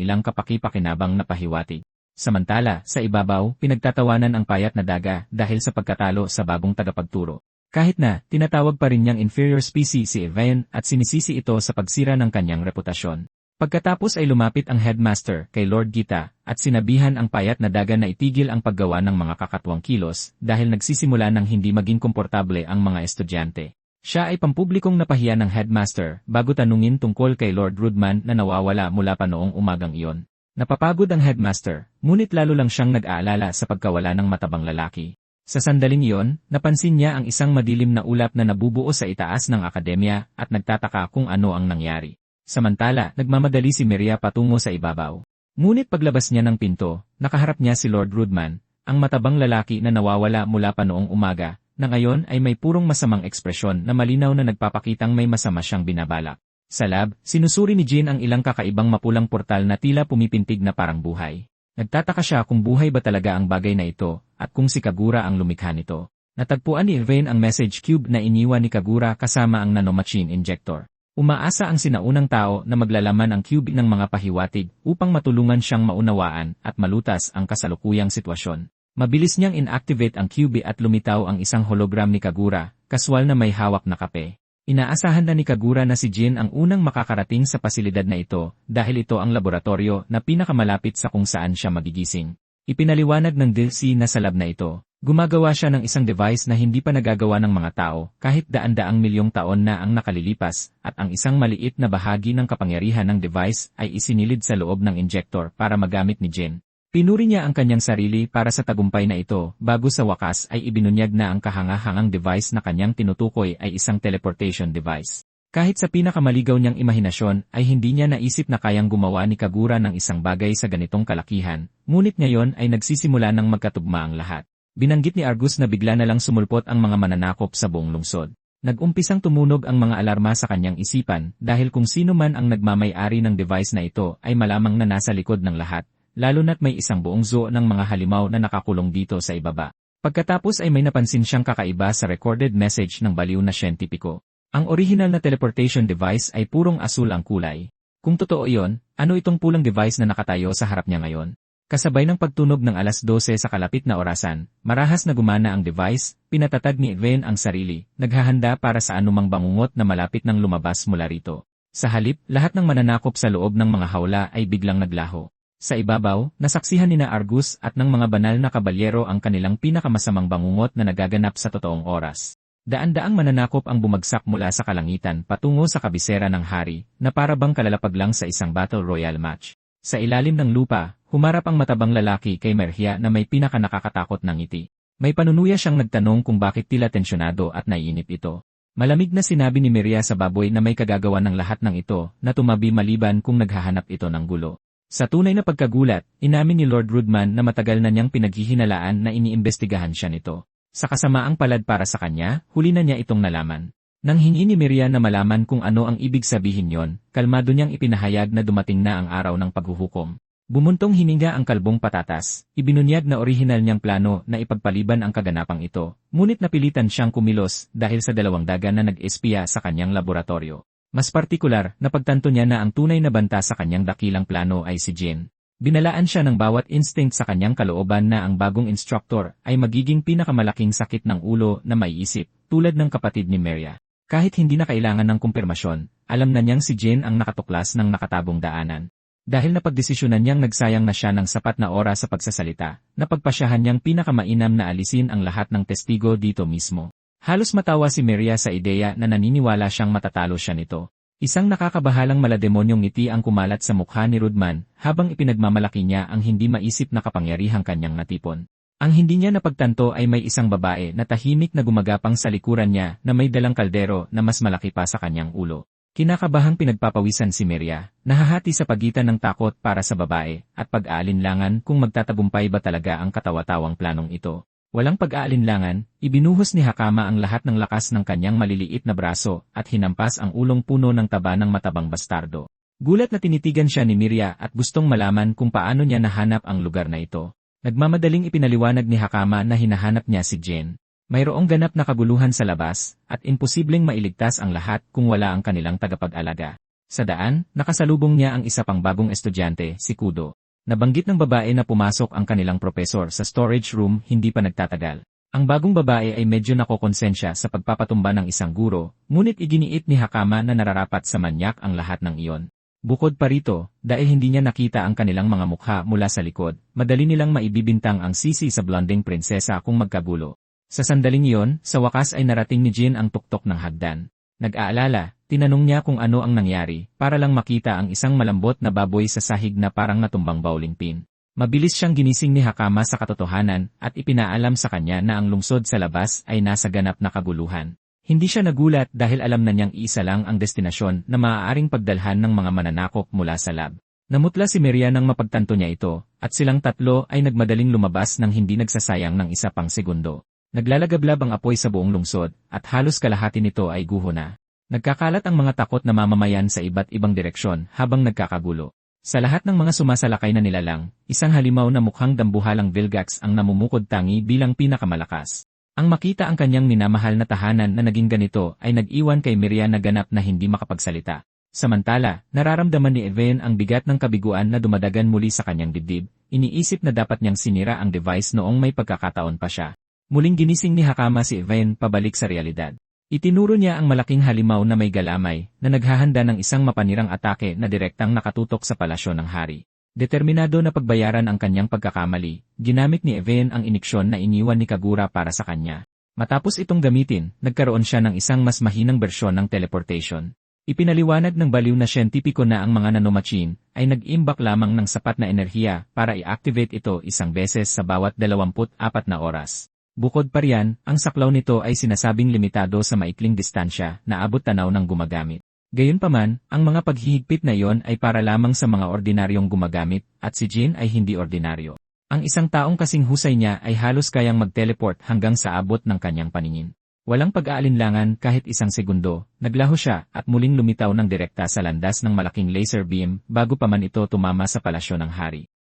ilang kapaki-pakinabang na pahiwatig. Samantala, sa ibabaw, pinagtatawanan ang payat na daga dahil sa pagkatalo sa bagong tagapagturo. Kahit na, tinatawag pa rin niyang inferior species si Evelyn at sinisisi ito sa pagsira ng kanyang reputasyon. Pagkatapos ay lumapit ang headmaster kay Lord Gita at sinabihan ang payat na daga na itigil ang paggawa ng mga kakatwang kilos dahil nagsisimula ng hindi maging komportable ang mga estudyante. Siya ay pampublikong napahiya ng headmaster bago tanungin tungkol kay Lord Rudman na nawawala mula pa noong umagang iyon. Napapagod ang headmaster, ngunit lalo lang siyang nag-aalala sa pagkawala ng matabang lalaki. Sa sandaling iyon, napansin niya ang isang madilim na ulap na nabubuo sa itaas ng akademya at nagtataka kung ano ang nangyari. Samantala, nagmamadali si Maria patungo sa ibabaw. Ngunit paglabas niya ng pinto, nakaharap niya si Lord Rudman, ang matabang lalaki na nawawala mula pa noong umaga, na ngayon ay may purong masamang ekspresyon na malinaw na nagpapakitang may masama siyang binabalak. Sa lab, sinusuri ni Jin ang ilang kakaibang mapulang portal na tila pumipintig na parang buhay. Nagtataka siya kung buhay ba talaga ang bagay na ito, at kung si Kagura ang lumikha nito. Natagpuan ni Irvine ang message cube na iniwan ni Kagura kasama ang nanomachine injector. Umaasa ang sinaunang tao na maglalaman ang cube ng mga pahiwatig upang matulungan siyang maunawaan at malutas ang kasalukuyang sitwasyon. Mabilis niyang inactivate ang cube at lumitaw ang isang hologram ni Kagura, kaswal na may hawak na kape. Inaasahan na ni Kagura na si Jin ang unang makakarating sa pasilidad na ito dahil ito ang laboratorio na pinakamalapit sa kung saan siya magigising. Ipinaliwanag ng DLC na sa lab na ito, gumagawa siya ng isang device na hindi pa nagagawa ng mga tao kahit daan-daang milyong taon na ang nakalilipas at ang isang maliit na bahagi ng kapangyarihan ng device ay isinilid sa loob ng injector para magamit ni Jin. Pinuri niya ang kanyang sarili para sa tagumpay na ito bago sa wakas ay ibinunyag na ang kahanga-hangang device na kanyang tinutukoy ay isang teleportation device. Kahit sa pinakamaligaw niyang imahinasyon ay hindi niya naisip na kayang gumawa ni Kagura ng isang bagay sa ganitong kalakihan, ngunit ngayon ay nagsisimula ng magkatugma ang lahat. Binanggit ni Argus na bigla na lang sumulpot ang mga mananakop sa buong lungsod. Nag-umpisang tumunog ang mga alarma sa kanyang isipan dahil kung sino man ang nagmamay-ari ng device na ito ay malamang na nasa likod ng lahat, lalo na't may isang buong zoo ng mga halimaw na nakakulong dito sa ibaba. Pagkatapos ay may napansin siyang kakaiba sa recorded message ng baliw na siyentipiko. Ang original na teleportation device ay purong asul ang kulay. Kung totoo iyon, ano itong pulang device na nakatayo sa harap niya ngayon? Kasabay ng pagtunog ng alas 12 sa kalapit na orasan, marahas na gumana ang device, pinatatag ni Irvine ang sarili, naghahanda para sa anumang bangungot na malapit nang lumabas mula rito. Sa halip, lahat ng mananakop sa loob ng mga hawla ay biglang naglaho. Sa ibabaw, nasaksihan nina Argus at ng mga banal na kabalyero ang kanilang pinakamasamang bangungot na nagaganap sa totoong oras. Daan-daang mananakop ang bumagsak mula sa kalangitan patungo sa kabisera ng hari, na para bang kalalapag lang sa isang battle royale match. Sa ilalim ng lupa, humarap ang matabang lalaki kay Merhia na may pinakanakakatakot na ngiti. May panunuya siyang nagtanong kung bakit tila tensyonado at naiinip ito. Malamig na sinabi ni Merhia sa baboy na may kagagawa ng lahat ng ito na tumabi maliban kung naghahanap ito ng gulo. Sa tunay na pagkagulat, inamin ni Lord Rudman na matagal na niyang pinaghihinalaan na iniimbestigahan siya nito. Sa kasamaang palad para sa kanya, huli na niya itong nalaman. Nang hingi ni Merhia na malaman kung ano ang ibig sabihin yon, kalmado niyang ipinahayag na dumating na ang araw ng paghuhukom. Bumuntong hininga ang kalbong patatas, ibinunyag na orihinal niyang plano na ipagpaliban ang kaganapang ito, ngunit napilitan siyang kumilos dahil sa dalawang daga na nag-espiya sa kanyang laboratorio. Mas partikular, napagtanto niya na ang tunay na banta sa kanyang dakilang plano ay si Jin. Binalaan siya ng bawat instinct sa kanyang kalooban na ang bagong instructor ay magiging pinakamalaking sakit ng ulo na maiisip, tulad ng kapatid ni Merhia. Kahit hindi na kailangan ng kumpirmasyon, alam na niyang si Jin ang nakatuklas ng nakatabong daanan. Dahil napagdesisyonan niyang nagsayang na siya ng sapat na oras sa pagsasalita, napagpasyahan niyang pinakamainam na alisin ang lahat ng testigo dito mismo. Halos matawa si Merhia sa ideya na naniniwala siyang matatalo siya nito. Isang nakakabahalang malademonyong ngiti ang kumalat sa mukha ni Rudman habang ipinagmamalaki niya ang hindi maisip na kapangyarihang kanyang natipon. Ang hindi niya napagtanto ay may isang babae na tahimik na gumagapang sa likuran niya na may dalang kaldero na mas malaki pa sa kanyang ulo. Kinakabahang pinagpapawisan si Merhia, nahahati sa pagitan ng takot para sa babae at pag-aalinlangan kung magtatagumpay ba talaga ang katawa-tawang planong ito. Walang pag-aalinlangan, ibinuhos ni Hakama ang lahat ng lakas ng kanyang maliliit na braso at hinampas ang ulong puno ng taba ng matabang bastardo. Gulat na tinitigan siya ni Merhia at gustong malaman kung paano niya nahanap ang lugar na ito. Nagmamadaling ipinaliwanag ni Hakama na hinahanap niya si Jin. Mayroong ganap na kaguluhan sa labas at imposibleng mailigtas ang lahat kung wala ang kanilang tagapag-alaga. Sa daan, nakasalubong niya ang isa pang bagong estudyante, si Kudo. Nabanggit ng babae na pumasok ang kanilang propesor sa storage room hindi pa nagtatagal. Ang bagong babae ay medyo nakokonsensya sa pagpapatumba ng isang guro, ngunit iginiit ni Hakama na nararapat sa manyak ang lahat ng iyon. Bukod pa rito, dahil hindi niya nakita ang kanilang mga mukha mula sa likod, madali nilang maibibintang ang sisi sa blonding prinsesa kung magkagulo. Sa sandaling iyon, sa wakas ay narating ni Jin ang tuktok ng hagdan. Nag-aalala, tinanong niya kung ano ang nangyari, para lang makita ang isang malambot na baboy sa sahig na parang natumbang bowling pin. Mabilis siyang ginising ni Hakama sa katotohanan at ipinaalam sa kanya na ang lungsod sa labas ay nasa ganap na kaguluhan. Hindi siya nagulat dahil alam na niyang isa lang ang destinasyon na maaaring pagdalhan ng mga mananakop mula sa lab. Namutla si Merhia nang mapagtanto niya ito, at silang tatlo ay nagmadaling lumabas nang hindi nagsasayang ng isa pang segundo. Naglalagablab ang apoy sa buong lungsod, at halos kalahati nito ay guho na. Nagkakalat ang mga takot na mamamayan sa iba't ibang direksyon habang nagkakagulo. Sa lahat ng mga sumasalakay na nilalang, isang halimaw na mukhang dambuhalang Vilgax ang namumukod tangi bilang pinakamalakas. Ang makita ang kanyang minamahal na tahanan na naging ganito ay nag-iwan kay Miriam na ganap na hindi makapagsalita. Samantala, nararamdaman ni Evan ang bigat ng kabiguan na dumadagan muli sa kanyang dibdib. Iniisip na dapat niyang sinira ang device noong may pagkakataon pa siya. Muling ginising ni Hakama si Evan pabalik sa realidad. Itinuro niya ang malaking halimaw na may galamay na naghahanda ng isang mapanirang atake na direktang nakatutok sa palasyo ng hari. Determinado na pagbayaran ang kanyang pagkakamali, ginamit ni Evan ang iniksyon na iniwan ni Kagura para sa kanya. Matapos itong gamitin, nagkaroon siya ng isang mas mahinang bersyon ng teleportation. Ipinaliwanag ng baliw na siyentipiko na ang mga nanomachine ay nag-imbak lamang ng sapat na enerhiya para i-activate ito isang beses sa bawat 24 na oras. Bukod pa riyan, ang saklaw nito ay sinasabing limitado sa maikling distansya na abot tanaw ng gumagamit. Gayunpaman, ang mga paghihigpit na iyon ay para lamang sa mga ordinaryong gumagamit, at si Jin ay hindi ordinaryo. Ang isang taong kasing husay niya ay halos kayang mag-teleport hanggang sa abot ng kanyang paningin. Walang pag-aalinlangan kahit isang segundo, naglaho siya at muling lumitaw ng direkta sa landas ng malaking laser beam bago pa man ito tumama sa palasyo ng hari.